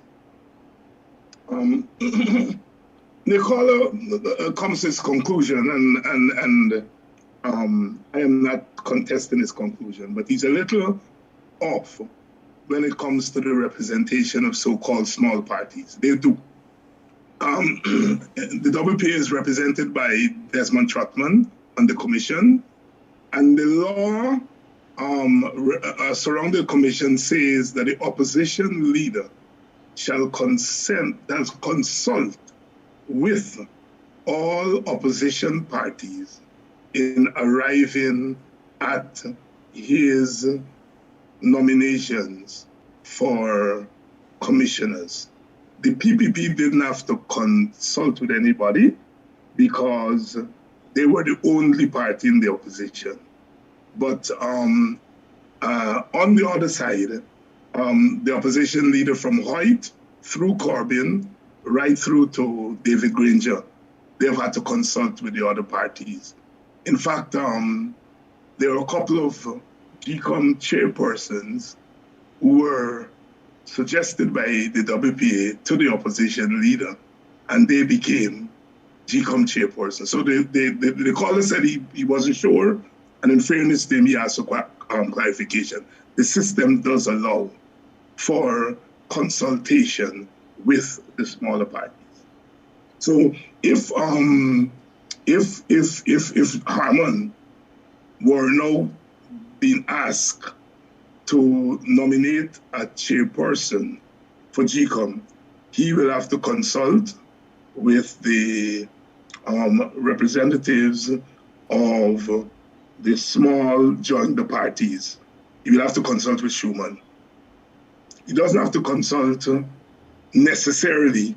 Speaker 5: The caller comes to his conclusion, and I am not contesting his conclusion, but he's a little off when it comes to the representation of so-called small parties. They do. The WPA is represented by Desmond Trotman on the commission, and the law surrounding the commission says that the opposition leader shall consult with all opposition parties in arriving at his nominations for commissioners. The PPP didn't have to consult with anybody because they were the only party in the opposition. But on the other side, the opposition leader from Hoyt through Corbyn right through to David Granger, they've had to consult with the other parties. In fact, there are a couple of GCOM chairpersons who were suggested by the WPA to the opposition leader, and they became GCOM chairpersons. So the caller said he wasn't sure, and in fairness to him, he asked for clarification. The system does allow for consultation with the smaller parties. So if Harmon were now being asked to nominate a chairperson for GCOM, he will have to consult with the representatives of the small joint parties. He will have to consult with Schumann. He doesn't have to consult necessarily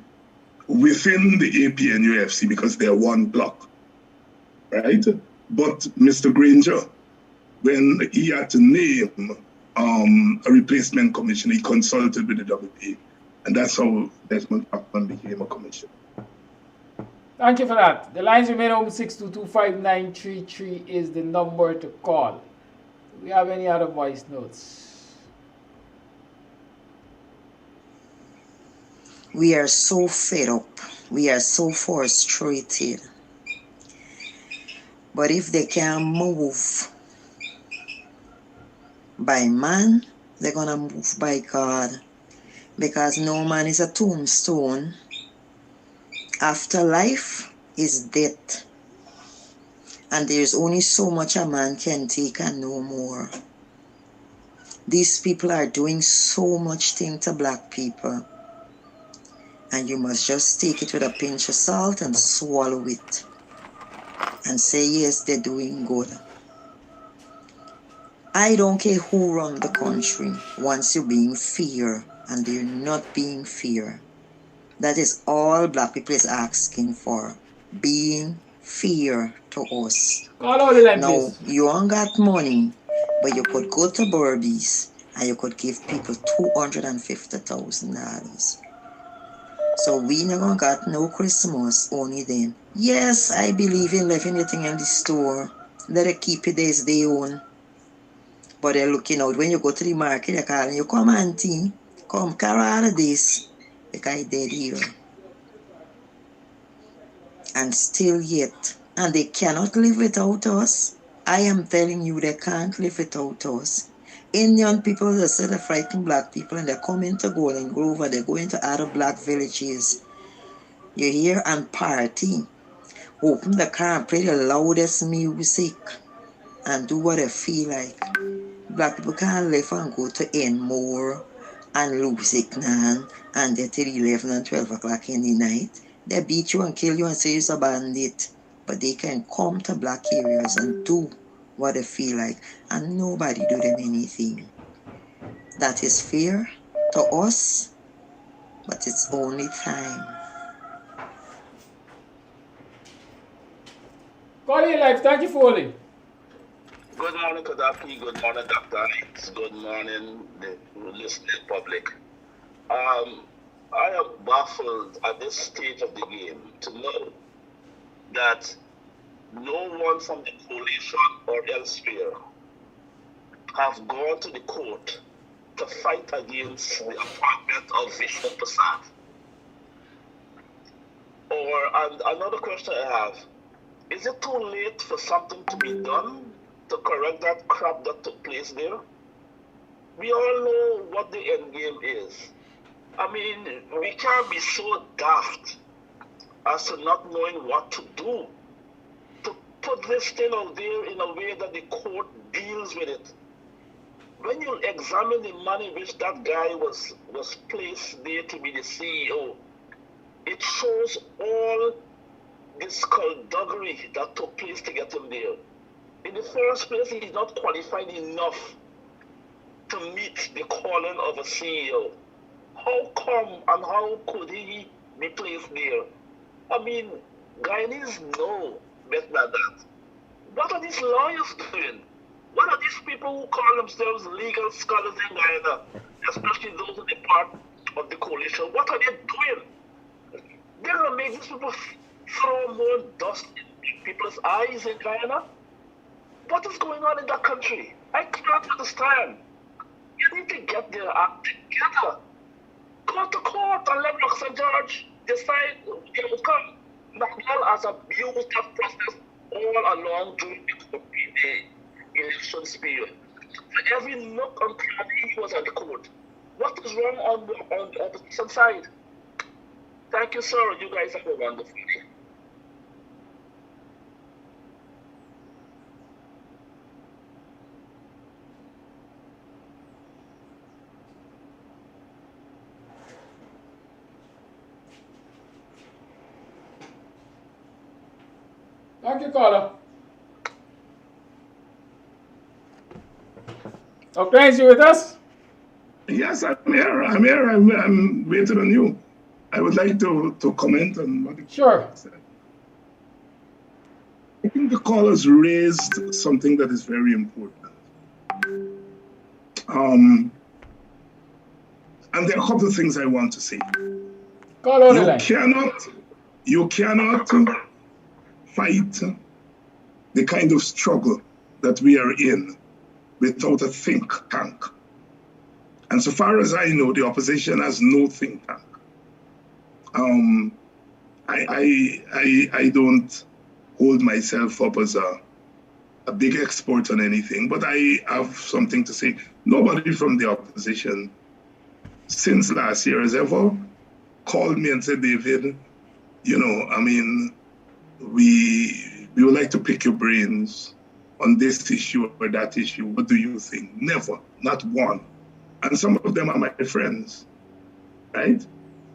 Speaker 5: within the APNUFC because they're one block, right? But Mr. Granger, when he had to name a replacement commissioner, he consulted with the WPA, and that's how Desmond Chapman became a commissioner.
Speaker 4: Thank you for that. The lines remain open. 6225933 is the number to call. Do we have any other voice notes?
Speaker 8: We are so fed up. We are so frustrated. But if they can move by man, they're gonna move by God. Because no man is a tombstone. After life is death. And there's only so much a man can take and no more. These people are doing so much thing to black people. And you must just take it with a pinch of salt and swallow it. And say, yes, they're doing good. I don't care who run the country. Once you're being fair, and they're not being fair. That is all black people is asking for. Being fair to us.
Speaker 4: Call all the line,
Speaker 8: Now,
Speaker 4: please.
Speaker 8: you ain't got money, but you could go to Burbies and you could give people $250,000. So we never got no Christmas, only them. Yes, I believe in leaving anything in the store. Let it keep it as they own. But they're looking out. When you go to the market, they're calling you, come auntie, come carry all of this. Because I dead here. And still yet. And they cannot live without us. I am telling you, they can't live without us. Indian people, they say they frighten black people and they come into Golden Grove and they go into other black villages. You hear and party. Open the car and play the loudest music and do what they feel like. Black people can't live and go to Enmore and Lusignan and they till 11 and 12 o'clock in the night. They beat you and kill you and say you're a bandit. But they can come to black areas and do what they feel like. And nobody do them anything. That is fair to us, but it's only time.
Speaker 4: Call your life. Thank you for holding.
Speaker 10: Good morning, Kadafi. Good morning, Dr. Hinds. Good morning, the listening public. I am baffled at this stage of the game to know that no one from the coalition or elsewhere have gone to the court to fight against the appointment of Vishnu Prasad. And another question I have, is it too late for something to be done to correct that crap that took place there? We all know what the end game is. I mean, we can't be so daft as to not knowing what to do to put this thing out there in a way that the court deals with it. When you examine the manner in which that guy was placed there to be the CEO, it shows all this skullduggery that took place to get him there. In the first place, he's not qualified enough to meet the calling of a CEO. How come and how could he be placed there? I mean, Guyanese know better than that. What are these lawyers doing? What are these people who call themselves legal scholars in Guyana, especially those in the part of the coalition? What are they doing? They're going to make these people throw more dust in people's eyes in Guyana? What is going on in that country? I can't understand. You need to get their act together. Go to court and let Roxanne George decide the outcome. McDowell has abused that process all along during the election period. For every nook and cranny, he was at the court. What is wrong on the opposition side? Thank you, sir. You guys have a wonderful day.
Speaker 4: Thank you, caller. Dr. Hinds, you with us?
Speaker 5: Yes, I'm here. I'm waiting on you. I would like to comment on what
Speaker 4: Sure.
Speaker 5: said. I think the callers raised something that is very important. And there are a couple of things I want to say.
Speaker 4: Call on the line.
Speaker 5: You cannot fight the kind of struggle that we are in without a think tank. And so far as I know, the opposition has no think tank. I don't hold myself up as a big expert on anything, but I have something to say. Nobody from the opposition since last year has ever called me and said, David, you know, I mean, we would like to pick your brains on this issue or that issue. What do you think? Never, not one. And some of them are my friends, right?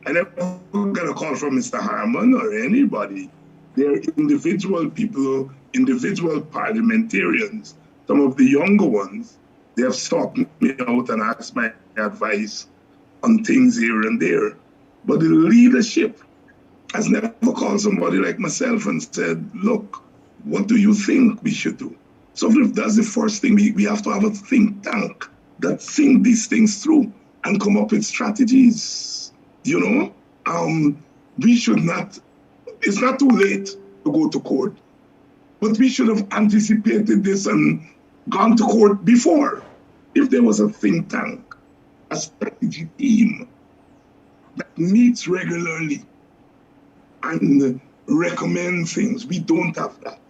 Speaker 5: I never got a call from Mr. Harmon or anybody. They're individual people, individual parliamentarians. Some of the younger ones, they have sought me out and asked my advice on things here and there. But the leadership has never called somebody like myself and said, look, what do you think we should do? So if that's the first thing, we have to have a think tank that think these things through and come up with strategies. You know, we should not, it's not too late to go to court, but we should have anticipated this and gone to court before. If there was a think tank, a strategy team that meets regularly and recommend things, we don't have that.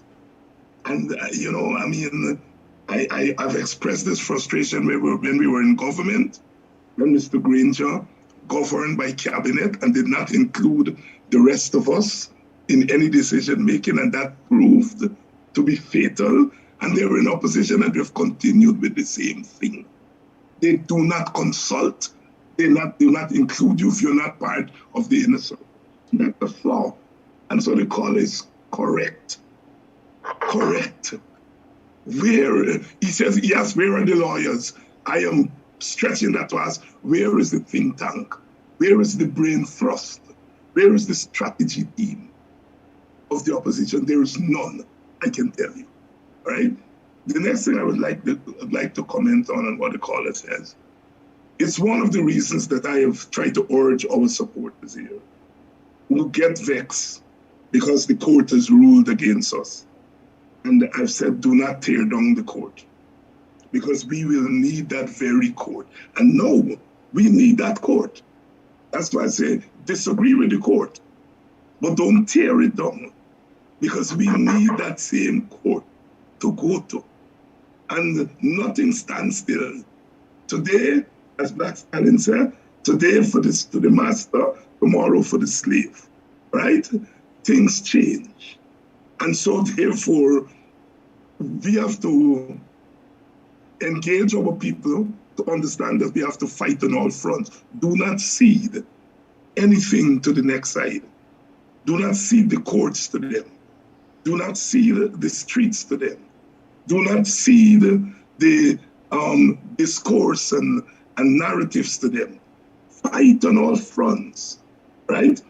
Speaker 5: And, you know, I mean, I've expressed this frustration when we were in government, when Mr. Granger governed by cabinet and did not include the rest of us in any decision making, and that proved to be fatal. And they were in opposition, and we've continued with the same thing. They do not consult. They do not include you if you're not part of the inner circle. That's a flaw. And so the call is correct. Correct. Where, he says, yes, where are the lawyers? I am stretching that to ask, where is the think tank? Where is the brain thrust? Where is the strategy team of the opposition? There is none, I can tell you. All right? The next thing I would like to comment on what the caller says, it's one of the reasons that I have tried to urge our supporters here who get vexed because the court has ruled against us. And I've said, do not tear down the court, because we will need that very court. And no, we need that court. That's why I say, disagree with the court, but don't tear it down, because we need that same court to go to. And nothing stands still. Today, as Black Stalin said, today for the master, tomorrow for the slave, right? Things change. And so therefore, we have to engage our people to understand that we have to fight on all fronts. Do not cede anything to the next side. Do not cede the courts to them. Do not cede the streets to them. Do not cede the discourse and narratives to them. Fight on all fronts, right?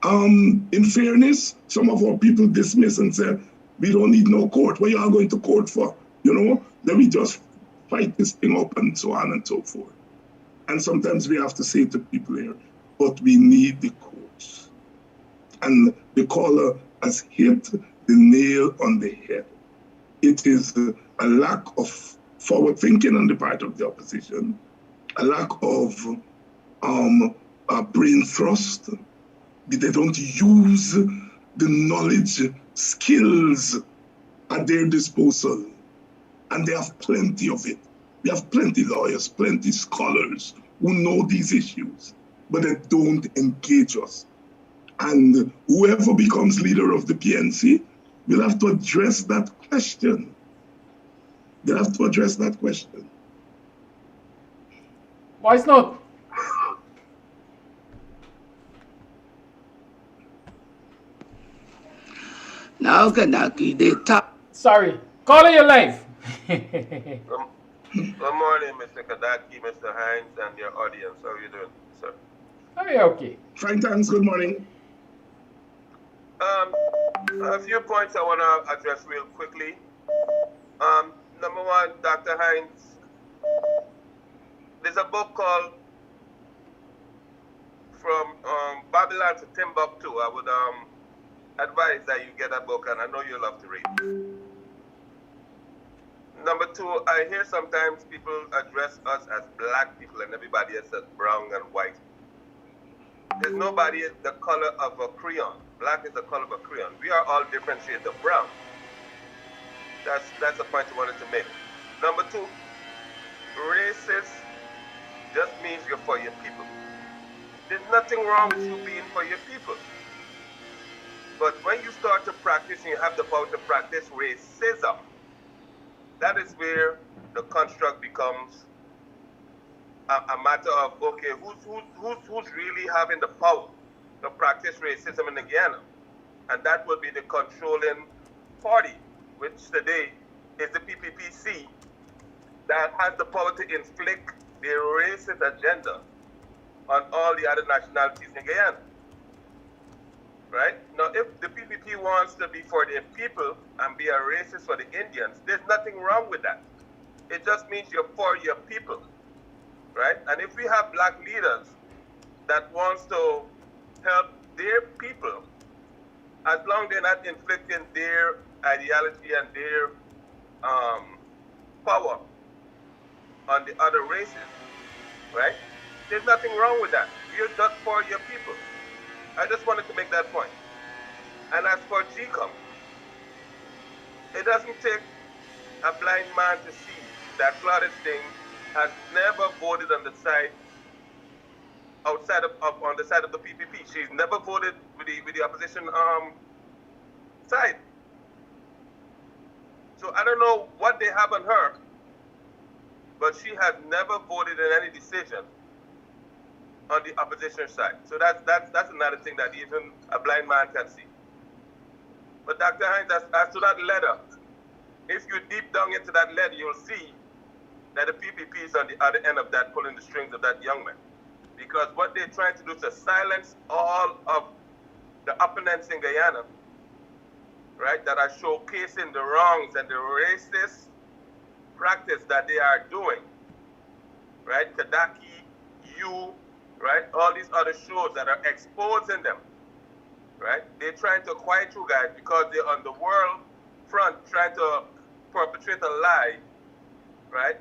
Speaker 5: In fairness, some of our people dismiss and say, we don't need no court. What you are going to court for? You know, then we just fight this thing up and so on and so forth. And sometimes we have to say to people here, but we need the courts. And the caller has hit the nail on the head. It is a lack of forward thinking on the part of the opposition, a lack of brain thrust. They don't use the knowledge, skills at their disposal. And they have plenty of it. We have plenty lawyers, plenty scholars who know these issues, but they don't engage us. And whoever becomes leader of the PNC will have to address that question. They'll have to address that question.
Speaker 4: Why not?
Speaker 7: Now, Kanaki, they talk.
Speaker 4: Sorry. Caller, your live.
Speaker 11: Good morning, Mr. Kadaki, Mr. Hinds, and your audience. How are you doing, sir?
Speaker 4: Are you okay?
Speaker 5: Fine, thanks. Good morning.
Speaker 11: A few points I want to address real quickly. Number one, Dr. Hinds, there's a book called From Babylon to Timbuktu. I would advise that you get that book, and I know you love to read. Number two, I hear sometimes people address us as black people and everybody else as brown and white. There's nobody the color of a crayon. Black is the color of a crayon. We are all different shades of brown. That's the point I wanted to make. Number two, racist just means you're for your people. There's nothing wrong with you being for your people. But when you start to practice and you have the power to practice racism, that is where the construct becomes a matter of, okay, who's really having the power to practice racism in Guyana? And that would be the controlling party, which today is the PPPC, that has the power to inflict their racist agenda on all the other nationalities in Guyana. Right? Now, if the PPP wants to be for their people and be a racist for the Indians, there's nothing wrong with that. It just means you're for your people. Right? And if we have black leaders that wants to help their people, as long as they're not inflicting their ideology and their power on the other races, right? There's nothing wrong with that. You're just for your people. I just wanted to make that point. And as for GCOM, it doesn't take a blind man to see that Claudette Singh has never voted on the side outside of on the side of the PPP. She's never voted with the opposition side. So I don't know what they have on her, but she has never voted in any decision on the opposition side. So that's another thing that even a blind man can see. But Dr. Hinds, as to that letter, if you deep down into that letter, you'll see that the PPP is on the other end of that, pulling the strings of that young man. Because what they're trying to do is to silence all of the opponents in Guyana, right, that are showcasing the wrongs and the racist practice that they are doing, right? Kadaki, you, right? All these other shows that are exposing them, right? They're trying to quiet you guys because they're on the world front trying to perpetrate a lie, right,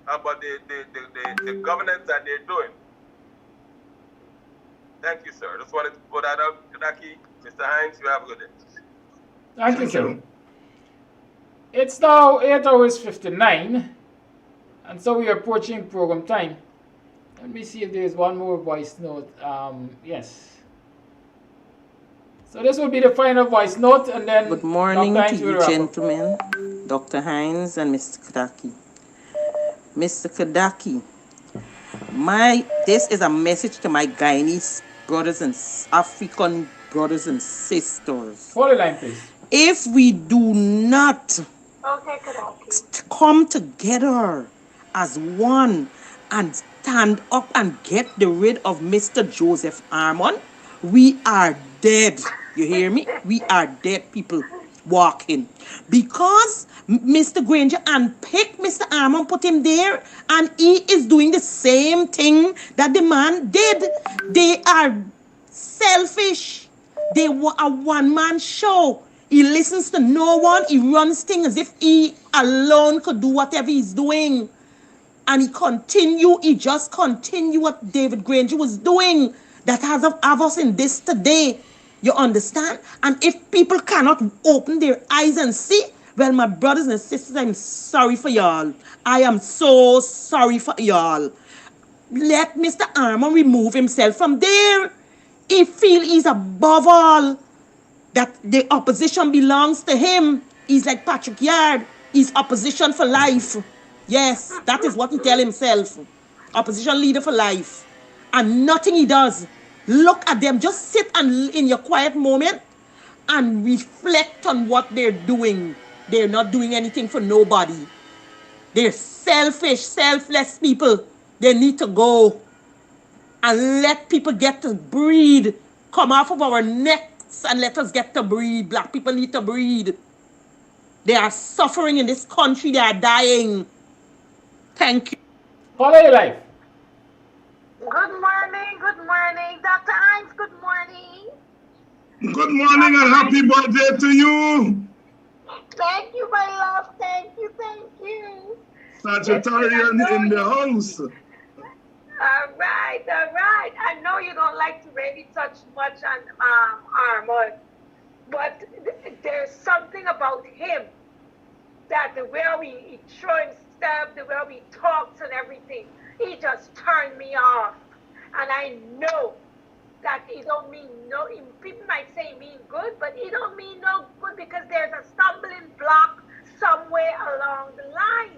Speaker 11: about the governance that they're doing. Thank you, sir. Just wanted to put that out. Kadaki, Mr. Hinds, you have a good day.
Speaker 4: Thank you, sir. It's now 8 hours 59, and so we are approaching program time. Let me see if there is one more voice note. Yes. So this will be the final voice note, and then
Speaker 12: good morning
Speaker 4: Dr.
Speaker 12: to
Speaker 4: Hinds
Speaker 12: you, gentlemen, Dr. Hinds and Mr. Kadaki. Mr. Kadaki, this is a message to my Guyanese brothers and African brothers and sisters.
Speaker 4: Hold the line, please.
Speaker 12: If we do not come together as one and stand up and get rid of Mr. Joseph Armon, we are dead. You hear me? We are dead people walking. Because Mr. Granger unpicked Mr. Armon, put him there, and he is doing the same thing that the man did. They are selfish. They were a one-man show. He listens to no one. He runs things as if he alone could do whatever he's doing. And he just continue what David Granger was doing. That has of us in this today. You understand? And if people cannot open their eyes and see, well, my brothers and sisters, I'm sorry for y'all. I am so sorry for y'all. Let Mr. Armon remove himself from there. He feel he's above all. That the opposition belongs to him. He's like Patrick Yard. He's opposition for life. Yes, that is what he tell himself. Opposition leader for life. And nothing he does. Look at them. Just sit and in your quiet moment and reflect on what they're doing. They're not doing anything for nobody. They're selfish, selfless people. They need to go. And let people get to breathe. Come off of our necks and let us get to breathe. Black people need to breathe. They are suffering in this country. They are dying. Thank you.
Speaker 4: Follow your life.
Speaker 7: Good morning, Dr. Hinds, good morning.
Speaker 5: Good morning and happy birthday to you.
Speaker 7: Thank you, my love, thank you.
Speaker 5: Sagittarian in the house.
Speaker 7: All right. I know you don't like to really touch much on Armon, but there's something about him that the way he throw
Speaker 13: Mr. The way we talks and everything, he just turned me off. And I know that he don't mean no, people might say he mean good, but he don't mean no good because there's a stumbling block somewhere along the line.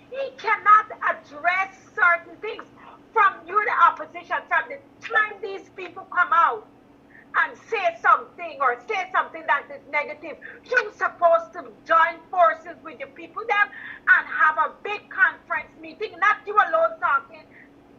Speaker 13: He cannot address certain things. From you, the opposition, from the time these people come out and say something or say something that is negative, you're supposed to join forces with the people them and have a big conference meeting, not you alone talking.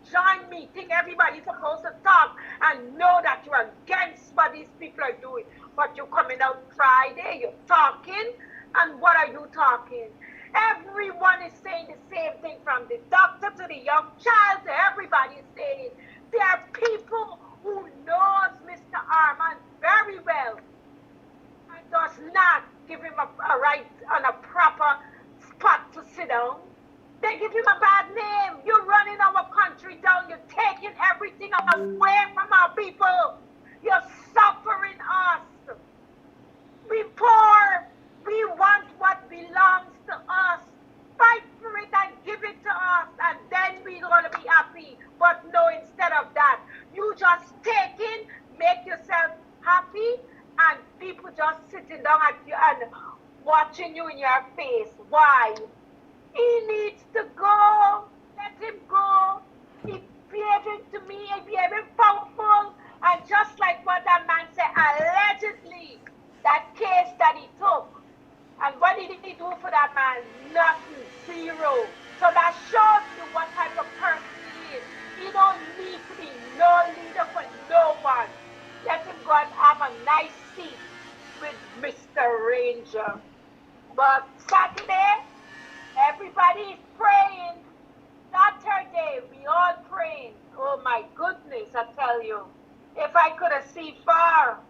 Speaker 13: Join meeting, everybody's supposed to talk and know that you're against what these people are doing. But you're coming out Friday, you're talking, and what are you talking? Everyone is saying the same thing, from the doctor to the young child to everybody is saying it. There are people who knows Mr. Armand very well and does not give him a right and a proper spot to sit down. They give him a bad name. You're running our country down. You're taking everything away from our people. You're suffering us. We poor. We want what belongs to us. Fight for it and give it to us, and then we're going to be happy. But no, instead of that, you just take in, make yourself happy, and people just sitting down at you and watching you in your face. Why? He needs to go. Let him go. He's behaving to me, he's behaving powerful. And just like what that man said, allegedly, that case that he took. And what did he do for that man? Nothing. Zero. So that shows you what type of person he is. He don't need to be no leader for no one. Let him go and have a nice seat with Mr. Ranger. But Saturday, everybody is praying. Saturday, we all praying. Oh my goodness, I tell you. If I could have seen far,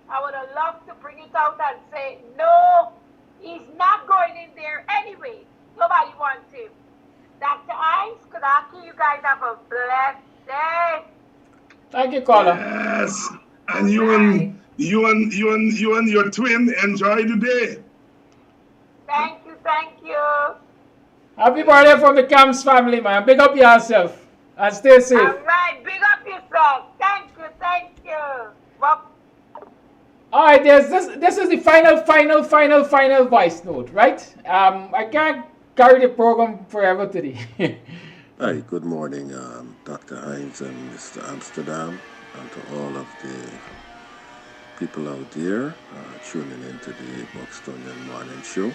Speaker 13: I would have loved to bring it out and say, no, he's not going in there anyway. Nobody wants him. Dr. Hinds, Kadaki, you guys have a blessed day.
Speaker 4: Thank you, caller.
Speaker 5: Yes. And you and your twin enjoy the day.
Speaker 13: Thank you, thank you.
Speaker 4: Happy birthday from the Kams family, man. Big up yourself and stay safe.
Speaker 13: All right, big up yourself. Thank you, thank you. Well,
Speaker 4: all right, this is the final voice note, right? I can't carry the program forever today.
Speaker 14: Hi, good morning, Dr. Hinds and Mr. Amsterdam, and to all of the people out there tuning into the BUXTONIAN morning show.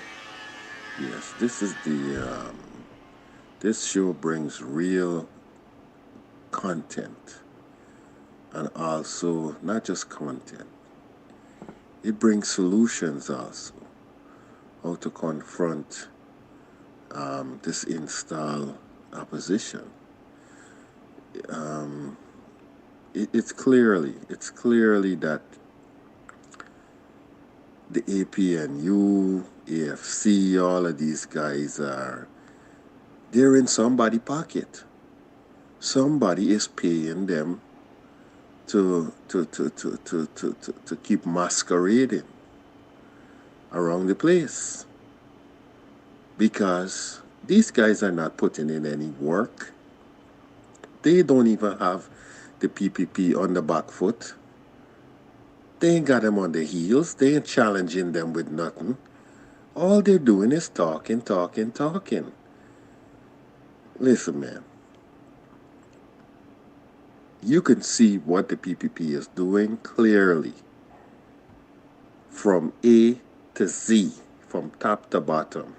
Speaker 14: Yes, this is this show brings real content, and also not just content. It brings solutions also, how to confront this installed opposition. It's clearly that the APNU, AFC, all of these guys they're in somebody's pocket. Somebody is paying them to keep masquerading around the place, because these guys are not putting in any work. They don't even have the PPP on the back foot. They ain't got them on the heels. They ain't challenging them with nothing. All they're doing is talking. Listen, man. You can see what the PPP is doing clearly from A to Z, from top to bottom.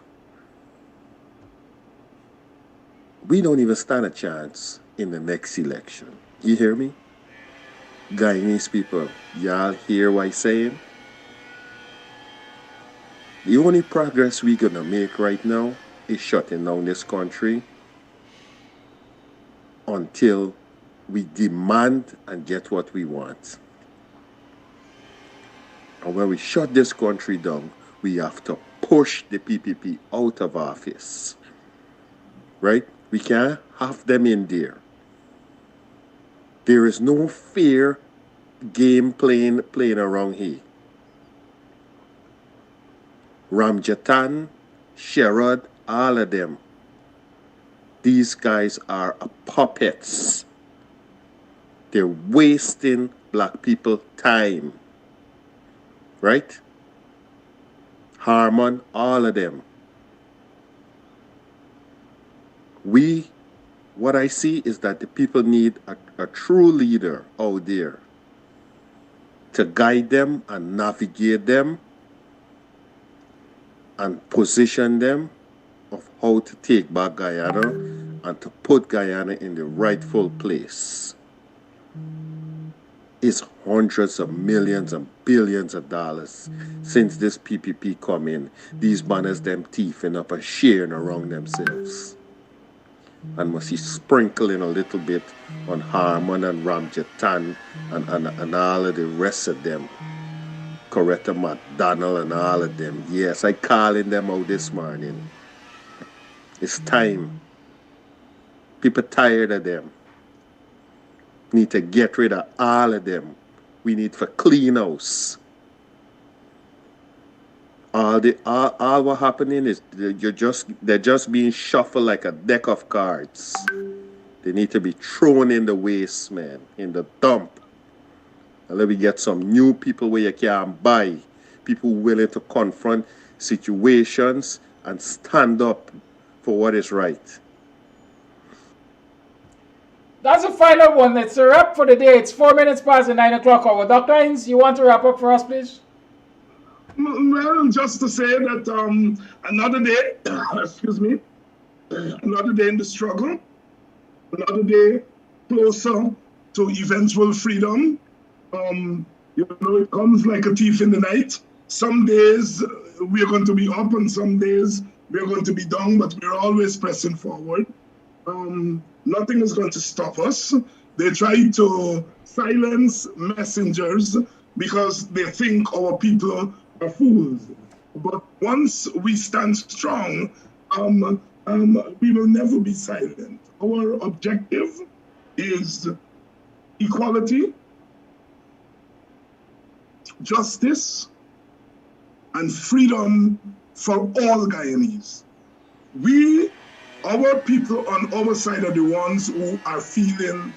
Speaker 14: We don't even stand a chance in the next election. You hear me? Guyanese people, y'all hear what I'm saying? The only progress we're gonna make right now is shutting down this country until we demand and get what we want. And when we shut this country down, we have to push the PPP out of office. Right? We can't have them in there. There is no fair game playing around here. Ramjatan, Sherrod, all of them. These guys are puppets. They're wasting black people time. Right? Harmon, all of them. What I see is that the people need a true leader out there to guide them and navigate them and position them of how to take back Guyana and to put Guyana in the rightful place. It's hundreds of millions and billions of dollars since this PPP come in. These banners them thieving up and sharing around themselves. And must be sprinkling a little bit on Harmon and Ramjatan and all of the rest of them. Coretta McDonald and all of them. Yes, I calling them out this morning. It's time. People tired of them. Need to get rid of all of them. We need for clean house. All what happening is they're just being shuffled like a deck of cards. They need to be thrown in the waste, man, in the dump. And let me get some new people where you can buy. People willing to confront situations and stand up for what is right.
Speaker 4: That's the final one. It's a wrap for the day. It's 4 minutes past the 9 o'clock hour. Dr. Hinds, you want to wrap up for us, please?
Speaker 5: Well, just to say that another day, excuse me, another day in the struggle, another day closer to eventual freedom. It comes like a thief in the night. Some days we're going to be up and some days we're going to be down, but we're always pressing forward. Nothing is going to stop us. They try to silence messengers because they think our people are fools. But once we stand strong, we will never be silent. Our objective is equality, justice, and freedom for all Guyanese. Our people on our side are the ones who are feeling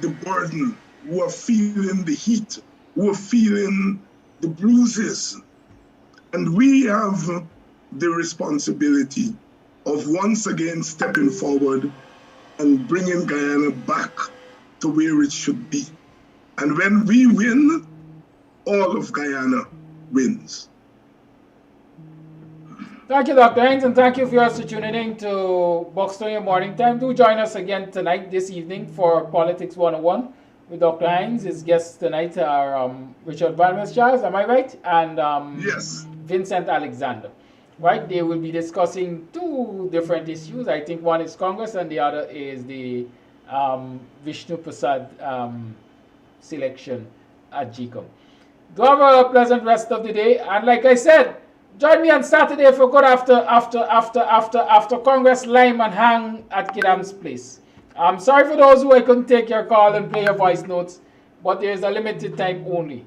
Speaker 5: the burden, who are feeling the heat, who are feeling the bruises. And we have the responsibility of once again stepping forward and bringing Guyana back to where it should be. And when we win, all of Guyana wins.
Speaker 4: Thank you, Dr. Hinds, and thank you for tuning in to Buxtonian Morning Time. Do join us again tonight, this evening, for Politics 101 with Dr. Hinds. His guests tonight are Richard Van Charles, am I right? And
Speaker 5: yes,
Speaker 4: Vincent Alexander. Right? They will be discussing two different issues. I think one is Congress and the other is the Vishnu Prasad selection at GCOM. Do have a pleasant rest of the day. And like I said, join me on Saturday for good after Congress Lime and hang at Kidam's place. I'm sorry for those who I couldn't take your call and play your voice notes, but there is a limited time only.